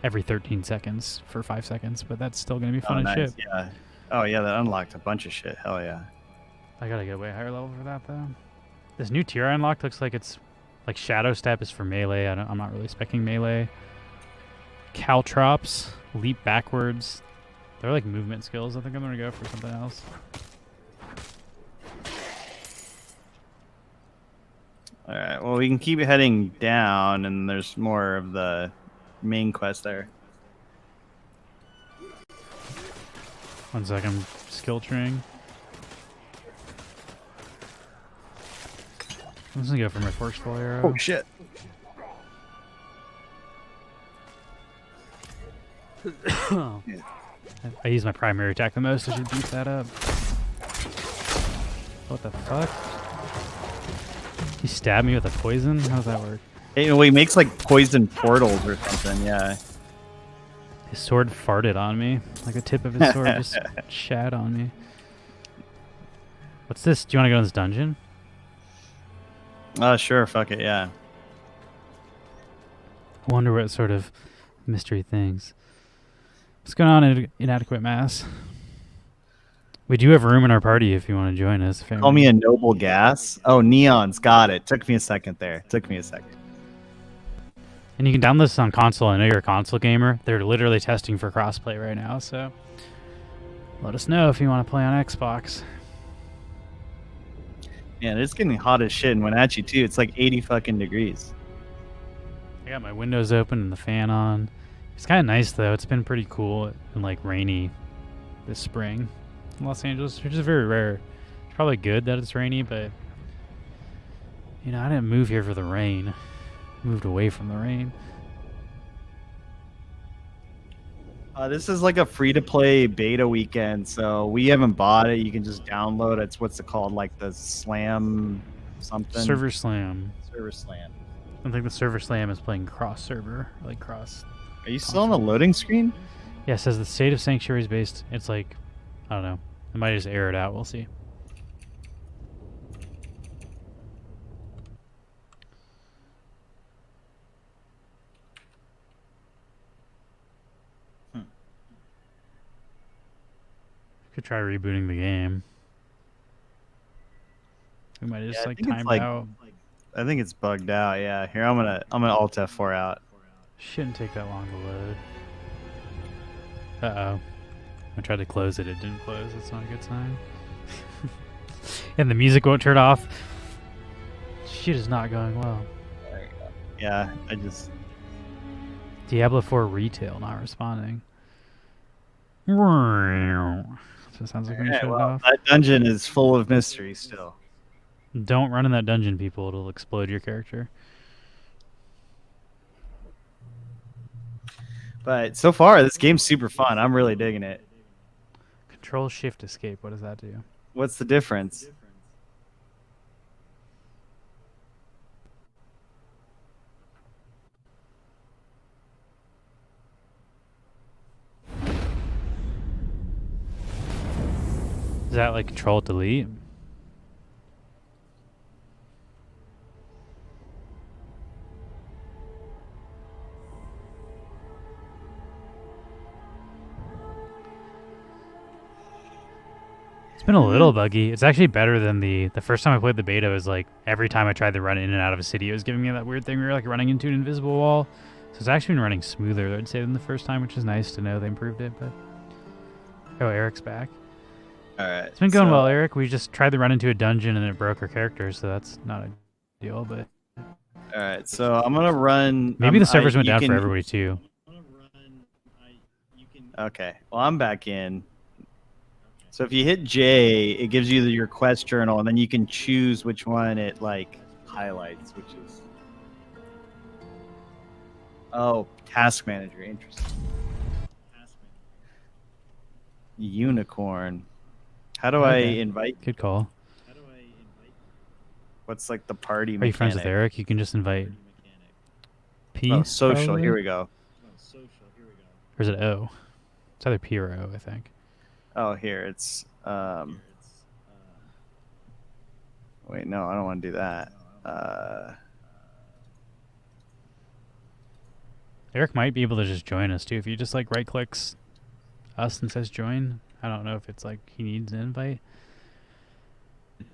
every 13 seconds for 5 seconds, but that's still going to be fun as shit. Yeah. Oh yeah, that unlocked a bunch of shit. Hell yeah. I gotta get way higher level for that though. This new tier I unlocked looks like it's Like Shadow Step is for melee. I'm not really specking melee. Caltrops, leap backwards. They're like movement skills. I think I'm gonna go for something else. All right. Well, we can keep heading down, and there's more of the main quest there. 1 second. Skill tree. I'm just gonna go for my forceful arrow. Oh shit! I use my primary attack the most. I should beef that up. What the fuck? He stabbed me with a poison? How does that work? Hey, well, he makes like poison portals or something. Yeah. His sword farted on me. Like the tip of his sword just shat on me. What's this? Do you want to go in this dungeon? Sure. Fuck it. Yeah. I wonder what sort of mystery things. What's going on in Inadequate Mass? We do have room in our party if you want to join us. Call me a noble gas. Oh, Neon's got it. Took me a second there. Took me a second. And you can download this on console. I know you're a console gamer. They're literally testing for crossplay right now, so let us know if you want to play on Xbox. Man, it's getting hot as shit in Wenatchee too. It's like 80 fucking degrees. I got my windows open and the fan on. It's kind of nice though. It's been pretty cool and like rainy this spring in Los Angeles, which is very rare. It's probably good that it's rainy, but you know, I didn't move here for the rain. I moved away from the rain. This is like a free-to-play beta weekend, so we haven't bought it. You can just download it. It's what's it called, like the Slam something? Server Slam. Server Slam. I think the Server Slam is playing cross-server, like cross. Are you still on the loading screen? Yeah, it says the state of Sanctuary is based. It's like, I don't know. I might just air it out. We'll see. Could try rebooting the game. We might just like time out. I think it's bugged out. Yeah. Here, I'm gonna Alt F4 out. Shouldn't take that long to load. Uh-oh. I tried to close it. It didn't close. That's not a good sign. And the music won't turn off. Shit is not going well. There you go. Yeah, I just... Diablo 4 retail not responding. So it sounds like we shut it off. That dungeon is full of mystery still. Don't run in that dungeon, people. It'll explode your character. But so far, this game's super fun. I'm really digging it. Control Shift Escape. What does that do? What's the difference? Is that like Control Delete? It's been a little buggy. It's actually better than the first time I played the beta. Was like every time I tried to run in and out of a city, it was giving me that weird thing where you're like running into an invisible wall. So it's actually been running smoother, I'd say, than the first time, which is nice to know they improved it. But oh, Eric's back. All right. It's been going well, Eric. We just tried to run into a dungeon and it broke our character, so that's not a deal. But all right, so I'm gonna run. Maybe the servers went down for everybody too. Okay. Well, I'm back in. So if you hit J, it gives you your quest journal, and then you can choose which one it like highlights, which is task manager. Interesting. Unicorn. How do I invite? Good call. What's like the party mechanic? Are you friends with Eric? You can just invite P. Oh, social. Probably? Here we go. Or is it O? It's either P or O, I think. Oh, here it's. Wait, no, I don't want to do that. Eric might be able to just join us too if he just like right clicks us and says join. I don't know if it's like he needs an invite.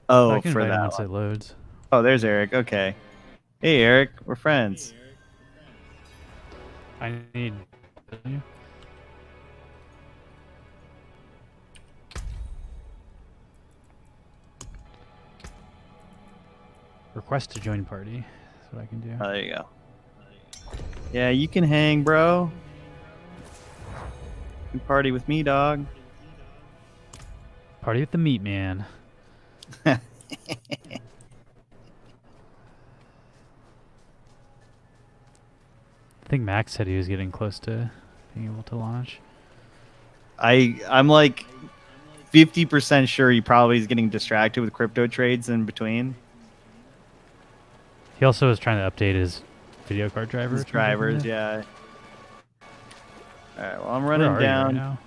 Oh, I can for invite him that once one. it loads. Oh, there's Eric. Okay. Hey, Eric, we're friends. I need. Request to join party. That's what I can do. Oh, there you go. Yeah, you can hang, bro. You can party with me, dog. Party with the meat man. I think Max said he was getting close to being able to launch. I'm like 50% sure he probably is getting distracted with crypto trades in between. He also was trying to update his video card driver. His drivers, yeah. All right, well, I'm Where running are you right down. now?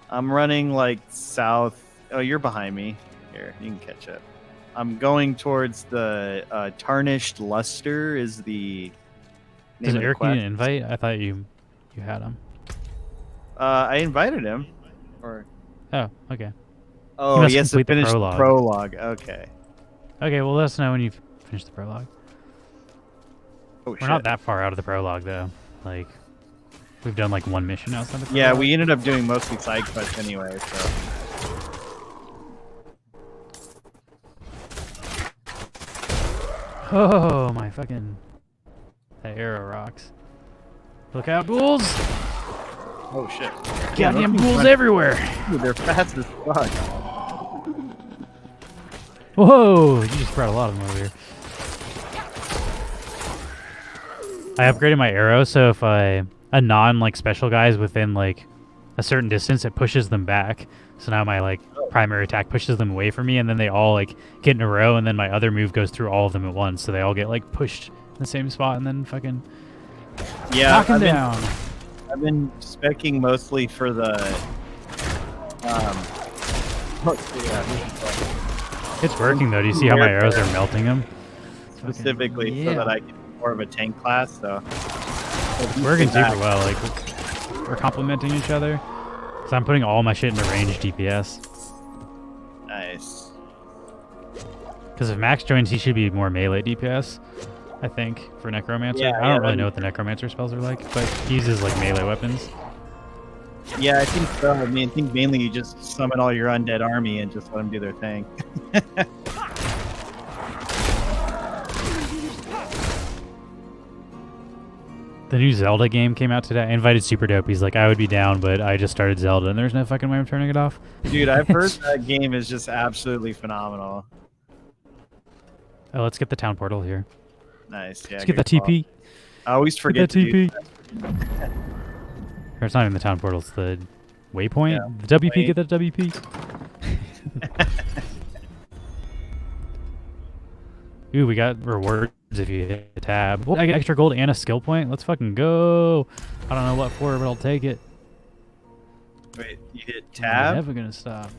I'm running like south. Oh, you're behind me. Here, you can catch up. I'm going towards the Tarnished Luster is the Does name of the Eric need quest. an invite? I thought you had him. I invited him. Or Oh, okay. oh, must yes, to complete the finish the prologue. prologue. Okay. Okay, well, let us know when you've finished the prologue. Oh, We're shit. not that far out of the prologue, though. Like, we've done like one mission outside the prologue. Yeah, we ended up doing mostly side quests anyway, so. Oh, my fucking... That arrow rocks. Look out, ghouls! Oh, shit. Goddamn ghouls everywhere! Dude, they're fast as fuck. Whoa! You just brought a lot of them over here. I upgraded my arrow, so if a non special guy is within like a certain distance, it pushes them back. So now my like primary attack pushes them away from me, and then they all like get in a row, and then my other move goes through all of them at once, so they all get like pushed in the same spot, and then fucking knock them down. I've been specking mostly for the It's working though. Do you see how my arrows are melting them? specifically so that I can be more of a tank class. So it's working super well. Like we're complementing each other. So I'm putting all my shit into range DPS. Nice. Because if Max joins, he should be more melee DPS, I think, for Necromancer. Yeah, I don't really know what the Necromancer spells are like, but he uses like melee weapons. Yeah, I think so. I mean, I think mainly you just summon all your undead army and just let them do their thing. The new Zelda game came out today. I invited Super Dope. He's like, I would be down, but I just started Zelda, and there's no fucking way I'm turning it off. Dude, I've heard that game is just absolutely phenomenal. Oh, let's get the town portal here. Nice. Yeah. Let's get good that call. TP. I always Get forget that to do TP. Or it's not even the town portal, it's the waypoint. Yeah, The WP, wait. get that WP. Ooh, we got rewards if you hit tab. I get extra gold and a skill point. Let's fucking go. I don't know what for, but I'll take it. Wait, you hit I'm tab? never gonna stop.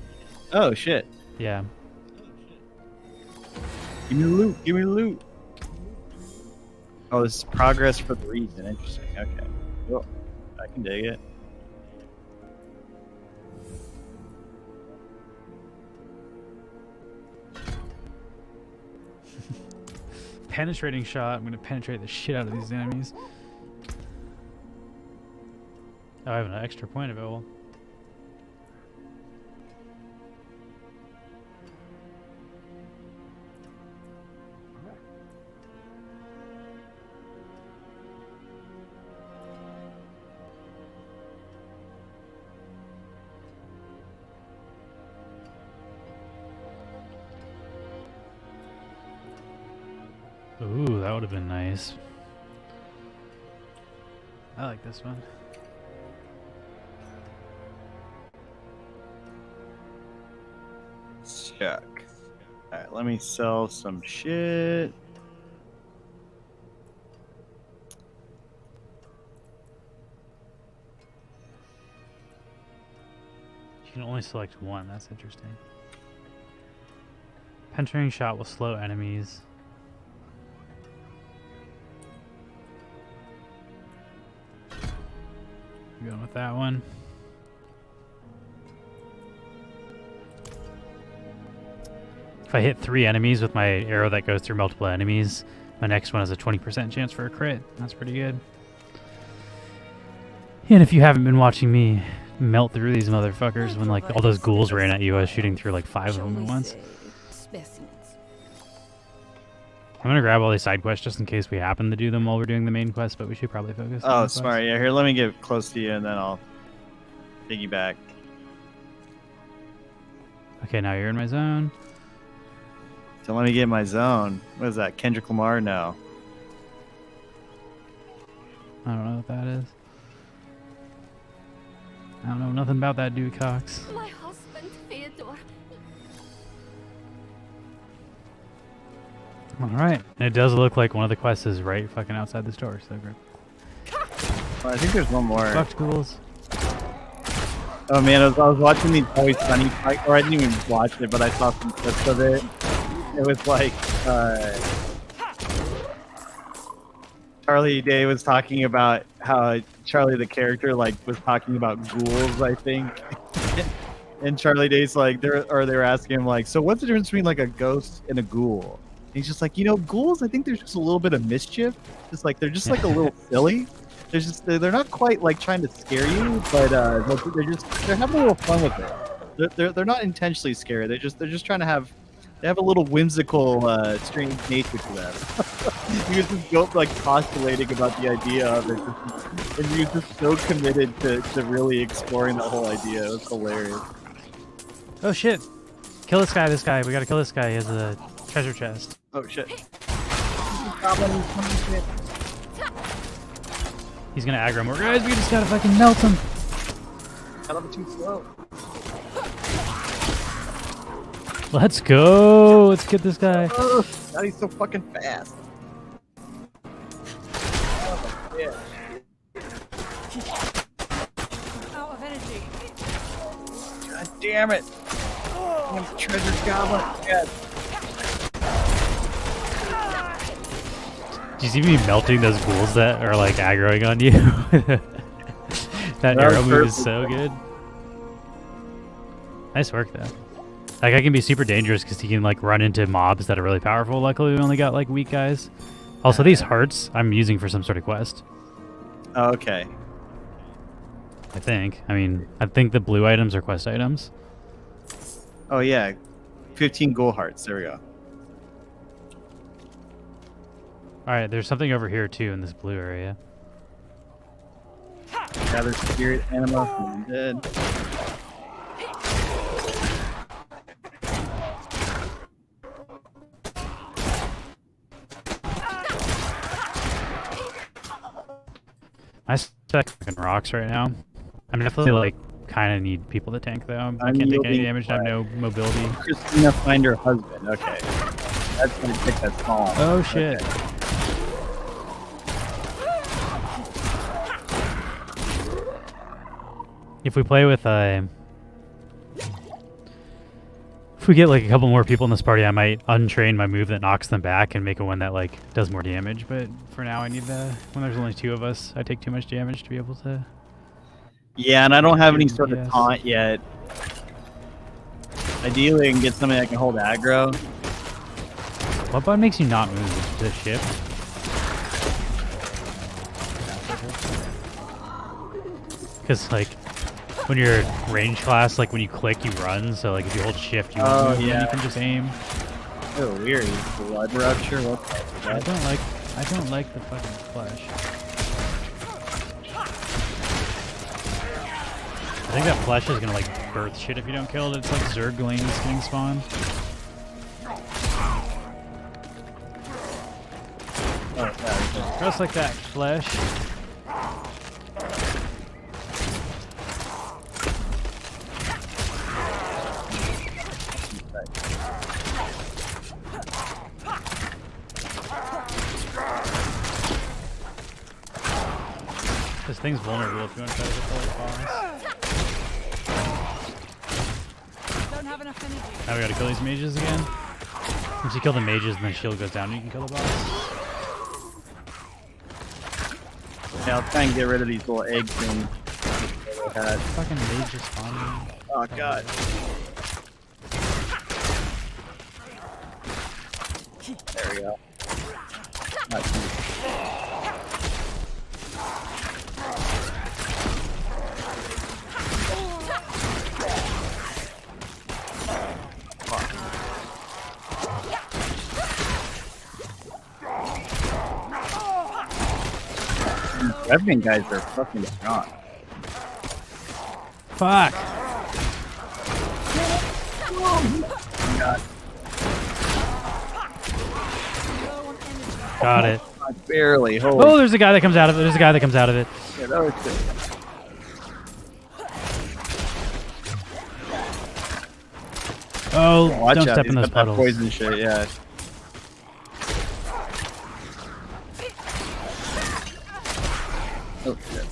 Oh, shit. Yeah. Give me the loot. Give me the loot. Oh, this is progress for the region. Interesting. Okay. Cool. I can dig it. Penetrating shot. I'm gonna penetrate the shit out of these enemies. Oh, I have an extra point available. Ooh, that would have been nice. I like this one. Let's check. Alright, let me sell some shit. You can only select one. That's interesting. Penetrating shot will slow enemies. Going with that one. If I hit 3 enemies with my arrow that goes through multiple enemies, My next one has a 20% chance for a crit. That's pretty good. And if you haven't been watching me melt through these motherfuckers when like all those ghouls ran at you, I was shooting through like 5 of them at once. I'm gonna grab all these side quests just in case we happen to do them while we're doing the main quest, but we should probably focus on Oh, the smart. quest. Yeah, here, let me get close to you and then I'll piggyback. Okay, now you're in my zone. So let me get my zone. What is that? Kendrick Lamar? No. I don't know what that is. I don't know nothing about that dude, Cox. My husband, Theodore. Alright, and it does look like one of the quests is right fucking outside the store, so great. Oh, I think there's one more. Fucked ghouls. Oh man, I was watching the Always Sunny fight, or I didn't even watch it, but I saw some clips of it. It was like, Charlie Day was talking about how Charlie the character like was talking about ghouls, I think. And Charlie Day's like, they're asking him like, so what's the difference between like a ghost and a ghoul? And he's just like, ghouls, I think there's just a little bit of mischief. Just like they're just like a little silly. They're not quite like trying to scare you, but they're having a little fun with it. They're not intentionally scary. They're just trying to they have a little whimsical, strange nature to them. He was just like postulating about the idea of it, and he was just so committed to really exploring the whole idea. It was hilarious. Oh shit! Kill this guy, we gotta kill this guy. He has a treasure chest. Oh shit. He's gonna aggro more guys, we just gotta fucking melt him. I'm too slow. Let's go! Let's get this guy. Now he's so fucking fast. Yeah. Out of energy. God damn it! Damn treasure goblin. Yes. Do you see me melting those ghouls that are like aggroing on you? That arrow move is so good. Nice work though. Like I can be super dangerous because he can like run into mobs that are really powerful. Luckily we only got like weak guys. Also these hearts I'm using for some sort of quest. Okay. I think. I mean, I think the blue items are quest items. Oh yeah. 15 ghoul hearts. There we go. Alright, there's something over here too in this blue area. Gather spirit anima from the dead. I stack fucking rocks right now. I'm definitely like kind of need people to tank though. I can't take any damage. I have no mobility. Christina find her husband. Okay. That's gonna take that small. Oh shit. Okay. If we play with if we get like a couple more people in this party, I might untrain my move that knocks them back and make a one that like does more damage. But for now, I need when there's only 2 of us, I take too much damage to be able to. Yeah, and I don't have any sort of taunt yet. Ideally, I can get something that can hold aggro. What button makes you not move? The shift? Because like when you're range class, like when you click, you run. So like if you hold shift, you move, and then you can just aim. Oh, weird. Blood rupture. What the fuck? I don't like the fucking flesh. I think that flesh is gonna like birth shit if you don't kill it. It's like Zerglings getting spawned. Just like that flesh. This thing's vulnerable if you want to try to get the boss. Don't have enough energy. Now we gotta kill these mages again. Once you kill the mages and the shield goes down, you can kill the boss. Yeah, I'll try and get rid of these little egg things. Fucking mage just spawning. Oh god. There we go. Revenant guys are fucking strong. Fuck. Got it. Barely. Holy. Oh, there's a guy that comes out of it. There's a guy that comes out of it. Yeah, that was good. Oh, Watch don't out, step he's in those got that puddles. poison shit, yeah. Oh, shit.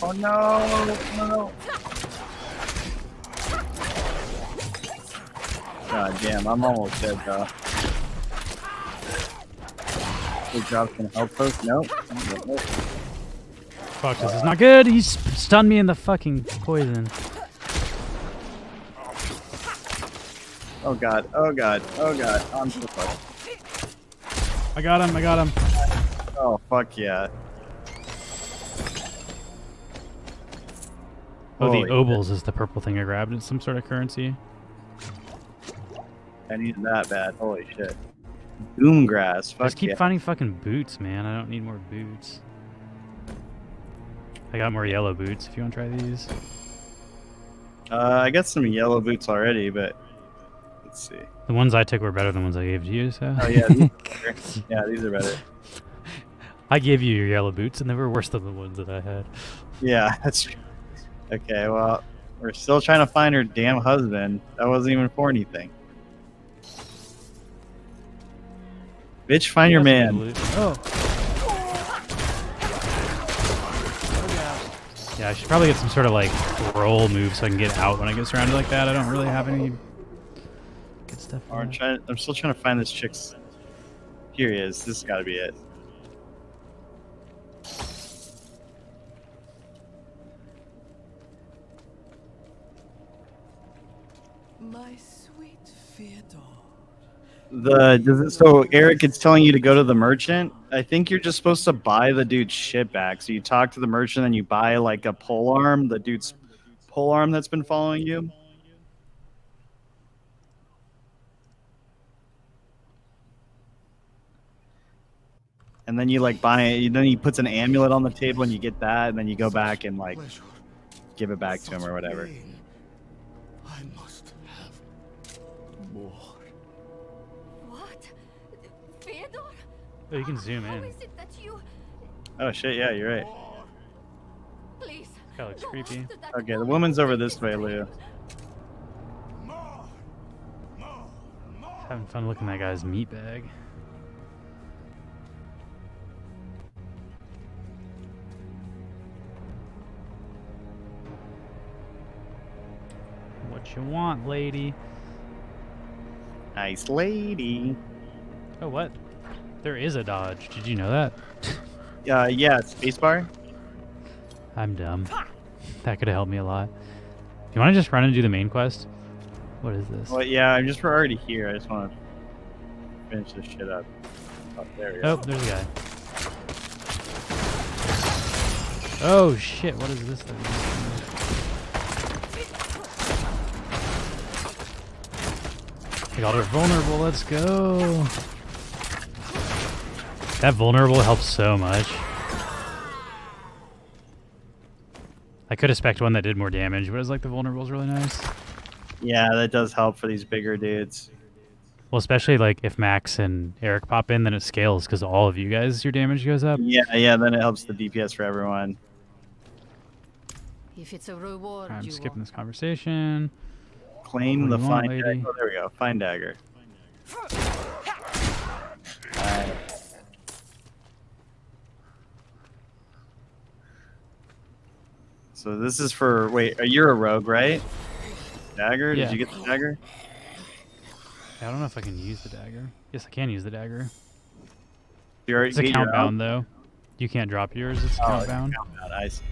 Oh no! No! God damn, I'm almost dead, though. Good job, can help us? Nope. Fuck, this is not good. He's stunned me in the fucking poison. Oh god, oh god, oh god. I'm so fucked. I got him, I got him. Oh, fuck yeah. Oh, Holy the obols is the purple thing I grabbed. It's some sort of currency. I need that bad. Holy shit. Doomgrass. Fuck Just keep yeah. finding fucking boots, man. I don't need more boots. I got more yellow boots if you want to try these. I got some yellow boots already, but let's see. The ones I took were better than the ones I gave to you, so. Oh yeah, these are better. Yeah, these are better. I gave you your yellow boots and they were worse than the ones that I had. Yeah, that's true. Okay, well, we're still trying to find her damn husband. That wasn't even for anything. Bitch, find your man. Oh. Yeah, I should probably get some sort of like roll move so I can get out when I get surrounded like that. I don't really have any good stuff. I'm still trying to find this chick's. Here he is. This has got to be it. My sweet Fyodor. So Eric is telling you to go to the merchant. I think you're just supposed to buy the dude's shit back. So you talk to the merchant and you buy like a pole arm, the dude's pole arm that's been following you. And then you like buy it. Then he puts an amulet on the table and you get that, and then you go back and like give it back to him or whatever. I must have more. What? Fyodor? Oh, you can zoom How in. is it that you... Oh shit! Yeah, you're right. Please. That looks creepy. Okay, the woman's over this way, Lou. Having fun looking at that guy's meat bag. What you want, lady? Nice lady. Oh, what? There is a dodge. Did you know that? Yeah, spacebar. I'm dumb. That could have helped me a lot. You want to just run and do the main quest? What is this? Well, yeah, we're already here. I just want to finish this shit up. Oh, there we go. Oh, there's a guy. Oh shit! What is this thing? I got her vulnerable. Let's go. That vulnerable helps so much. I could have spec'd one that did more damage, but I was like, the vulnerable is really nice. Yeah, that does help for these bigger dudes. Well, especially like if Max and Eric pop in, then it scales because all of you guys, your damage goes up. Yeah, then it helps the DPS for everyone. If it's a reward, I'm you skipping want. this conversation. Claim What the do you want, find lady? dagger. Oh, there we go. Find dagger. Alright. So this is for... Wait, you're a rogue, right? Dagger? Yeah. Did you get the dagger? I don't know if I can use the dagger. Yes, I can use the dagger. You already It's a get count your bound, own? though. You can't drop yours. It's Oh, count it's bound. count bound. I see.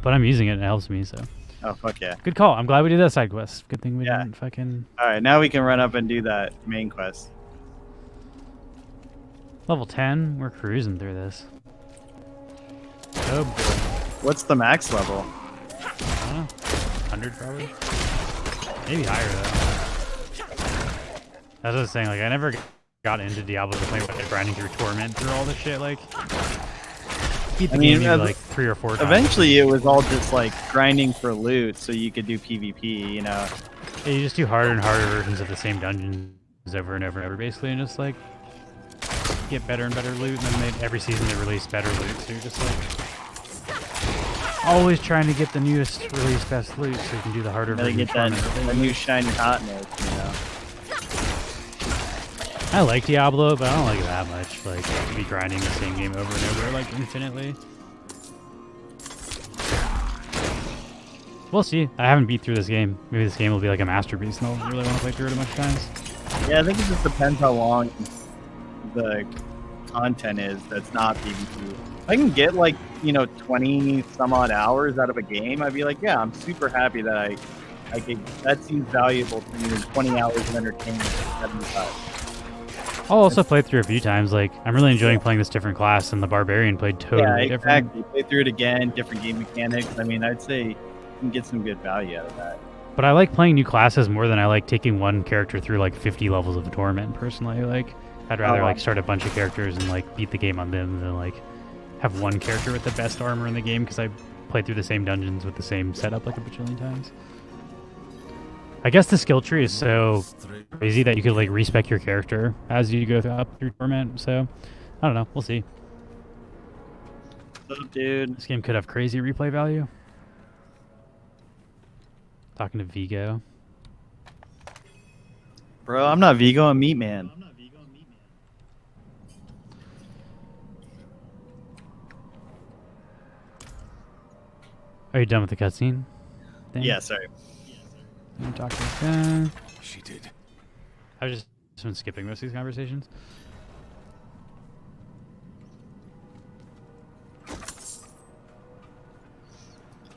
But I'm using it and it helps me, so. Oh, fuck yeah. Good call. I'm glad we did that side quest. Good thing we Yeah. didn't fucking... Alright, now we can run up and do that main quest. Level 10? We're cruising through this. Oh boy. What's the max level? I don't know. 100 probably? Maybe higher though. That's what I was saying, like I never got into Diablo to the point where like grinding through Torment through all this shit, like beat the game maybe like 3 or 4 times. Eventually it was all just like grinding for loot so you could do PvP, you know. Yeah, you just do harder and harder versions of the same dungeons over and over and over basically, and just like get better and better loot, and then every season they release better loot, so you're just like always trying to get the newest release best loot so you can do the harder Gotta version. get that new shiny hotness, you know. I like Diablo, but I don't like it that much. Like, to be grinding the same game over and over, like, infinitely. We'll see. I haven't beat through this game. Maybe this game will be like a masterpiece, and I'll really want to play through it a bunch of times. Yeah, I think it just depends how long the content is that's not PvP. If I can get, like, you know, 20 some odd hours out of a game, I'd be like, yeah, I'm super happy that I could, that seems valuable to me, 20 hours of entertainment for 75. I'll also play through a few times. Like, I'm really enjoying playing this different class, and the Barbarian played totally different. Exactly. Play through it again, different game mechanics. I mean, I'd say you can get some good value out of that. But I like playing new classes more than I like taking one character through like 50 levels of Torment, personally. Like, I'd rather like start a bunch of characters and like beat the game on them than like have one character with the best armor in the game, because I played through the same dungeons with the same setup like a bajillion times. I guess the skill tree is so crazy that you could like respec your character as you go up through Torment, so I don't know, we'll see. So, dude, this game could have crazy replay value. Talking to Vigo. Bro, I'm not Vigo, I'm Meat Man. Are you done with the cutscene? Yeah, sorry. I'm talking about She did. I've just been skipping most of these conversations.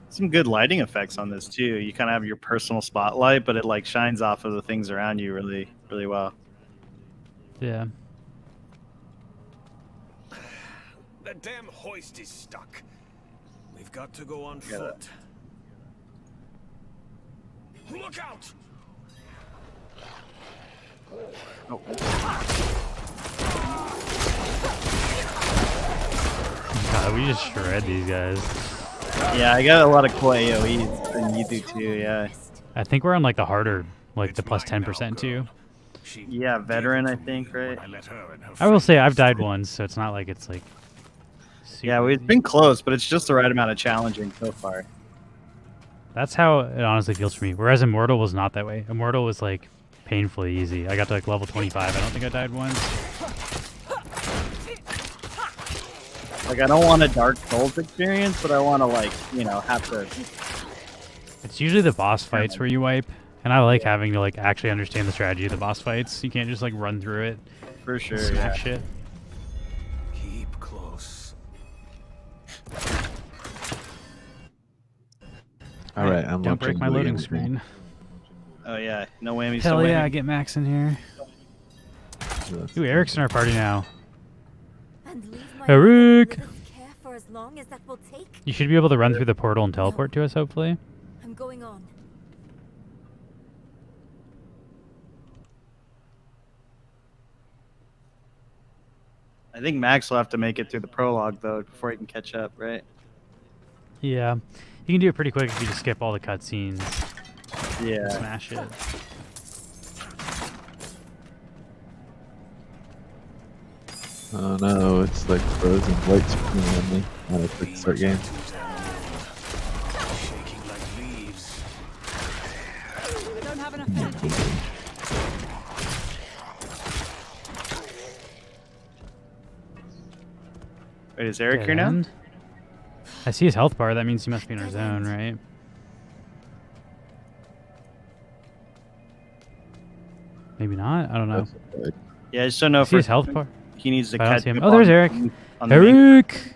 Some good lighting effects on this too. You kind of have your personal spotlight, but it like shines off of the things around you really, really well. Yeah. The damn hoist is stuck. We've got to go on foot. Look out! Oh. God, we just shred these guys. Yeah, I got a lot of cool AoEs, and you do too, yeah. I think we're on like the harder, like the plus 10% too. Yeah, veteran, I think, right? I will say I've died once, so it's not like it's like... Yeah, we've been close, but it's just the right amount of challenging so far. That's how it honestly feels for me. Whereas Immortal was not that way. Immortal was like painfully easy. I got to like level 25. I don't think I died once. Like, I don't want a Dark Souls experience, but I want to, like, you know, have to... It's usually the boss fights where you wipe, and I like having to like actually understand the strategy of the boss fights. You can't just like run through it. For sure, smack yeah. shit. Keep close. All right, I'm Don't break my loading screen. Oh yeah, no whammies. Hell no yeah, whammy. I get Max in here. Ooh, Eric's in our party now. Eric! For as long as that will take. You should be able to run through the portal and teleport to us, hopefully. I'm going on. I think Max will have to make it through the prologue, though, before he can catch up, right? Yeah. You can do it pretty quick if you just skip all the cutscenes. Yeah. Smash it. Oh no, it's like frozen white screen on me when I click start game. Shaking like leaves. I don't have enough energy. Wait, is Eric here now? I see his health bar. That means he must be in our zone, right? Maybe not. I don't know. Yeah, I just don't know I if see his health bar. he needs to I don't catch see him. up Oh, there's on- Eric. on the main- Eric!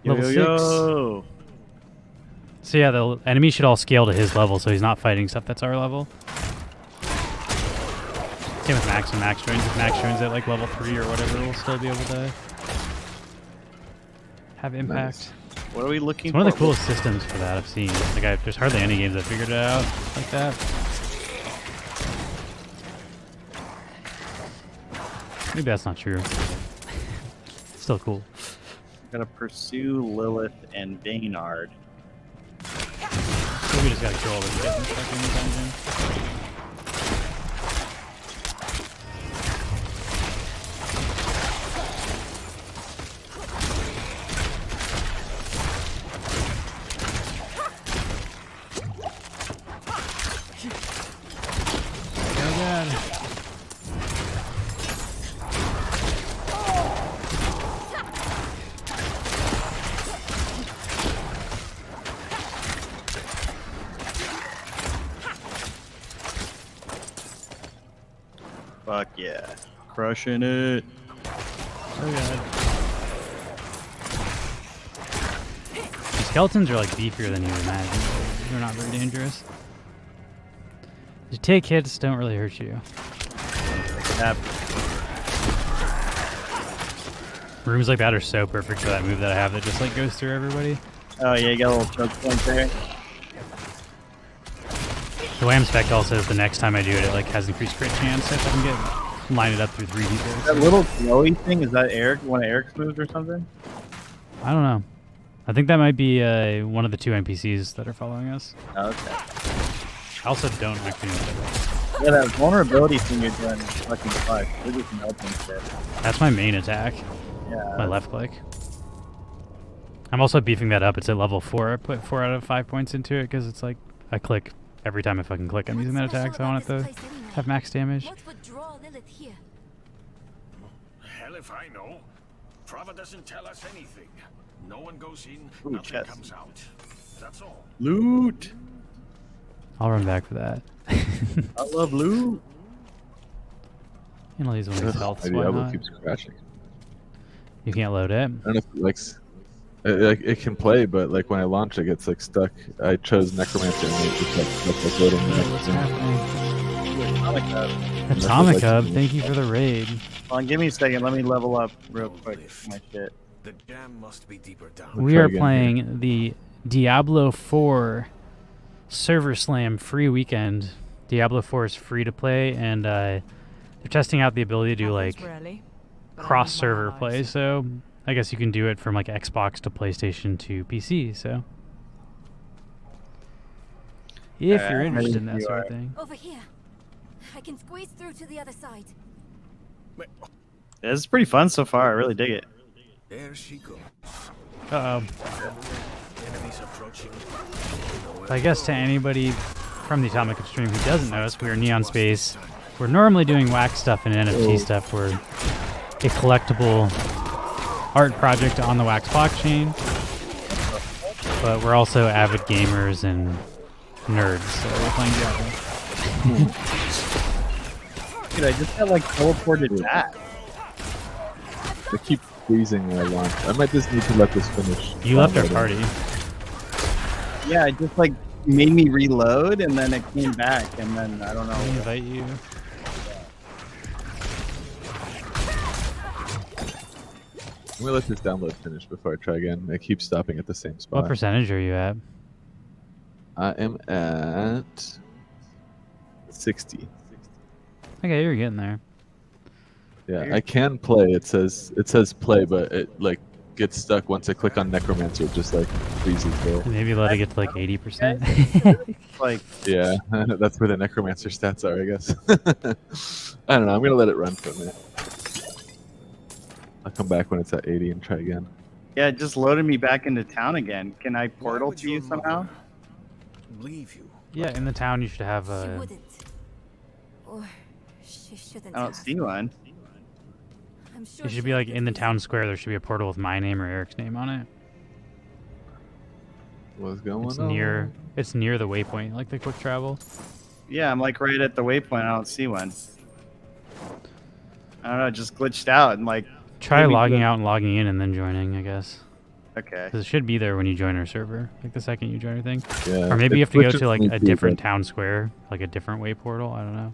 Yo, Level yo, 6. yo. So yeah, the enemy should all scale to his level, so he's not fighting stuff that's our level. Same with Max and Max joins. If Max joins at like level 3 or whatever, we'll still be able to have impact. Nice. What are we looking It's for? one of the coolest systems for that I've seen. Like there's hardly any games that figured it out like that. Maybe that's not true. Still cool. Gotta pursue Lilith and Baynard. So we just gotta kill all the shit and stuff in the dungeon. Fuck yeah. Crushing it. Oh god. The skeletons are like beefier than you would imagine. They're not very dangerous. You take hits, don't really hurt you. Yep. Rooms like that are so perfect for that move that I have that just like goes through everybody. Oh yeah, you got a little choke point there. The way I'm spec also is the next time I do it, it like has increased crit chance if I can get line it up through 3 people. That little glowy thing, is that Eric? One of Eric's moves or something? I don't know. I think that might be one of the 2 NPCs that are following us. Oh, okay. I also don't actually know what that is. Yeah, that vulnerability thing you're doing is fucking fuck. We're just melting shit. That's my main attack. Yeah. My left click. I'm also beefing that up. It's at level 4. I put 4 out of 5 points into it because it's like I click every time I fucking click. I'm using that attack, so I want it to have max damage. What would draw Lilith here? Hell if I know. Prava doesn't tell us anything. No one goes in, Ooh, nothing chest. comes out. That's all. Loot! I'll run back for that. I love loot! You know, these ones health. My Diablo keeps crashing. You can't load it. I don't know if it likes. It can play, but like when I launch, it gets like stuck. I chose Necromancer, and it just like loading the next What's thing. happening? Atomic Hub. Atomic Hub, thank you for the raid. Hold on, give me a second. Let me level up real quick. My shit. The dam must be deeper down. We are playing the Diablo 4 Server Slam free weekend. Diablo 4 is free to play, and they're testing out the ability to do like cross-server play. So I guess you can do it from like Xbox to PlayStation to PC. So if you're interested in that sort of thing. Over here. I can squeeze through to the other side. Yeah, this is pretty fun so far. I really dig it. There she goes. Uh-oh. Enemies approaching. I guess to anybody from the Atomic Hub stream who doesn't know us, we are Neon Space. We're normally doing wax stuff and NFT stuff. We're a collectible art project on the Wax blockchain, but we're also avid gamers and nerds, so we're playing Diablo. Dude, I just got like teleported back. I keep freezing when I launch. I might just need to let this finish. You left our party. Yeah, it just like made me reload and then it came back and then I don't know. I invite you. I'm gonna let this download finish before I try again. I keep stopping at the same spot. What percentage are you at? I am at 60. Okay, you're getting there. Yeah, I can play. It says play, but it like gets stuck once I click on Necromancer. It just like freezes there. Maybe let it get to like 80%. Like, yeah, that's where the Necromancer stats are, I guess. I don't know. I'm gonna let it run for a minute. I'll come back when it's at 80 and try again. yeah, it just loaded me back into town again. Can I portal to you somehow? Leave you. Yeah, in the town you should have She a... wouldn't. Or she shouldn't I don't have. see one. I'm sure It should be like in the town square. There should be a portal with my name or Eric's name on it. What's going It's on? near. It's near the waypoint, like the quick travel. Yeah, I'm like right at the waypoint. I don't see one. I don't know, it just glitched out and like. Try maybe logging the- out and logging in and then joining, I guess. Okay. 'Cause it should be there when you join our server, like the second you join, I think. Yeah, Or maybe you it have to go glitches to like me a too, different but- town square, like a different way portal. I don't know.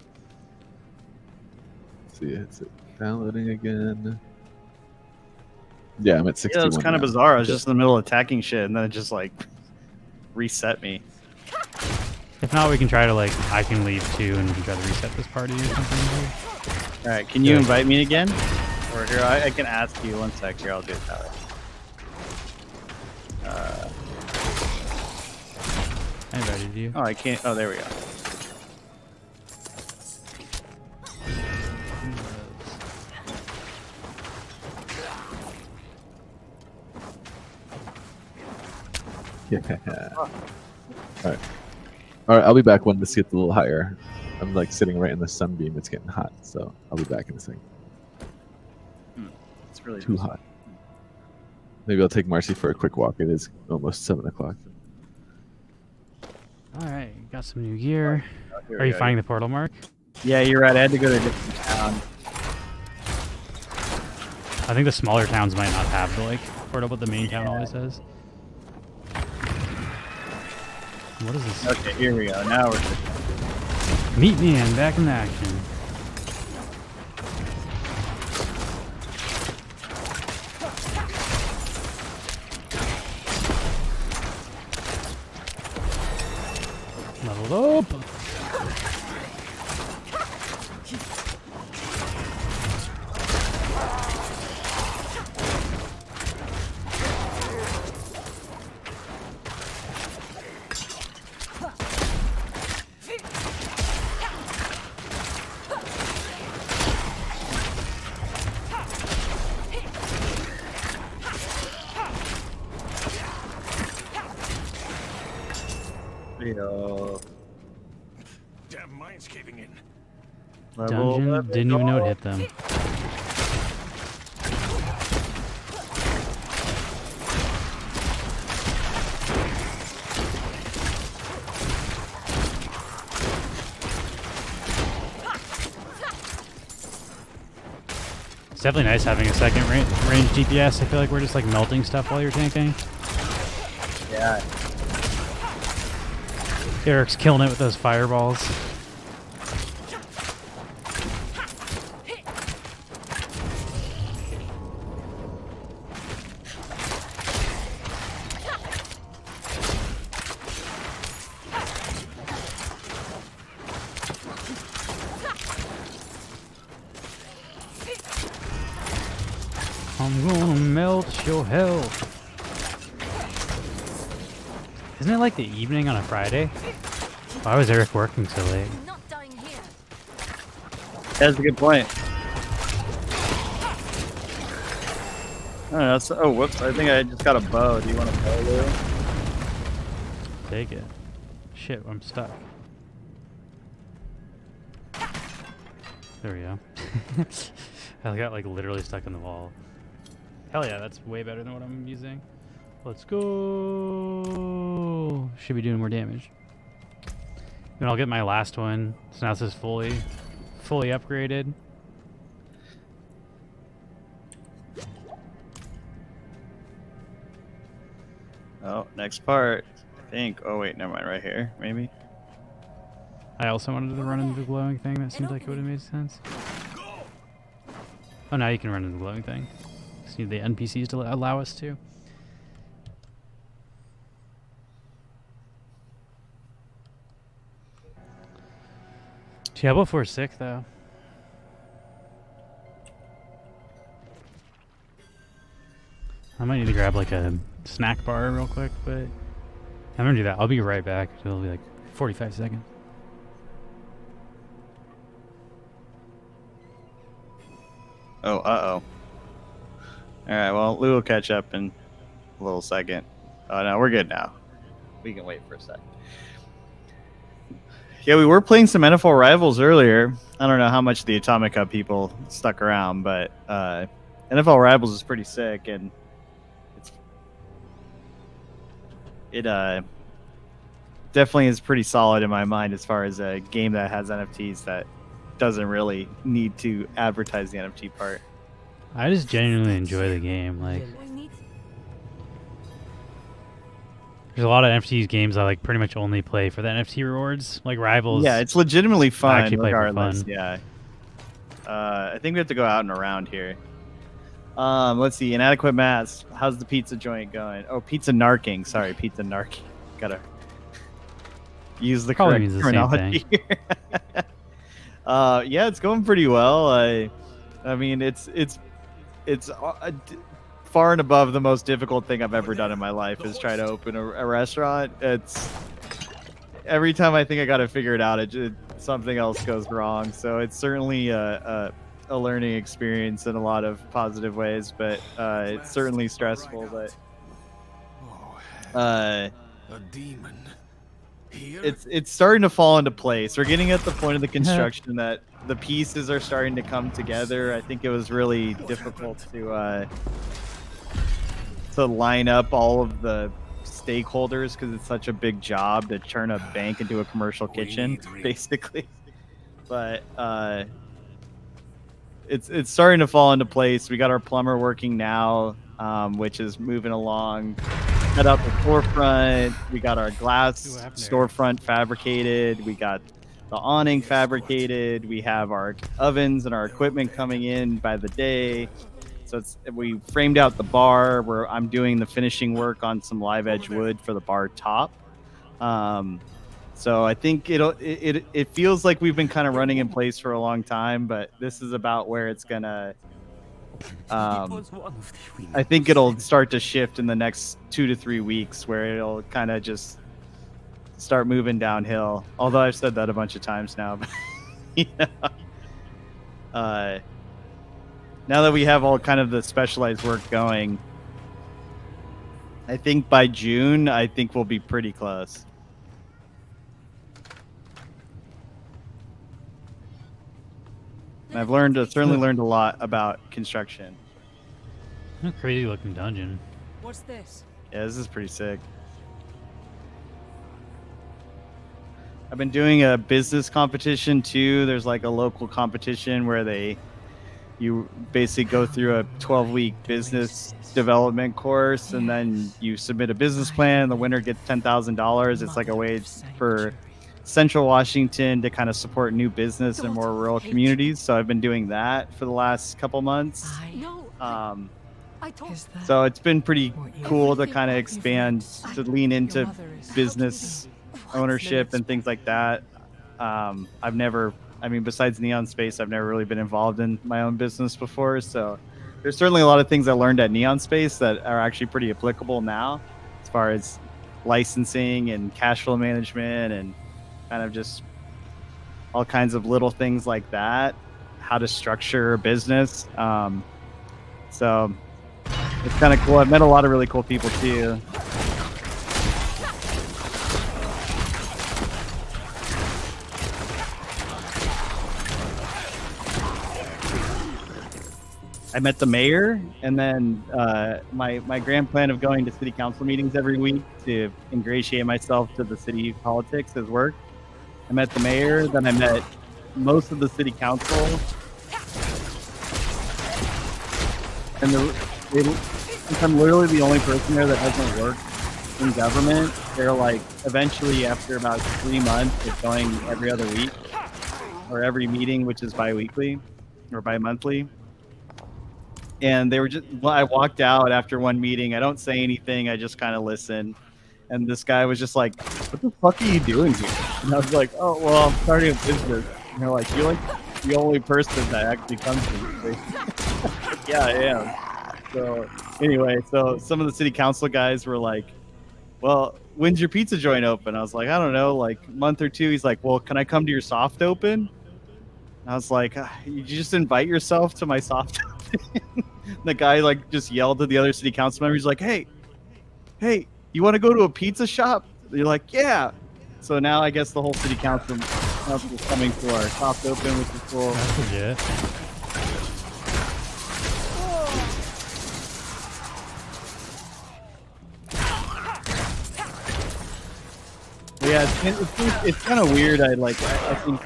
Let's see, it's downloading again. Yeah, I'm at 61. Yeah, it's kind of now. bizarre. I was Yeah. just in the middle of attacking shit, and then it just like reset me. If not, we can try to like I can leave too, and we can try to reset this party or something. All right, can you invite me again? Or here, I can ask you. One sec. Here, I'll do it that way. I invited you. Oh, I can't. Oh, there we go. Yeah. All right. All right. I'll be back when this gets a little higher. I'm like sitting right in the sunbeam. It's getting hot, so I'll be back in a second. It's really Too hot. Maybe I'll take Marcy for a quick walk. It is almost 7 o'clock. All right, got some new gear. here Are we you go. finding the portal, Mark? Yeah, you're right. I had to go to a different town. I think the smaller towns might not have the like portal, but the main town always has. What is this? Okay, here we go. Now we're good. Meet me and back in action. Leveled up. Damn mine's caving in. Dungeon. Didn't even know it hit them. It's definitely nice having a second range DPS. I feel like we're just like melting stuff while you're tanking. Yeah. Eric's killing it with those fireballs. I'm gonna melt your health. Isn't it like the evening on a Friday? Why was Eric working so late? Not dying here. That's a good point. Oh, oh, whoops. I think I just got a bow. Do you want a bow, Lou? Take it. Shit, I'm stuck. There we go. I got like literally stuck in the wall. Hell yeah, that's way better than what I'm using. Let's go. Should be doing more damage. And I'll get my last one. So now this is fully upgraded. Oh, next part. I think. Oh, wait, never mind. Right here, maybe. I also wanted to run into the glowing thing. That seems like it would have made sense. Oh, now you can run into the glowing thing. Just need the NPCs to allow us to. Diablo 4 is sick, though. I might need to grab like a snack bar real quick, but I'm gonna do that. I'll be right back. It'll be like 45 seconds. Oh, uh-oh. Alright, well, Lou will catch up in a little second. Oh, no, we're good now. We can wait for a sec. Yeah, we were playing some NFL Rivals earlier. I don't know how much the Atomic Hub people stuck around, but NFL Rivals is pretty sick, and it definitely is pretty solid in my mind as far as a game that has NFTs that doesn't really need to advertise the NFT part. I just genuinely enjoy the game. Like, There's a lot of NFT games I like pretty much only play for the NFT rewards. Like Rivals. Yeah, it's legitimately I fun actually play for regardless. fun. Yeah. I think we have to go out and around here. Let's see. Inadequate mass. How's the pizza joint going? Oh, pizza narking. Sorry, pizza narking. Gotta use the Probably correct means the same terminology here. Yeah, it's going pretty well. I mean, it's far and above the most difficult thing I've ever done in my life is try to open a restaurant. It's every time I think I got to figure it out, something else goes wrong. So it's certainly a learning experience in a lot of positive ways, but it's certainly stressful. But a demon. it's starting to fall into place. We're getting at the point of the construction that the pieces are starting to come together. I think it was really difficult to line up all of the stakeholders because it's such a big job to turn a bank into a commercial kitchen, basically. But it's starting to fall into place. We got our plumber working now, which is moving along. Set up the storefront. We got our glass storefront fabricated. We got the awning fabricated. We have our ovens and our equipment coming in by the day. So we framed out the bar where I'm doing the finishing work on some live edge wood for the bar top. So I think it feels like we've been kind of running in place for a long time, but this is about where it's gonna. I think it'll start to shift in the next 2 to 3 weeks, where it'll kind of just start moving downhill. Although I've said that a bunch of times now, but you know, now that we have all kind of the specialized work going, I think by June, I think we'll be pretty close. And I've certainly learned a lot about construction. A crazy looking dungeon. What's this? Yeah, this is pretty sick. I've been doing a business competition too. There's like a local competition where you basically go through a 12-week business development course, and then you submit a business plan. The winner gets $10,000. It's like a way for Central Washington to kind of support new business in more rural communities. So I've been doing that for the last couple months. So it's been pretty cool to kind of expand, to lean into business ownership and things like that. Besides Neon Space, I've never really been involved in my own business before. So there's certainly a lot of things I learned at Neon Space that are actually pretty applicable now, as far as licensing and cash flow management and kind of just all kinds of little things like that, how to structure a business. So it's kind of cool. I've met a lot of really cool people too. I met the mayor, and then my grand plan of going to city council meetings every week to ingratiate myself to the city politics has worked. I met the mayor, then I met most of the city council, and I'm literally the only person there that doesn't work in government. They're like, eventually after about 3 months of going every other week, or every meeting, which is bi-weekly or bi-monthly. And they were I walked out after one meeting. I don't say anything. I just kind of listen. And this guy was just like, "What the fuck are you doing here?" And I was like, "Oh, well, I'm starting a business." And they're like, "You're like the only person that actually comes to me." Yeah, I am. So anyway, so some of the city council guys were like, "Well, when's your pizza joint open?" I was like, "I don't know, like a month or two." He's like, "Well, can I come to your soft open?" And I was like, "You just invite yourself to my soft open?" The guy like just yelled at the other city council members, like, "Hey, you want to go to a pizza shop?" They're like, "Yeah." So now I guess the whole city council is coming to our soft open, which is cool. That's legit. Yeah, it's kind of weird. I think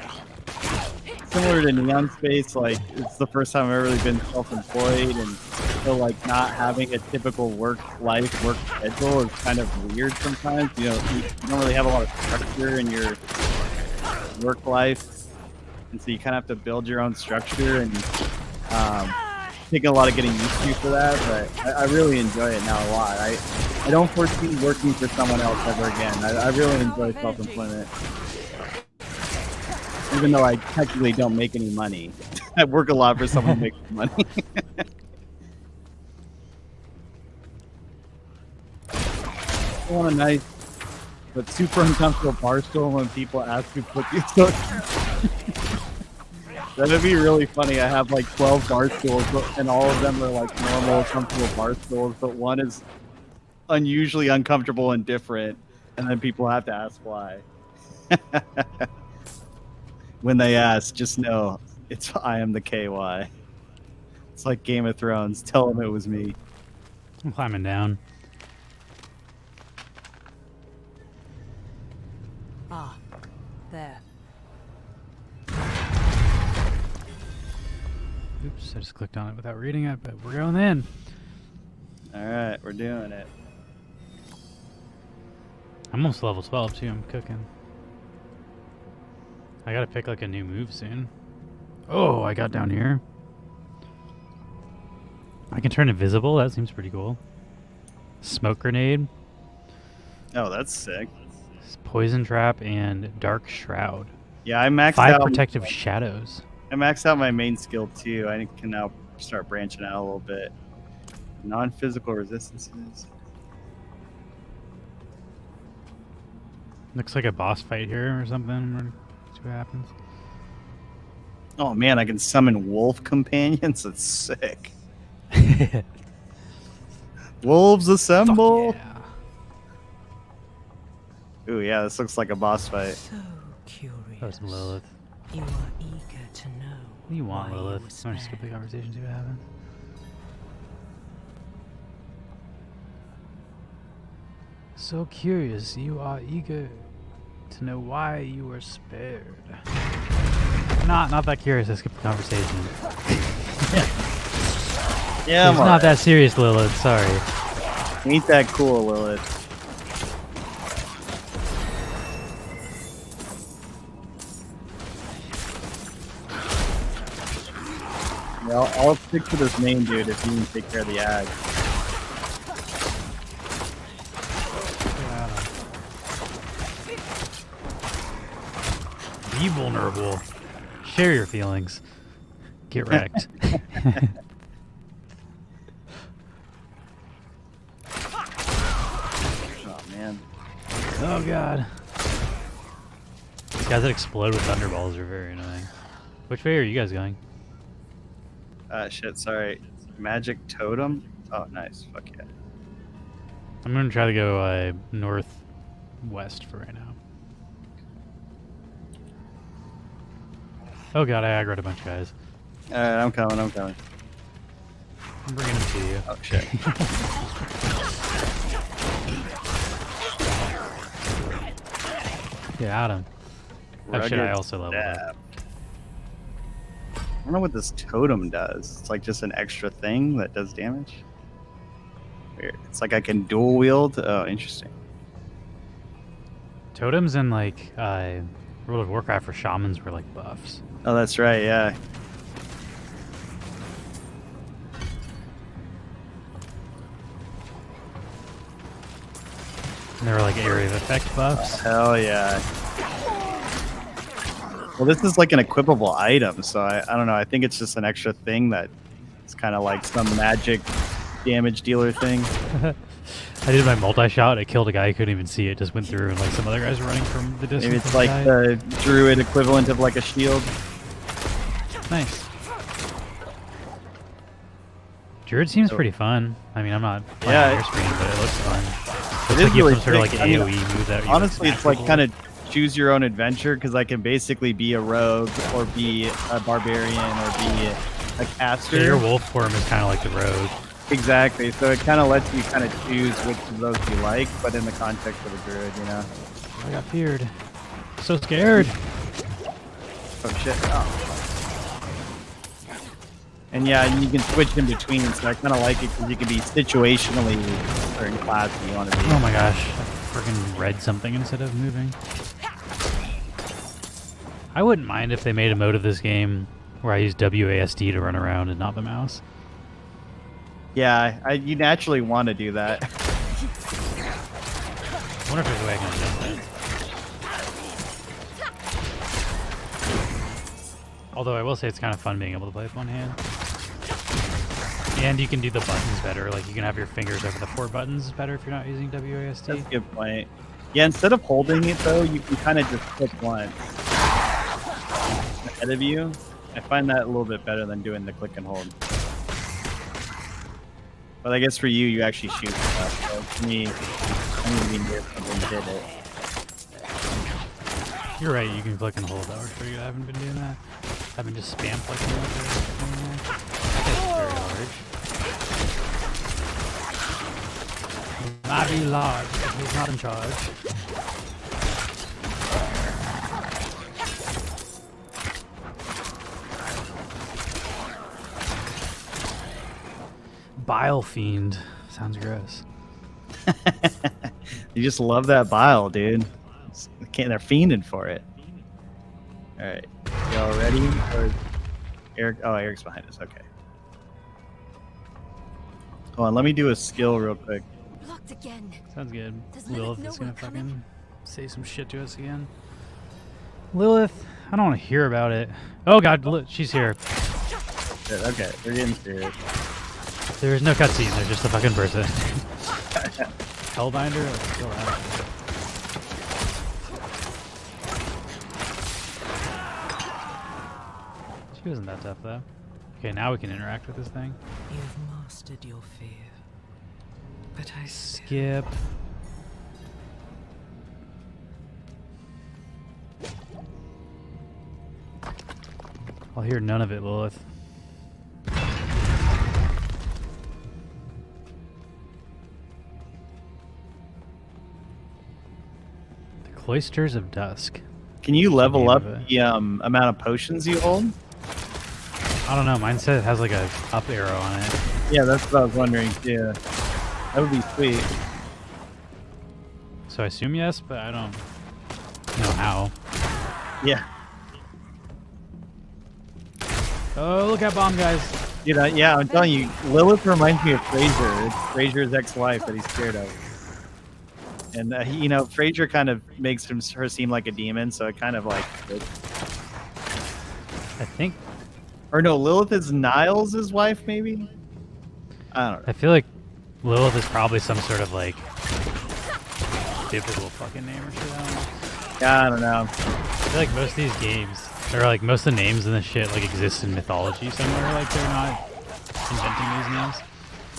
similar to Neon Space, like it's the first time I've ever really been self-employed, and So like not having a typical work schedule is kind of weird sometimes. You know, you don't really have a lot of structure in your work life, and so you kind of have to build your own structure, and take a lot of getting used to for that. But I really enjoy it now a lot. I don't foresee working for someone else ever again. I really enjoy self-employment, even though I technically don't make any money. I work a lot for someone who makes money. I want a nice but super uncomfortable bar stool when people ask me to put these on. That'd be really funny. I have like 12 bar stools, and all of them are like normal, comfortable bar stools, but one is unusually uncomfortable and different, and then people have to ask why. When they ask, just know it's I am the KY. It's like Game of Thrones. Tell them it was me. I'm climbing down. Ah, there. Oops, I just clicked on it without reading it, but we're going in. All right, we're doing it. I'm almost level 12 too. I'm cooking. I gotta pick like a new move soon. Oh, I got down here. I can turn invisible. That seems pretty cool. Smoke grenade. Oh, that's sick. Poison trap and dark shroud. Yeah, I maxed 5 out protective shadows. I maxed out my main skill too. I can now start branching out a little bit. Non-physical resistances. Looks like a boss fight here or something. See what happens. Oh man, I can summon wolf companions. That's sick. Wolves assemble. Fuck yeah. Ooh yeah, this looks like a boss fight. So curious. That was Lilith. You are eager to know. What do you want, why you Lilith? were I'm just skip the conversation, see what happens. So curious, you are eager to know why you were spared. Not that curious, I skipped the conversation. Yeah, it's not that serious, Lilith, sorry. Ain't that cool, Lilith? Yeah, I'll stick to this main dude if you can take care of the ag. Be vulnerable. Share your feelings. Get wrecked. Oh man. Oh god. These guys that explode with thunderballs are very annoying. Which way are you guys going? Shit, sorry. Magic totem? Oh, nice. Fuck yeah. I'm gonna try to go northwest for right now. Oh god, I aggroed a bunch of guys. Alright, I'm coming. I'm bringing them to you. Oh shit. Get at him. Oh shit, I also leveled up. I don't know what this totem does. It's like just an extra thing that does damage. Weird. It's like I can dual wield. Oh, interesting. Totems in like World of Warcraft for shamans were like buffs. Oh, that's right. Yeah. And they were like area of effect buffs. Hell yeah. Well, this is like an equipable item, so I don't know. I think it's just an extra thing that it's kind of like some magic damage dealer thing. I did my multi-shot. It killed a guy who couldn't even see it. Just went through, and like some other guys were running from the distance. Maybe it's like the druid equivalent of like a shield. Nice. Druid seems pretty fun. I mean, I'm not playing on your screen, but it looks fun. It's like you have some sort of like AoE move that. Honestly, it's like kind of choose your own adventure because I can basically be a rogue or be a barbarian or be a caster. Yeah, your wolf form is kind of like the rogue. Exactly. So it kind of lets you kind of choose which of those you like, but in the context of a druid, you know. I got feared. So scared. Oh shit! Oh. And yeah, you can switch in between, so I kind of like it because you can be situationally certain class you want to be. Oh my gosh, I freaking read something instead of moving. I wouldn't mind if they made a mode of this game where I use WASD to run around and not the mouse. Yeah, you naturally want to do that. I wonder if there's a way I can adjust that. Although I will say it's kind of fun being able to play with one hand. And you can do the buttons better. Like you can have your fingers over the 4 buttons better if you're not using WASD. That's a good point. Yeah, instead of holding it though, you can kind of just click once ahead of you. I find that a little bit better than doing the click and hold. But I guess for you, you actually shoot stuff. So for me, I need to be near something to hit it. You're right, you can click and hold. That works pretty good. I haven't been doing that. I've been just spam clicking with it. That's very large. Might be large, but he's not in charge. Bile Fiend. Sounds gross. You just love that bile, dude. They're fiending for it. Alright. Y'all ready? Or Eric? Oh, Eric's behind us. Okay. Hold on, let me do a skill real quick. Blocked again. Sounds good. Does Lilith Lilith know is gonna we're coming? fucking say some shit to us again. Lilith, I don't want to hear about it. Oh god, she's here. Good, okay, we're getting serious. There's no cutscene, there's just a fucking person. Hellbinder? Let's kill that. She wasn't that tough though. Okay, now we can interact with this thing. You've mastered your fear. But I skip. I'll hear none of it, Lilith. The Cloisters of Dusk. Can you level up the amount of potions you hold? I don't know. Mine said it has like a up arrow on it. Yeah, that's what I was wondering too. That would be sweet. So I assume yes, but I don't know how. Yeah. Oh, look at bomb, guys. You know, yeah, I'm telling you, Lilith reminds me of Fraser. It's Fraser's ex-wife that he's scared of. And you know, Fraser kind of makes her seem like a demon, so it kind of like. I think. Or no, Lilith is Niles' wife, maybe. I don't know. I feel like Lilith is probably some sort of like biblical fucking name or shit. Yeah, I don't know. I feel like most of these games, or like most of the names in this shit, like exist in mythology somewhere. Like they're not inventing these names.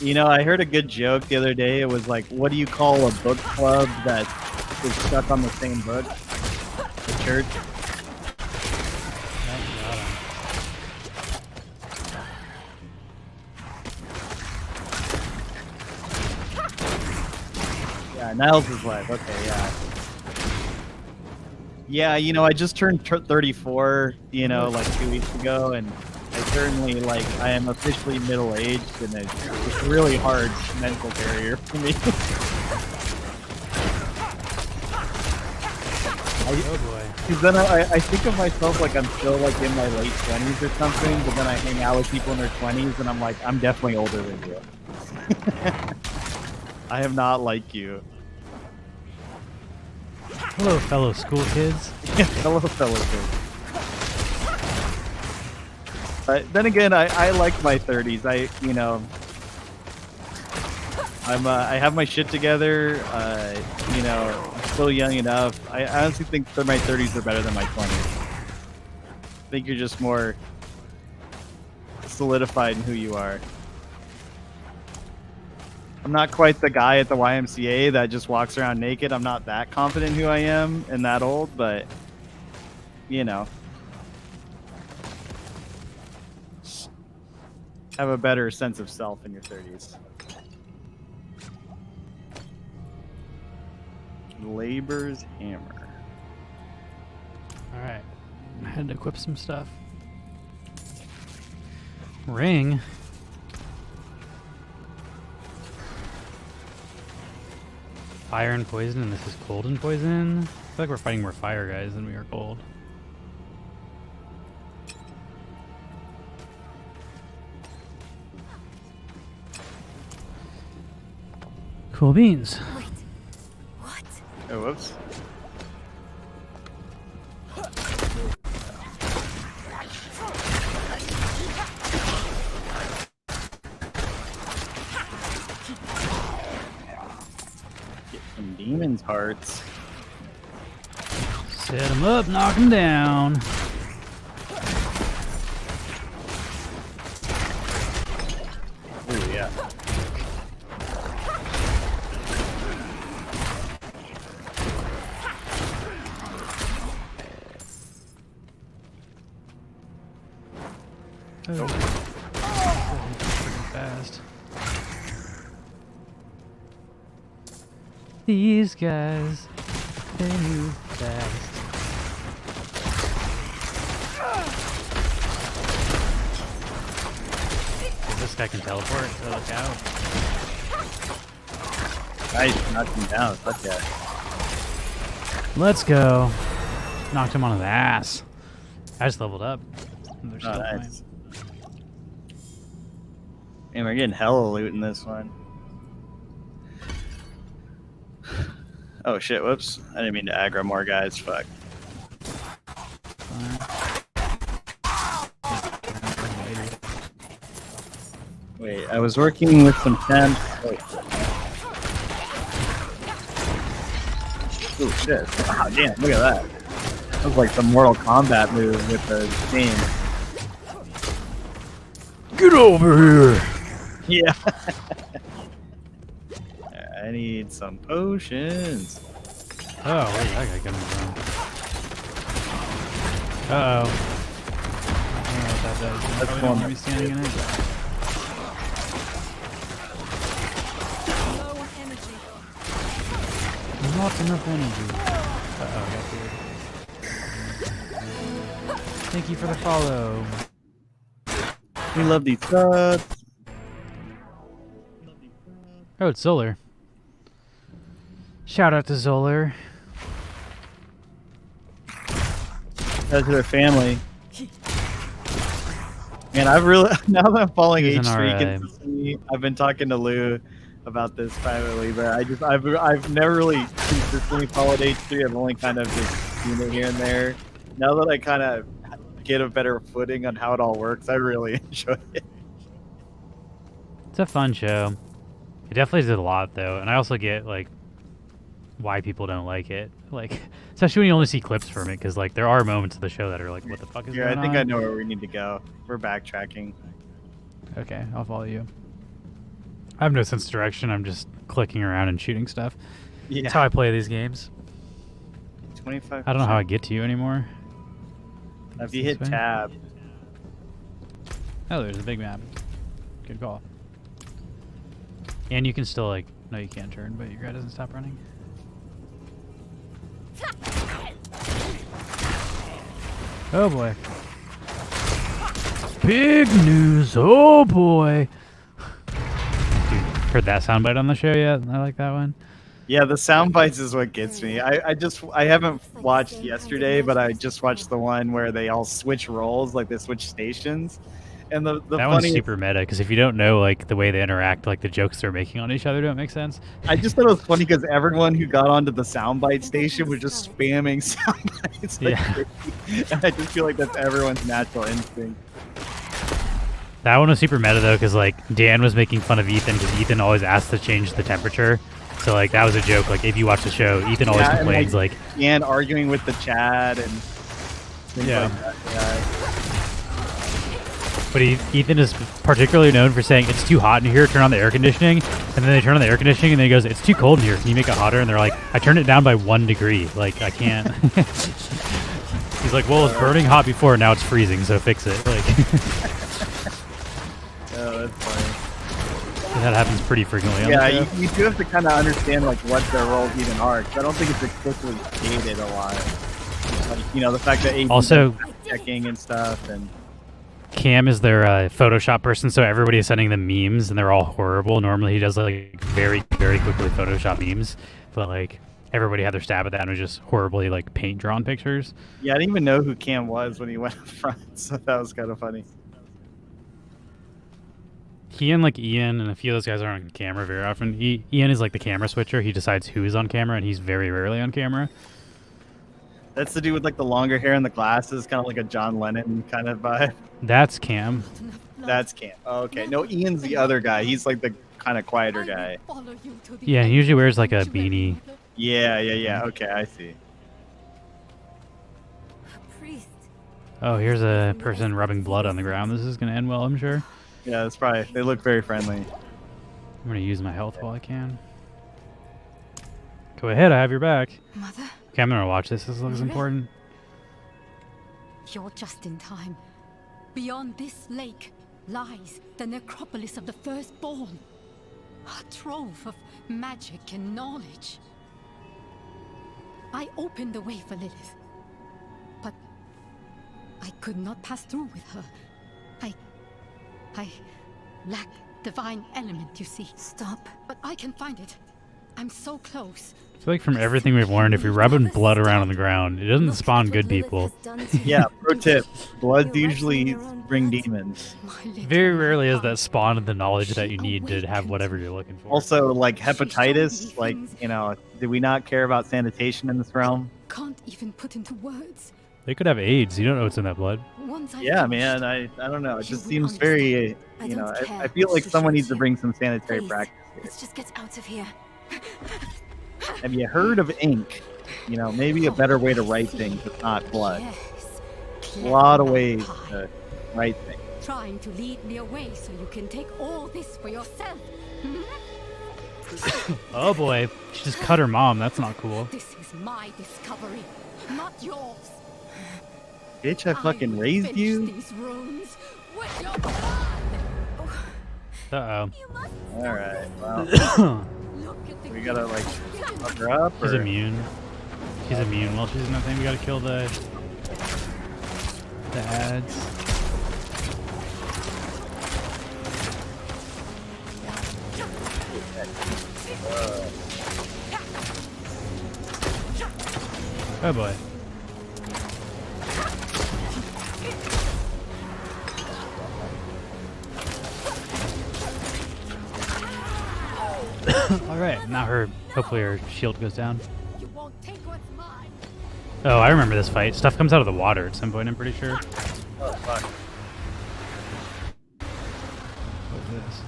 You know, I heard a good joke the other day. It was like, what do you call a book club that is stuck on the same book? The church. Yeah, Niles' wife. Okay, yeah. Yeah, you know, I just turned 34, you know, like 2 weeks ago, and I certainly, like, I am officially middle-aged, and it's a really hard mental barrier for me. Oh boy. Because then I think of myself like I'm still like in my late 20s or something, but then I hang out with people in their 20s, and I'm like, I'm definitely older than you. I am not like you. Hello, fellow school kids. Hello, fellow kids. But then again, I like my 30s. You know, I have my shit together. You know, I'm still young enough. I honestly think that my 30s are better than my 20s. I think you're just more solidified in who you are. I'm not quite the guy at the YMCA that just walks around naked. I'm not that confident who I am and that old, but you know, have a better sense of self in your 30s. Labor's Hammer. Alright. I had to equip some stuff. Ring. Fire and poison, and this is cold and poison. I feel like we're fighting more fire guys than we are cold. Cool beans. Wait. What? Oh, whoops. Get some demon's hearts. Set him up, knock him down. Ooh, yeah. Oh. Freaking fast. These guys, they move fast. This guy can teleport, so look out. Nice, knocked him down. Fuck yeah. Let's go. Knocked him on his ass. I just leveled up. They're still Nice. Man, we're getting hella loot in this one. Oh shit, whoops. I didn't mean to aggro more guys, fuck. Wait, I was working with some temps. Oh shit. Wow, damn, look at that. That was like the Mortal Kombat move with the game. Get over here! Yeah. I need some potions. Oh, where's that guy coming from? Uh-oh. I don't know what that does. That's Probably don't want me standing in it. Low on energy. Not enough energy. Uh-oh, I got weird. Thank you for the follow. We love these subs. Oh, it's Zolar. Shout out to Zolar. Shout out to their family. Man, I've really now that I'm following He's an H3 RA. consistently, I've been talking to Lou about this privately, but I've never really consistently followed H3. I've only kind of just seen it here and there. Now that I kind of get a better footing on how it all works, I really enjoy it. It's a fun show. It definitely did a lot, though, and I also get, like, why people don't like it. Like, especially when you only see clips from it, because, like, there are moments of the show that are like, what the fuck is going on? Yeah, I think I know where we need to go. We're backtracking. Okay, I'll follow you. I have no sense of direction. I'm just clicking around and shooting stuff. Yeah. That's how I play these games. 25%. I don't know how I get to you anymore. If you hit tab. Oh, there's a big map. Good call. And you can still, like, no, you can't turn, but your guy doesn't stop running. Oh boy. Big news. Oh boy. Dude, heard that soundbite on the show yet? I like that one. Yeah, the sound bites is what gets me. I haven't watched yesterday, but I just watched the one where they all switch roles, like they switch stations. And the that funny one's super meta, because if you don't know, like, the way they interact, like, the jokes they're making on each other don't make sense. I just thought it was funny because everyone who got onto the soundbite station was just spamming sound bites. Like Yeah. crazy. And I just feel like that's everyone's natural instinct. That one was super meta, though, because, like, Dan was making fun of Ethan, because Ethan always asks to change the temperature. So, like, that was a joke. Like, if you watch the show, Ethan always complains, like... And arguing with the chat and things Yeah. like that. Yeah. But Ethan is particularly known for saying, it's too hot in here, turn on the air conditioning. And then they turn on the air conditioning, and then he goes, it's too cold in here, can you make it hotter? And they're like, I turned it down by 1 degree. Like, I can't. He's like, well, it's burning hot before, now it's freezing, so fix it. Like, Oh, that's funny. that happens pretty frequently on Yeah, the show. you do have to kind of understand like what their roles even are. 'Cause I don't think it's explicitly stated a lot. Like, you know, the fact that AD Also- does checking and stuff, and Cam is their Photoshop person, so everybody is sending them memes, and they're all horrible. Normally, he does like very, very quickly Photoshop memes, but like everybody had their stab at that, and it was just horribly like paint drawn pictures. Yeah, I didn't even know who Cam was when he went up front, so that was kind of funny. He and like Ian and a few of those guys aren't on camera very often. Ian is like the camera switcher. He decides who's on camera, and he's very rarely on camera. That's the dude with like the longer hair and the glasses, kind of like a John Lennon kind of vibe. That's Cam. That's Cam. Oh, okay. No, Ian's the other guy. He's like the kind of quieter guy. Yeah, he usually wears like a beanie. Yeah. Okay, I see. Oh, here's a person rubbing blood on the ground. This is gonna end well, I'm sure. Yeah, that's probably. They look very friendly. I'm gonna use my health while I can. Go ahead, I have your back. Mother? Okay, I'm gonna watch this. This looks important. You're just in time. Beyond this lake lies the necropolis of the firstborn. A trove of magic and knowledge. I opened the way for Lilith, but I could not pass through with her. I lack divine element, you see. Stop. But I can find it. I'm so close. I feel like from everything we've learned, if you're rubbing blood around on the ground, it doesn't spawn good people. Yeah, pro tip. Blood usually bring demons. Very rarely is that spawn the knowledge that you need to have whatever you're looking for. Also, like hepatitis, like, you know, did we not care about sanitation in this realm? Can't even put into words. They could have AIDS. You don't know what's in that blood. Yeah, man. I don't know. It just seems very, you know, I feel like someone needs to bring some sanitary practice here. Let's just get out of here. Have you heard of ink? You know, maybe a better way to write things with not blood. A lot of ways to write things. Trying to lead me away so you can take all this for yourself. Oh boy, she just cut her mom. That's not cool. This is my discovery, not yours. Bitch, I fucking raised you. These runes with your Uh-oh. Alright, well. We gotta, like, fuck her up, She's or? immune. She's immune. Well, she's nothing. We gotta kill the ads. Oh boy. Alright, now hopefully her shield goes down. Oh, I remember this fight. Stuff comes out of the water at some point, I'm pretty sure. Oh, fuck. What's this?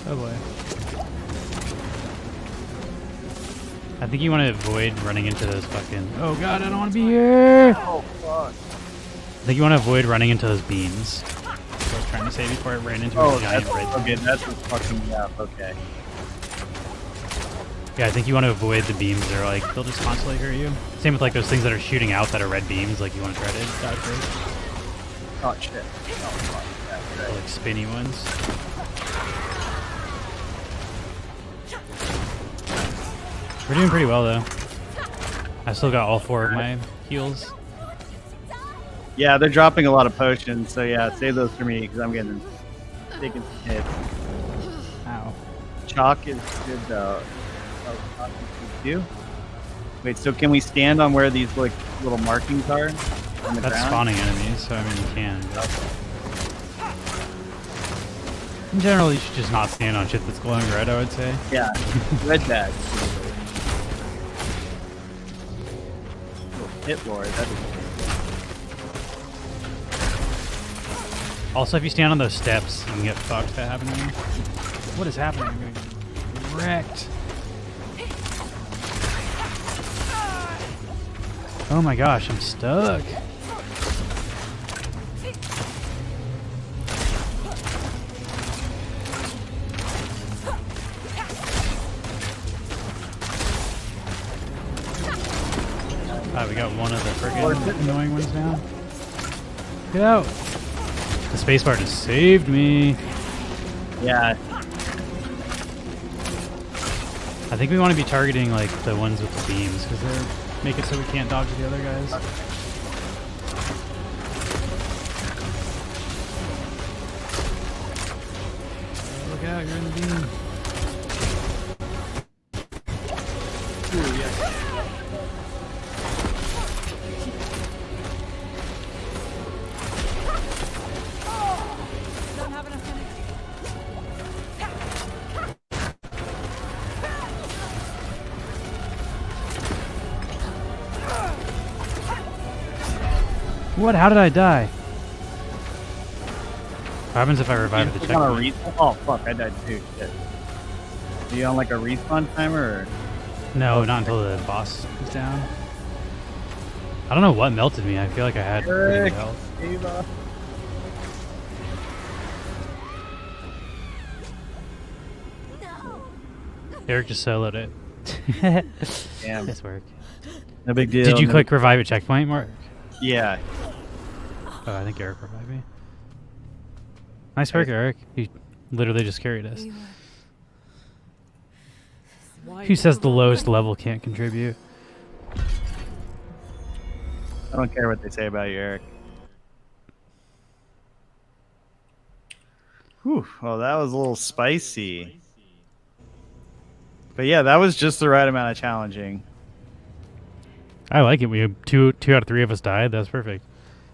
Oh boy. I think you want to avoid running into those fucking... Oh god, I don't want to be here! Oh, fuck. I think you want to avoid running into those beams. That's what I was trying to say before I ran into a giant red beam. Okay, that's what's fucking me up, okay. Yeah, I think you want to avoid the beams. They're like, they'll just constantly hurt you. Same with like those things that are shooting out that are red beams, like you want to try to dodge those. Oh, shit. Oh, fuck. Yeah, Or, like spinny ones. We're doing pretty well though. I still got all 4 of my heals. Yeah, they're dropping a lot of potions, so yeah, save those for me, because I'm taking some hits. Ow. Chalk is good, though. Oh, chalk is good too? Wait, so can we stand on where these like little markings are? On the That's ground? spawning enemies, so I mean you can. But... in general, you should just not stand on shit that's glowing red, I would say. Yeah, red bags. Hit Lord, that is. Also, if you stand on those steps, you can get fucked that happening. What is happening? I'm getting wrecked. Oh my gosh, I'm stuck. Ah, we got one of the friggin' annoying ones now. Get out! The spacebar just saved me. Yeah. I think we want to be targeting like the ones with the beams because they make it so we can't dodge the other guys. Look out, you're in the beam. Ooh, yes. Don't have enough energy. What? How did I die? What happens if I revive at the checkpoint? Oh fuck, I died too. Shit. Are you on like a respawn timer or? No, not until the boss is down. I don't know what melted me. I feel like I had pretty good health. Ava. Eric just soloed it. Damn. Nice work. No big deal. Did you click revive at checkpoint, Mark? Yeah. Oh, I think Eric revived me. Nice work, Eric. You literally just carried us. Who says the lowest level can't contribute? I don't care what they say about you, Eric. Whew. Well, that was a little spicy. But yeah, that was just the right amount of challenging. I like it. We have two out of 3 of us died. That's perfect.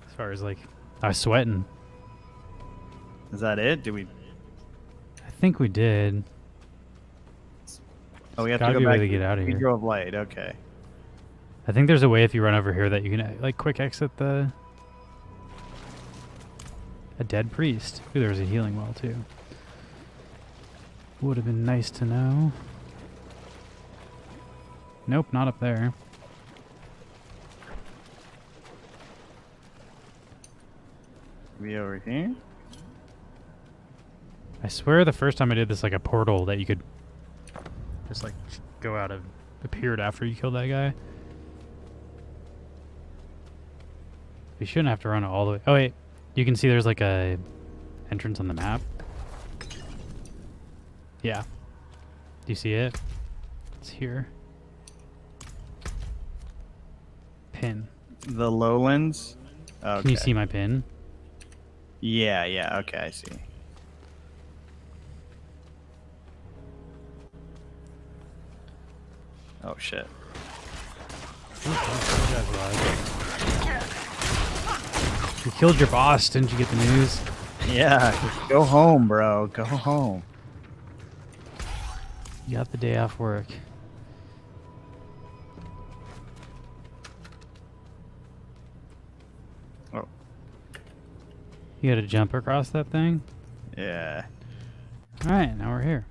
As far as like, I was sweating. Is that it? Did we? I think we did. Oh, we have Gotta to be go a back way to get out of here. Hero of Light. Okay. I think there's a way if you run over here that you can like quick exit a dead priest. Ooh, there was a healing well too. Would have been nice to know. Nope, not up there. Be over here. I swear the first time I did this like a portal that you could just like go out of appeared after you killed that guy. You shouldn't have to run all the way. Oh wait, you can see there's like a entrance on the map. Yeah. Do you see it? It's here. Pin. The lowlands. Okay. Can you see my pin? Yeah, yeah, okay, I see. Oh shit. You killed your boss, didn't you get the news? Yeah, go home, bro. Go home. You got the day off work. Oh. You gotta jump across that thing? Yeah. Alright, now we're here.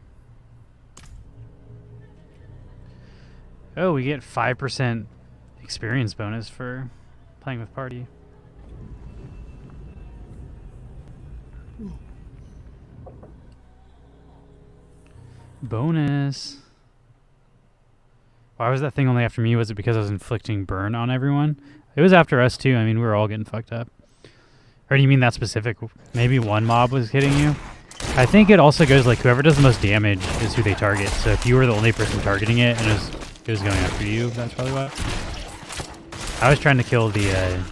Oh, we get 5% experience bonus for playing with party. Bonus. Why was that thing only after me? Was it because I was inflicting burn on everyone? It was after us too. I mean, we were all getting fucked up. Or do you mean that specific? Maybe one mob was hitting you? I think it also goes like whoever does the most damage is who they target. So if you were the only person targeting it and it was going after you, that's probably why. I was trying to kill the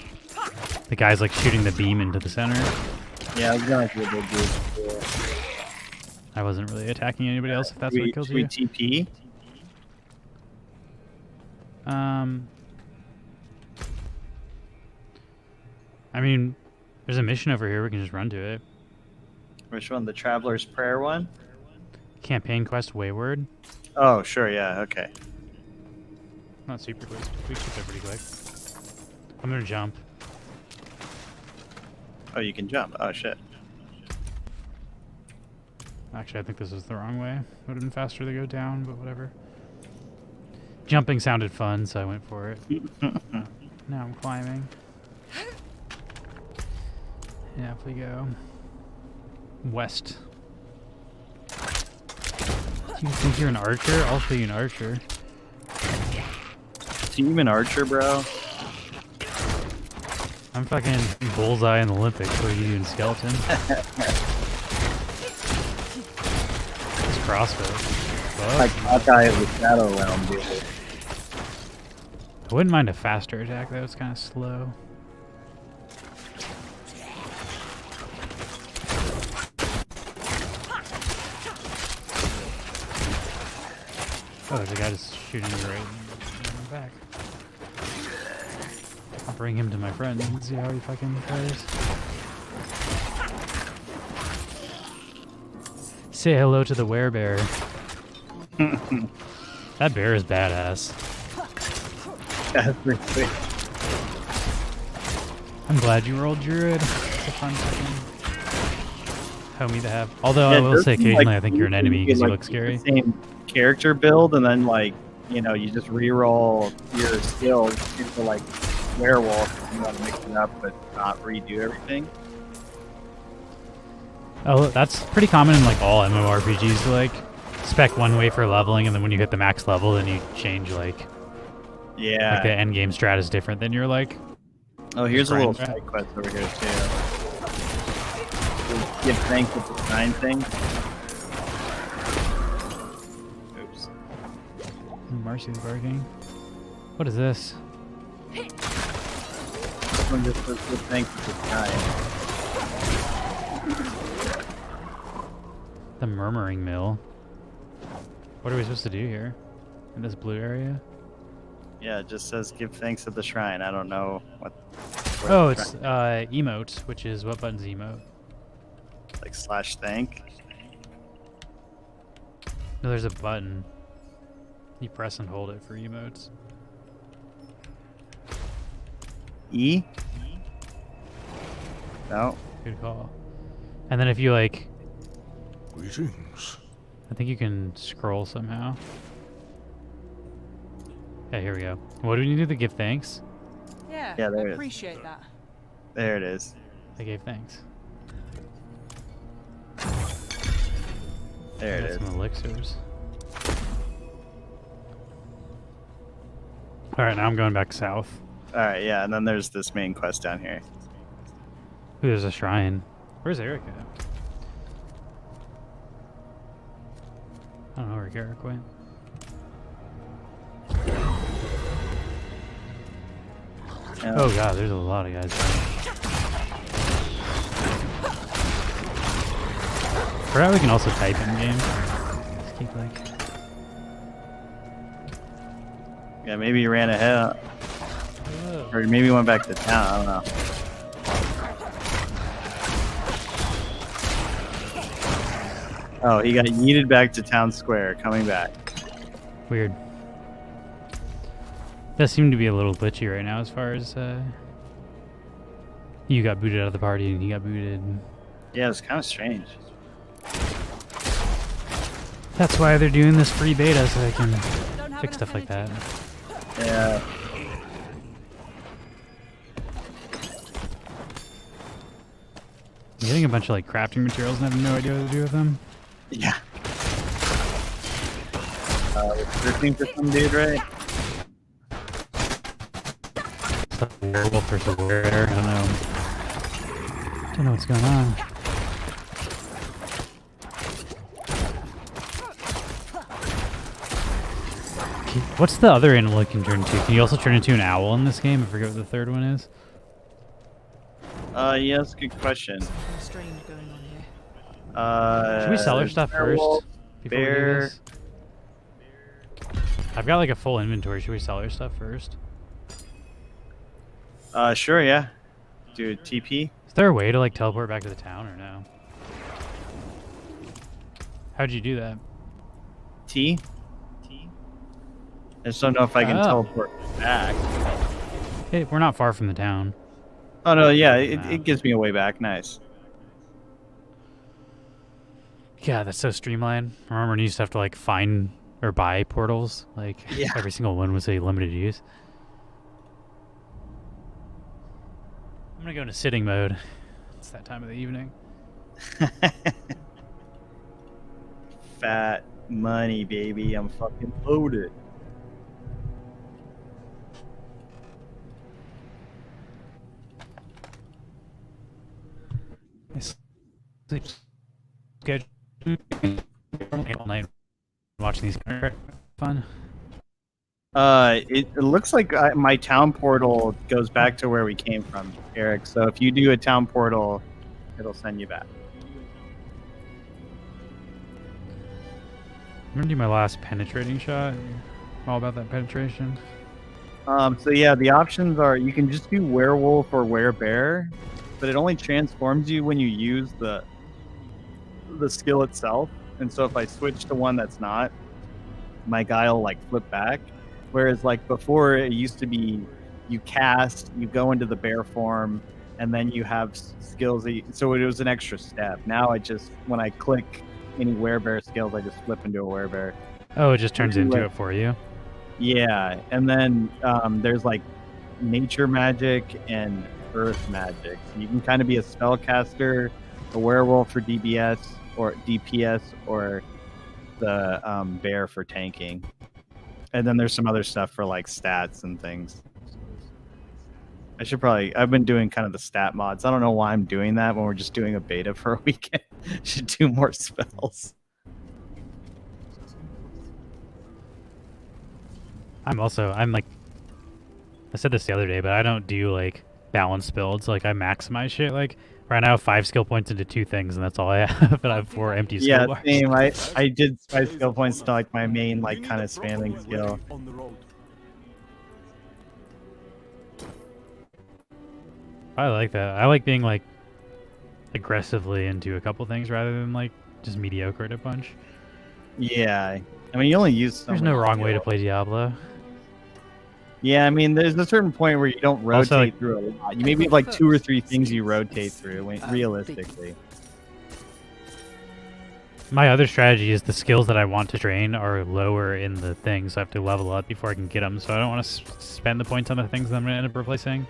guys like shooting the beam into the center. Yeah, I was going for the big dude. I wasn't really attacking anybody else if that's what kills you. TP? I mean, there's a mission over here. We can just run to it. Which one? The Traveler's Prayer one? Campaign quest Wayward. Oh, sure, yeah, okay. Not super quick. We can get there pretty quick. I'm gonna jump. Oh, you can jump. Oh, shit. Actually, I think this is the wrong way. Would have been faster to go down, but whatever. Jumping sounded fun, so I went for it. Now I'm climbing. Yeah, if we go west. Do you think you're an archer? I'll show you an archer. Team an archer, bro? I'm fucking bullseye in the Olympics. What are you doing, skeleton? This crossbow. Like Hawkeye of the Shadow Realm, dude. I wouldn't mind a faster attack, though. It's kind of slow. Oh, there's a guy just shooting me right in the back. I'll bring him to my friend and see how he fucking fares. Say hello to the werebear. That bear is badass. That's pretty sweet. I'm glad you rolled Druid. It's a fun fucking homie to have. Although Yeah, I will say doesn't, occasionally like, I think you're an enemy because you look the scary. Same character build, and then like you know you just re-roll your skills into like werewolf. If you want to mix it up, but not redo everything. Oh, that's pretty common in like all MMORPGs to like spec one way for leveling, and then when you hit the max level, then you change like Yeah. like the end game strat is different than your like. Oh, here's a little grind side quest over here too. Give thanks with the sign thing. Oops. Marcy's barking. What is this? This one just says give thanks with the sign. The Murmuring Mill. What are we supposed to do here? In this blue area? Yeah, it just says give thanks at the shrine. I don't know what. Oh, it's emote, which is what button's emote? Like /thank. No, there's a button. You press and hold it for emotes. E? No. Good call. And then if you like, Greetings. I think you can scroll somehow. Yeah, here we go. What do we need to do to give thanks? Yeah, Yeah, I there it is. appreciate that. There it is. I gave thanks. There it Got is. some elixirs. Alright, now I'm going back south. Alright, yeah, and then there's this main quest down here. Ooh, there's a shrine. Where's Eric at? I don't know where Eric went. Oh god, there's a lot of guys. Forgot we can also type in game. Just keep like. Yeah, maybe you ran ahead. Or maybe you went back to town, I don't know. Oh, he got yeeted back to town square, coming back. Weird. Does seem to be a little glitchy right now as far as you got booted out of the party and he got booted. Yeah, it's kind of strange. That's why they're doing this free beta so they can fix stuff like that. Yeah. I'm getting a bunch of like crafting materials and I have no idea what to do with them. Yeah. Searching for some dude, right? It's like a werewolf versus a werebear. I don't know. Don't know what's going on. What's the other animal it can turn into? Can you also turn into an owl in this game? I forget what the third one is. Yeah, that's a good question. Something strange going on here. Should we sell our stuff first? Before we do bear. this? I've got like a full inventory. Should we sell our stuff first? Sure, yeah. Dude, TP? Is there a way to like teleport back to the town or no? How'd you do that? T? I just don't know if I can teleport back. Hey, we're not far from the town. Oh, no, yeah, it gives me a way back. Nice. Yeah, that's so streamlined. I remember when you used to have to like find or buy portals. Like every single one was a limited use. I'm gonna go into sitting mode. It's that time of the evening. Fat money, baby. I'm fucking loaded. schedule all night watching these fun. It looks like my town portal goes back to where we came from, Eric. So if you do a town portal, it'll send you back. I'm gonna do my last penetrating shot. All about that penetration. So yeah, the options are you can just do werewolf or werebear, but it only transforms you when you use the skill itself. And so if I switch to one that's not, my guy will like flip back. Whereas like before, it used to be you cast, you go into the bear form, and then you have skills. So it was an extra step. Now I just when I click any werebear skills, I just flip into a werebear. Oh, it just turns into it for you. Yeah, and then there's like nature magic and earth magic. So you can kind of be a spellcaster, a werewolf for DBS or DPS, or the bear for tanking. And then there's some other stuff for like stats and things. I've been doing kind of the stat mods. I don't know why I'm doing that when we're just doing a beta for a weekend. Should do more spells. I'm like, I said this the other day, but I don't do like balance builds. Like I maximize shit. Like right now I have 5 skill points into 2 things, and that's all I have. But I have 4 empty skill bars. Same. I did 5 skill points to like my main like kind of spamming skill. I like that. I like being like aggressively into a couple things rather than like just mediocre at a bunch. Yeah, I mean you only use. There's no wrong way to play Diablo. Yeah, I mean, there's a certain point where you don't rotate Also, like, through a lot. You maybe have like 2 or 3 things you rotate through, realistically. My other strategy is the skills that I want to train are lower in the thing, so I have to level up before I can get them. So I don't want to spend the points on the things that I'm going to end up replacing.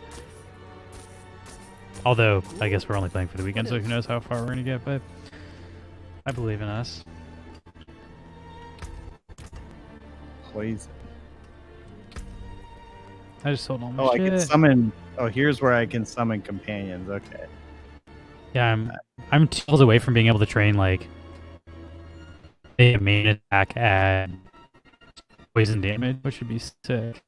Although, I guess we're only playing for the weekend, so who knows how far we're going to get, but I believe in us. Poison. I just sold all my shit. I can summon. Oh, here's where I can summon companions. Okay. Yeah, I'm 2 levels away from being able to train like a main attack at poison damage, which would be sick.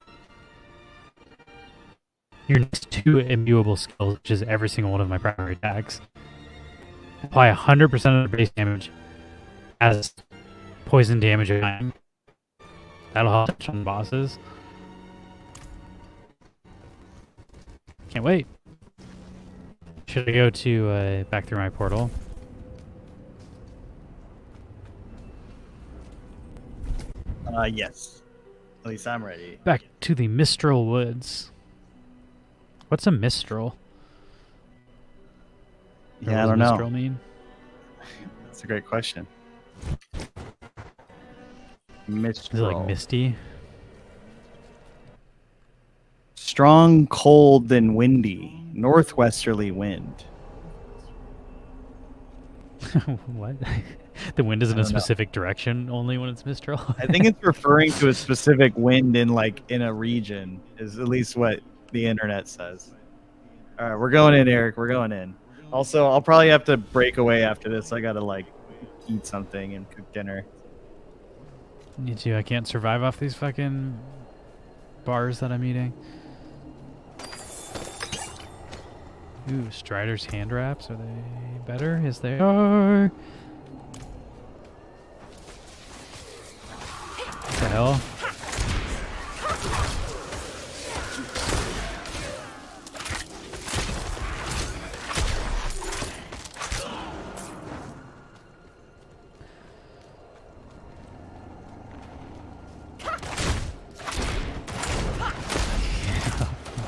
Your next 2 immutable skills, which is every single one of my primary attacks, apply 100% of the base damage as poison damage again. That'll help touch on bosses. Can't wait. Should I go to back through my portal? Yes. At least I'm ready. Back to the Mistral Woods. What's a Mistral? Yeah, I don't know. Mistral mean? That's a great question. Mistral. Is it like misty? Strong, cold, and windy. Northwesterly wind. What? The wind is in a specific direction only when it's Mistral? I think it's referring to a specific wind in a region, is at least what the internet says. All right, we're going in, Eric. We're going in. Also, I'll probably have to break away after this. I gotta like eat something and cook dinner. Me too. I can't survive off these fucking bars that I'm eating. Ooh, Strider's hand wraps. Are they better? Yes, they are. What the hell?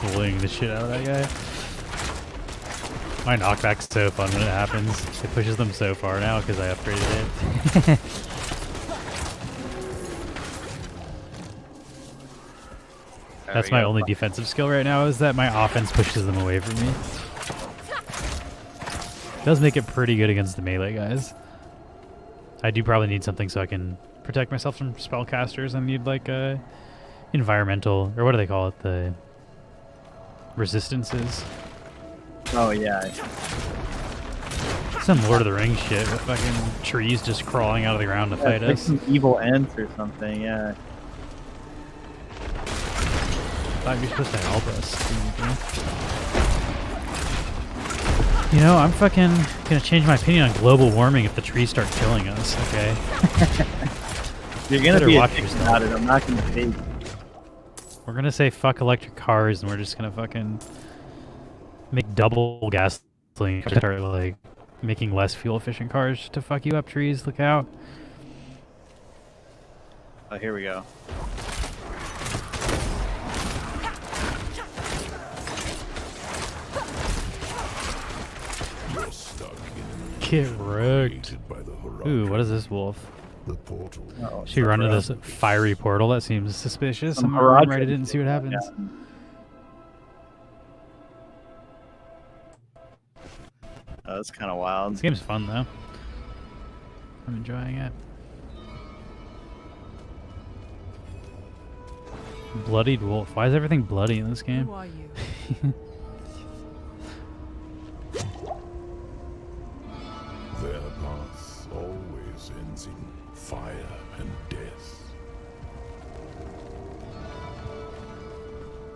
Bullying the shit out of that guy. My knockback's so fun when it happens. It pushes them so far now because I upgraded it. That's my only defensive skill right now, is that my offense pushes them away from me. It does make it pretty good against the melee guys. I do probably need something so I can protect myself from spellcasters. I need like a environmental, or what do they call it? The resistances. Oh yeah. Some Lord of the Rings shit with fucking trees just crawling out of the ground to fight like us. some evil ants or something. Yeah. I thought you were supposed to help us. You know, I'm fucking gonna change my opinion on global warming if the trees start killing us, okay? You're gonna be watch a dick yourself. about it. I'm not gonna take. We're gonna say fuck electric cars and we're just gonna fucking make double gasoline, start like making less fuel efficient cars to fuck you up, trees. Look out. Oh, here we go. You're stuck in Get wrecked. created by the Ooh, Horizon. what is this wolf? The portal. Oh, Should we run to this fiery portal? That seems suspicious. Some I'm gonna run Horizon right at it and see what happens. Yeah. Oh, that's kind of wild. This game's fun though. I'm enjoying it. Bloodied wolf. Why is everything bloody in this game? Who are you? Their path always ends in fire and death.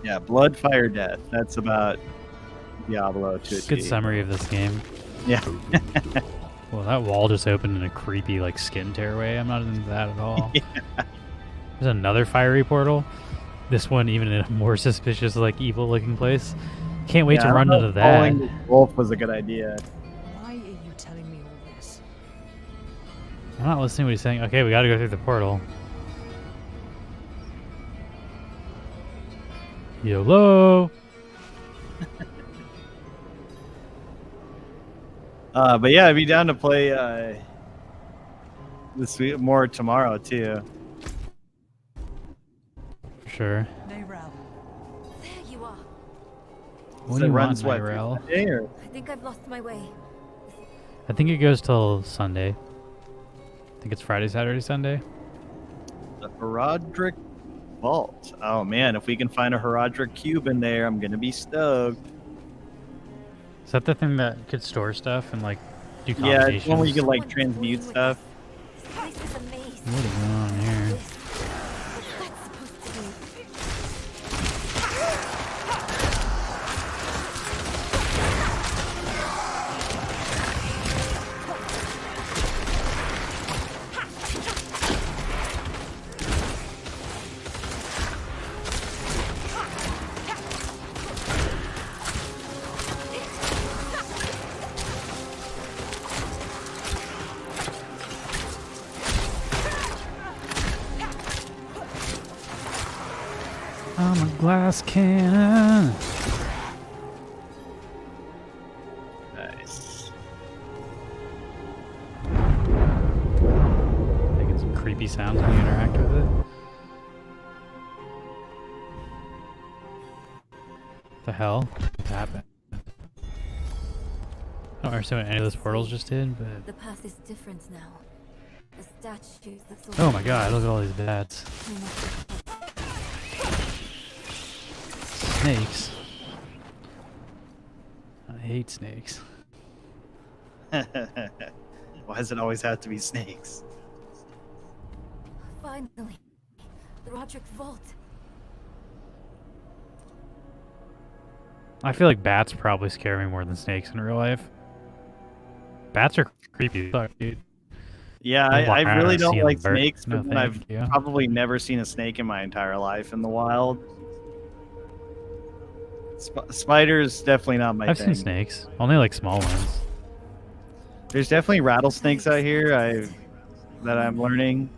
Yeah, blood, fire, death. That's about Diablo to a Good T. summary of this game. Yeah. Well, that wall just opened in a creepy, like, skin tear way. I'm not into that at all. Yeah. There's another fiery portal. This one even in a more suspicious, like, evil-looking place. Can't wait Yeah, to I run don't know into if that. following the wolf was a good idea. Why are you telling me all this? I'm not listening to what he's saying. Okay, we gotta go through the portal. YOLO! But yeah, I'd be down to play this week more tomorrow too. Sure. Nayrel. There you are. What So do it you want, runs what, Nyrel? Sunday, or? I think I've lost my way. I think it goes till Sunday. I think it's Friday, Saturday, Sunday. The Herodric Vault. Oh man, if we can find a Herodric cube in there, I'm gonna be stoked. Is that the thing that could store stuff and like do Yeah, combinations? it's one where you can like transmute stuff. This place is amazing. What is going on here? That's supposed to be. I'm a glass cannon. Nice. Making some creepy sounds when you interact with it. The hell? What happened? I don't understand what any of those portals just did, but... The path is different now. The statues, that's all. Oh my god, look at all these bats. Snakes. I hate snakes. Why does it always have to be snakes? Finally. The Roderick Vault. I feel like bats probably scare me more than snakes in real life. Bats are creepy as fuck, dude. Yeah, Like, I walking really around don't seeing like birds. snakes, No, but then I've thank you. probably never seen a snake in my entire life in the wild. Spiders definitely not my I've thing. seen snakes. Only like small ones. There's definitely rattlesnakes out here. That I'm learning.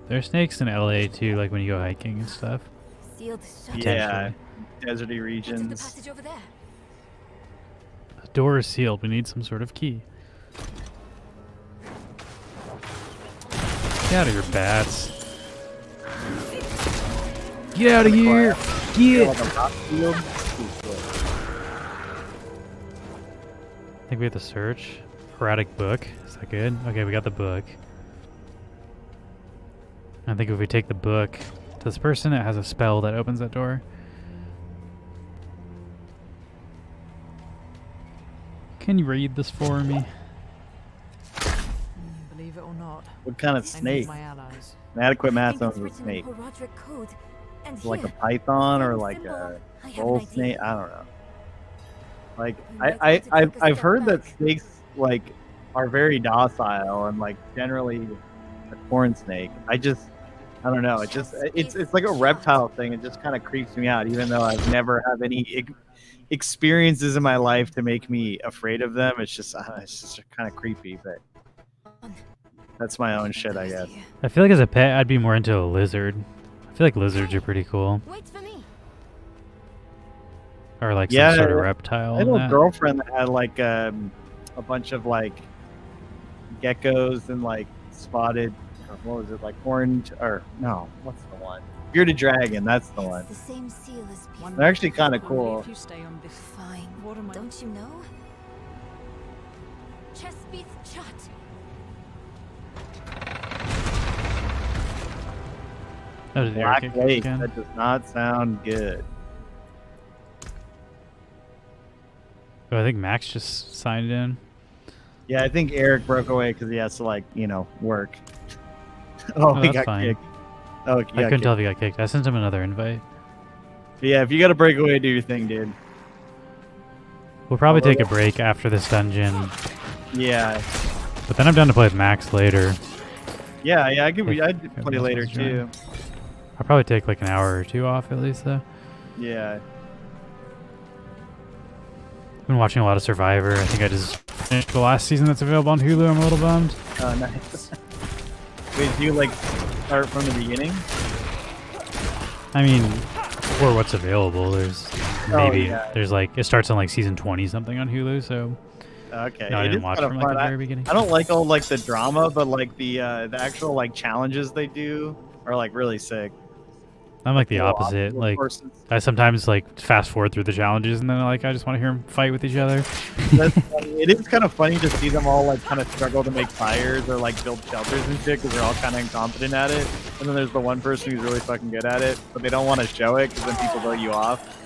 There's snakes in LA too, like when you go hiking and stuff. Sealed shut. Yeah, deserty What's in the regions. passage over there? The door is sealed. We need some sort of key. Get out of here, bats. Get out of here! Get! Like a rock field. I think we have to search. Herodic book. Is that good? Okay, we got the book. I think if we take the book to this person, it has a spell that opens that door. Can you read this for me? Believe it or not. What kind of I need snake? my allies. Inadequate math zones with snake. Like a python or like a bull snake? I don't know. Like I've heard that snakes like are very docile and like generally a corn snake. I don't know. It's like a reptile thing. It just kind of creeps me out, even though I've never have any experiences in my life to make me afraid of them. It's just kind of creepy, but that's my own shit, I guess. I feel like as a pet, I'd be more into a lizard. I feel like lizards are pretty cool. Wait for me. Or like some sort of reptile. I had a girlfriend that had like a bunch of like geckos and like spotted, what was it, like orange, or no, what's the one? Bearded dragon, that's the one. The same seal as before. They're actually kind of cool. If you stay on this Fine. What am I? Don't you know? Chest beats shot. Oh, did Black Eric Lake. again? That does not sound good. Oh, I think Max just signed in. Yeah, I think Eric broke away because he has to like, work. Oh, he that's got fine. kicked. Oh, I couldn't tell if he got kicked. I sent him another invite. Yeah, if you got to break away, do your thing, dude. We'll probably take a break after this dungeon. Yeah. But then I'm down to play with Max later. Yeah, I'd play later too. I'll probably take like an hour or two off at least though. Yeah. I've been watching a lot of Survivor. I think I just finished the last season that's available on Hulu. I'm a little bummed. Oh, nice. Wait, do you like start from the beginning? I mean, for what's available, there's maybe yeah. there's like it starts on like season 20 something on Hulu. So Okay, no, I it didn't is watch kind of from like fun. the very beginning. I don't like all like the drama, but like the actual like challenges they do are like really sick. I'm like the Cool opposite. obstacle Like courses. I sometimes like fast forward through the challenges and then like I just want to hear them fight with each other. That's funny. It is kind of funny to see them all like kind of struggle to make fires or like build shelters and shit because they're all kind of incompetent at it. And then there's the one person who's really fucking good at it, but they don't want to show it because then people vote you off.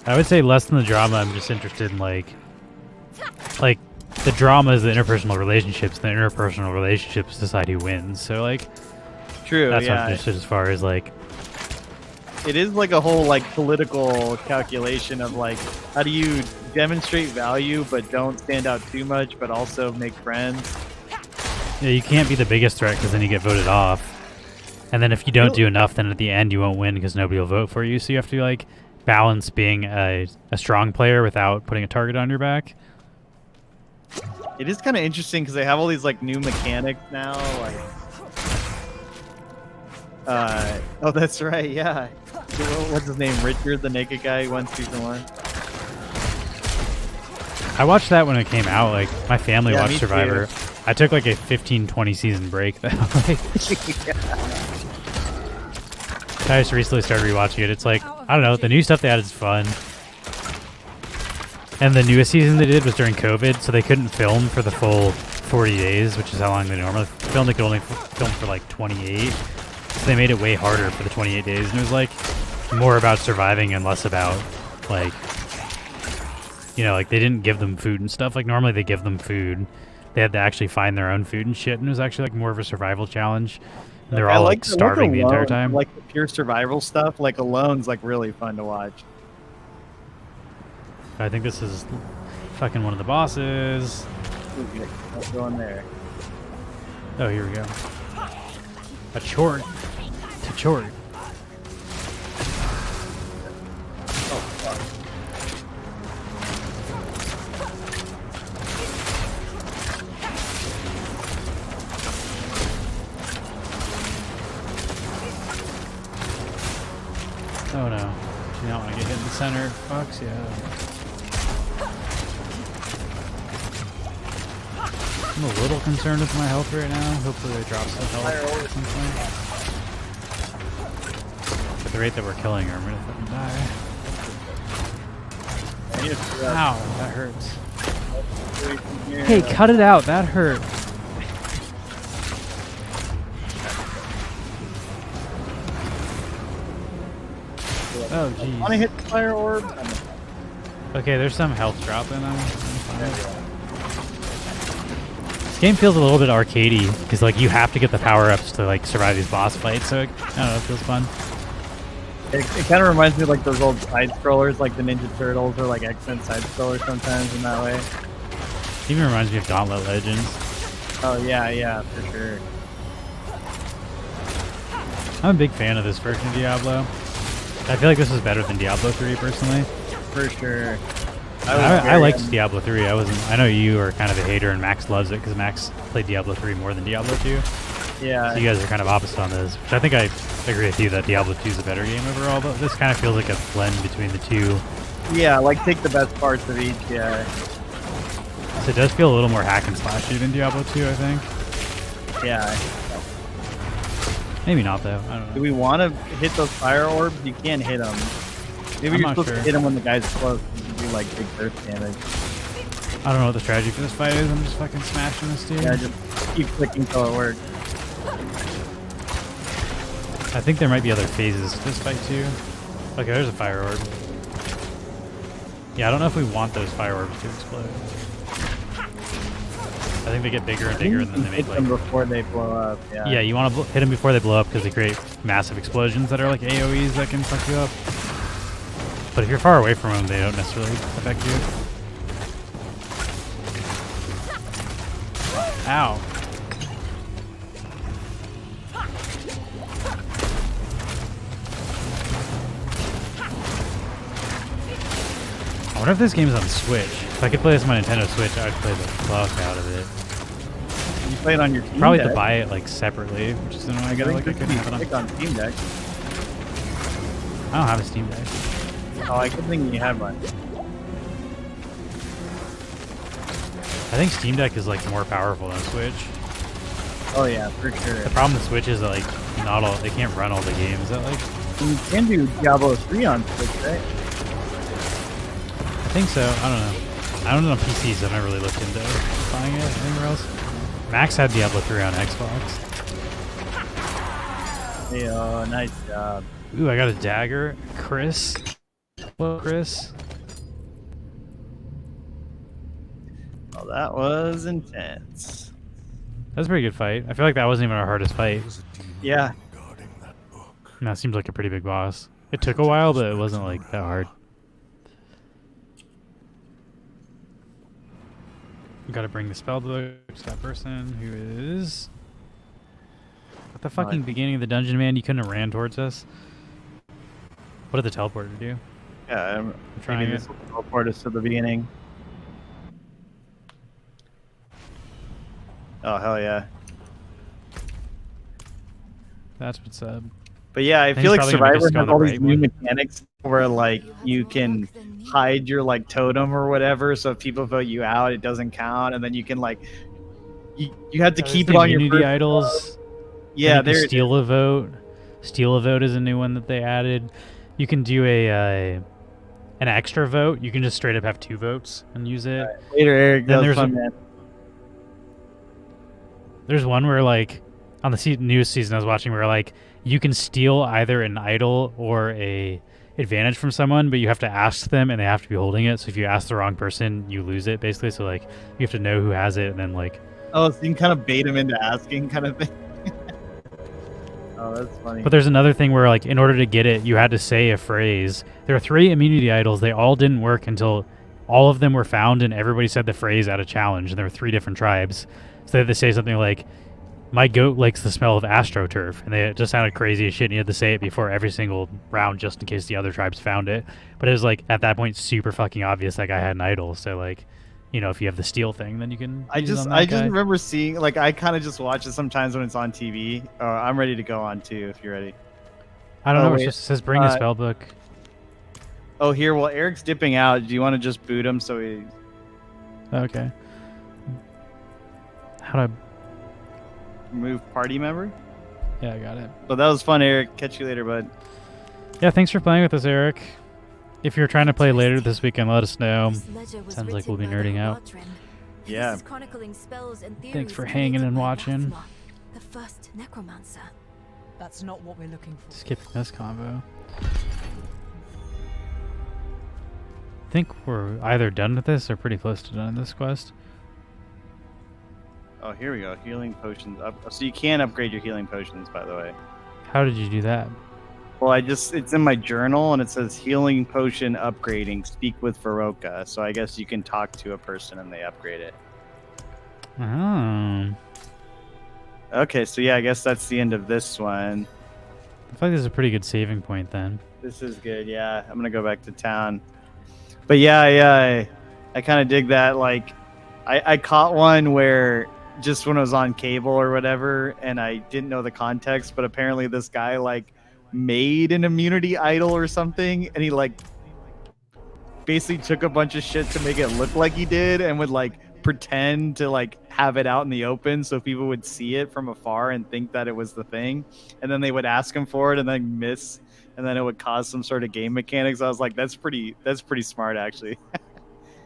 I would say less than the drama. I'm just interested in like the drama is the interpersonal relationships. The interpersonal relationships decide who wins. So like, True. that's what Yeah. I'm interested as far as like. It is like a whole like political calculation of like how do you demonstrate value but don't stand out too much but also make friends. Yeah, you can't be the biggest threat because then you get voted off. And then if you don't do enough, then at the end you won't win because nobody will vote for you. So you have to like balance being a strong player without putting a target on your back. It is kind of interesting because they have all these like new mechanics now. Like, oh, that's right. Yeah. What's his name? Richard, the naked guy who won season 1. I watched that when it came out. Like my family Yeah, watched me Survivor. too. I took like a 15-20 season break though. Like, I just recently started rewatching it. It's like, I don't know, the new stuff they added is fun. And the newest season they did was during COVID, so they couldn't film for the full 40 days, which is how long they normally film. They could only film for like 28. So they made it way harder for the 28 days. And it was like more about surviving and less about like, like they didn't give them food and stuff. Like normally they give them food. They had to actually find their own food and shit. And it was actually like more of a survival challenge. And they're all like starving the entire time. Like the pure survival stuff, like Alone's like really fun to watch. I think this is fucking one of the bosses. Okay, let's go in there. Oh, here we go. A chort. To chort. Oh, fuck. Oh no. You don't want to get hit in the center. Fucks, yeah. I'm a little concerned with my health right now. Hopefully they drop some health at some point. At the rate that we're killing her, I'm gonna fucking die. Ow, that hurts. Hey, cut it out. That hurt. Oh, jeez. Want to hit the fire orb? Okay, there's some health drop in them. Yeah. game feels a little bit arcadey because like you have to get the power-ups to like survive these boss fights. So I don't know, it feels fun. It kind of reminds me of like those old side scrollers, like the Ninja Turtles or like X-Men side scrollers sometimes in that way. It even reminds me of Gauntlet Legends. Oh yeah, for sure. I'm a big fan of this version of Diablo. I feel like this is better than Diablo 3 personally. For sure. I liked Diablo 3. I know you are kind of a hater and Max loves it because Max played Diablo 3 more than Diablo 2. Yeah. So you guys are kind of opposite on this. Which I think I agree with you that Diablo 2 is a better game overall, but this kind of feels like a blend between the two. Yeah, like take the best parts of each, yeah. So it does feel a little more hack and slashy than Diablo 2, I think. Yeah. Maybe not though. I don't know. Do we want to hit those fire orbs? You can't hit them. Maybe you're supposed to hit them when the guy's close. You do like big burst damage. I don't know what the strategy for this fight is. I'm just fucking smashing this dude. Yeah, just keep clicking until it works. I think there might be other phases to this fight too. Okay, there's a fire orb. Yeah, I don't know if we want those fire orbs to explode. I think they get bigger and bigger, and then they make like. Hit them before they blow up. Yeah. Yeah, you want to hit them before they blow up because they create massive explosions that are like AOE's that can fuck you up. But if you're far away from them, they don't necessarily affect you. Ow. I wonder if this game is on Switch. If I could play this on my Nintendo Switch, I would play the fuck out of it. You play it on your Steam Probably Deck. to buy it like separately, which is annoying. I gotta like I couldn't have it on Steam Deck. I don't have a Steam Deck. Oh, I could think you had one. I think Steam Deck is like more powerful than Switch. Oh yeah, for sure. The problem with Switch is that, like not all they can't run all the games that like. You can do Diablo 3 on Switch, right? I think so. I don't know. I don't know on PCs. I've never really looked into buying it anywhere else. Max had Diablo 3 on Xbox. Hey, oh, nice job. Ooh, I got a dagger. Chris. Hello, Chris. Well, that was intense. That's a pretty good fight. I feel like that wasn't even our hardest fight. Yeah. And that seems like a pretty big boss. It took a while, but it wasn't like that hard. Gotta bring the spell book to that person who is at the fucking beginning of the dungeon, man. You couldn't have ran towards us. What did the teleporter do? Yeah, I'm trying this will teleport us to the beginning. Oh hell yeah! That's what's up. But yeah, I feel like Survivor has all these new mechanics where like you can hide your like totem or whatever, so if people vote you out, it doesn't count, and then you can like you have to keep it on your immunity idols. Yeah, there's steal a vote. Steal a vote is a new one that they added. You can do an extra vote. You can just straight up have 2 votes and use it. Right. Later, Eric. That was fun, man. There's one where like on the newest season I was watching where like you can steal either an idol or a advantage from someone, but you have to ask them and they have to be holding it. So if you ask the wrong person, you lose it basically. So like you have to know who has it and then like. Oh, so you can kind of bait them into asking, kind of thing. Oh, that's funny. But there's another thing where like in order to get it, you had to say a phrase. There are 3 immunity idols. They all didn't work until all of them were found and everybody said the phrase at a challenge. And there were 3 different tribes. So they had to say something like, "My goat likes the smell of astroturf," and it just sounded crazy as shit. And you had to say it before every single round, just in case the other tribes found it. But it was like at that point super fucking obvious that guy had an idol. So like, you know, if you have the steal thing, then you can. I just remember seeing like I kind of just watch it sometimes when it's on TV. I'm ready to go on too if you're ready. I don't know. It just says bring the spell book. Oh, here. Well, Eric's dipping out. Do you want to just boot him so he? Okay. How do I move party member? Yeah, I got it. Well, that was fun, Eric. Catch you later, bud. Yeah, thanks for playing with us, Eric. If you're trying to play later this weekend, let us know. Sounds like we'll be nerding out. Yeah. Thanks for hanging and watching. The first necromancer. That's not what we're looking for. Skipping this combo. I think we're either done with this or pretty close to done with this quest. Oh, here we go. Healing potions up. So you can upgrade your healing potions, by the way. How did you do that? Well, it's in my journal and it says healing potion upgrading. Speak with Veroka. So I guess you can talk to a person and they upgrade it. Oh. Okay, so yeah, I guess that's the end of this one. I feel like this is a pretty good saving point then. This is good. Yeah, I'm gonna go back to town. But yeah, I kind of dig that. Like, I caught one where just when I was on cable or whatever, and I didn't know the context, but apparently this guy like made an immunity idol or something, and he like basically took a bunch of shit to make it look like he did, and would like pretend to like have it out in the open so people would see it from afar and think that it was the thing, and then they would ask him for it and then miss, and then it would cause some sort of game mechanics. I was like, that's pretty smart actually.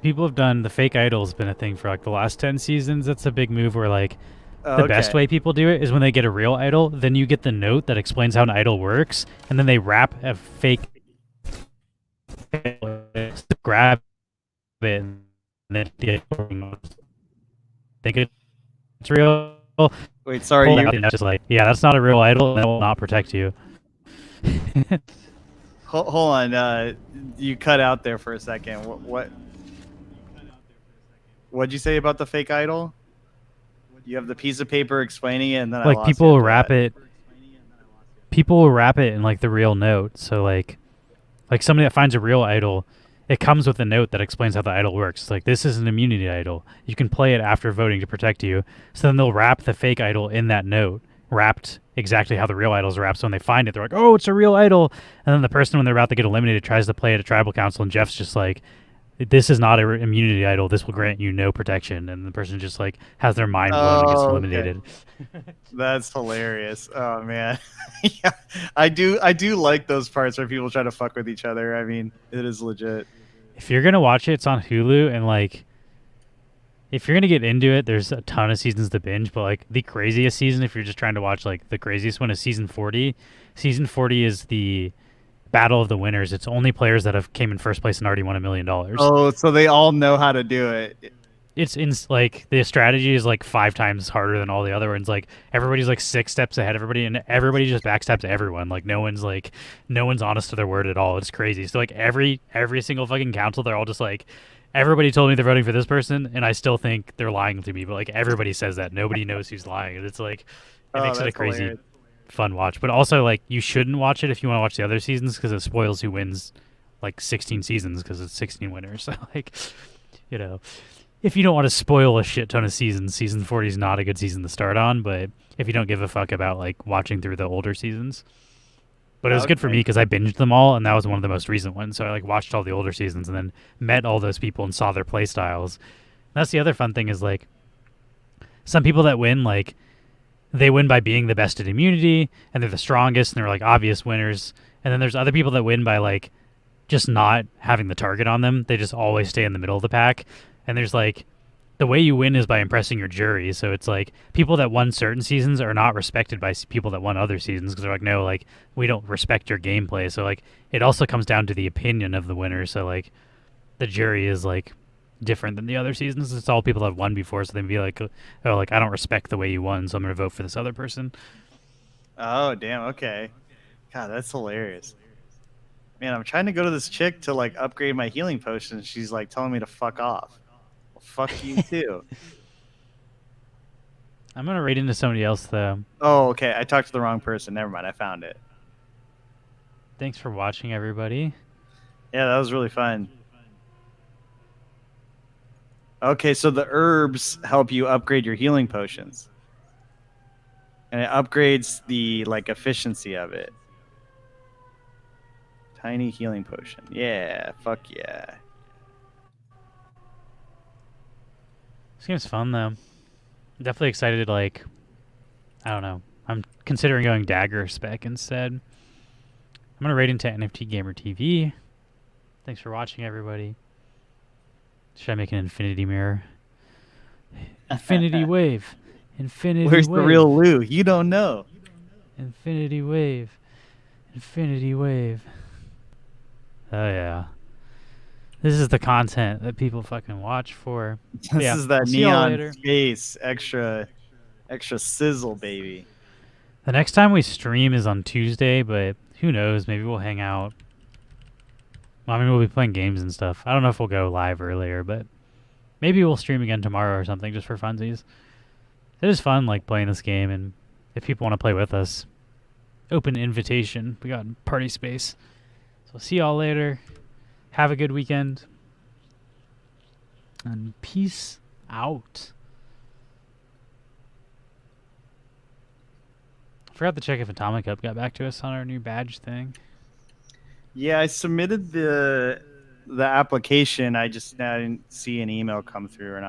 People have done the fake idol's been a thing for like the last 10 seasons. That's a big move where like the best way people do it is when they get a real idol, then you get the note that explains how an idol works, and then they wrap a fake grab it and then think it's real. Wait, sorry. Just like, yeah, that's not a real idol, and that will not protect you. Hold on, you cut out there for a second. What'd you say about the fake idol? You have the piece of paper explaining it, and then like people will wrap it. People will wrap it in like the real note. So like somebody that finds a real idol, it comes with a note that explains how the idol works. It's like, this is an immunity idol. You can play it after voting to protect you. So then they'll wrap the fake idol in that note, wrapped exactly how the real idol's wrapped. So when they find it, they're like, oh, it's a real idol. And then the person, when they're about to get eliminated, tries to play it at tribal council, and Jeff's just like, this is not an immunity idol. This will grant you no protection. And the person just like has their mind blown and gets eliminated. Okay. That's hilarious. Oh man. Yeah, I do like those parts where people try to fuck with each other. I mean, it is legit. If you're gonna watch it, it's on Hulu, and like, if you're gonna get into it, there's a ton of seasons to binge. But like the craziest season, if you're just trying to watch like the craziest one, is season 40. Season 40 is the Battle of the Winners. It's only players that have came in first place and already won $1 million. Oh, so they all know how to do it. It's in like the strategy is like 5 times harder than all the other ones. Like everybody's like 6 steps ahead of everybody, and everybody just backstabs everyone. Like no one's honest to their word at all. It's crazy. So like every single fucking council, they're all just like, everybody told me they're voting for this person, and I still think they're lying to me. But like everybody says that. Nobody knows who's lying. And it's like it makes it a crazy. Hilarious. Fun watch. But also like you shouldn't watch it if you want to watch the other seasons, because it spoils who wins like 16 seasons, because it's 16 winners. So like, you know, if you don't want to spoil a shit ton of seasons, season 40 is not a good season to start on. But if you don't give a fuck about like watching through the older seasons, but it was good for me because I binged them all, and that was one of the most recent ones. So I like watched all the older seasons and then met all those people and saw their play styles. And that's the other fun thing, is like some people that win, like they win by being the best at immunity, and they're the strongest, and they're like obvious winners. And then there's other people that win by like just not having the target on them. They just always stay in the middle of the pack. And there's like, the way you win is by impressing your jury. So it's like people that won certain seasons are not respected by people that won other seasons, because they're like, no, like we don't respect your gameplay. So like it also comes down to the opinion of the winner. So like the jury is like different than the other seasons. It's all people that have won before, so they'd be like, oh, like I don't respect the way you won, so I'm gonna vote for this other person. Oh damn. Okay. God, that's hilarious. Man, I'm trying to go to this chick to like upgrade my healing potion. She's like telling me to fuck off. Well, fuck you too. I'm gonna raid into somebody else though. Oh, okay. I talked to the wrong person. Never mind. I found it. Thanks for watching, everybody. Yeah, that was really fun. Okay, so the herbs help you upgrade your healing potions. And it upgrades the like efficiency of it. Tiny healing potion. Yeah, fuck yeah. This game's fun though. I'm definitely excited, like, I don't know. I'm considering going dagger spec instead. I'm gonna raid into NFT Gamer TV. Thanks for watching, everybody. Should I make an infinity mirror? Infinity wave. Infinity Where's wave. the real Lou? You don't know. Infinity wave. Infinity wave. Oh yeah. This is the content that people fucking watch for. This Yeah, is that I'll see y'all neon later. space, extra sizzle, baby. The next time we stream is on Tuesday, but who knows? Maybe we'll hang out. Well, I mean, we'll be playing games and stuff. I don't know if we'll go live earlier, but maybe we'll stream again tomorrow or something just for funsies. It is fun, like, playing this game, and if people want to play with us, open invitation. We got party space. So see y'all later. Have a good weekend. And peace out. Forgot to check if Atomic Cup got back to us on our new badge thing. Yeah, I submitted the application. I didn't see an email come through or not.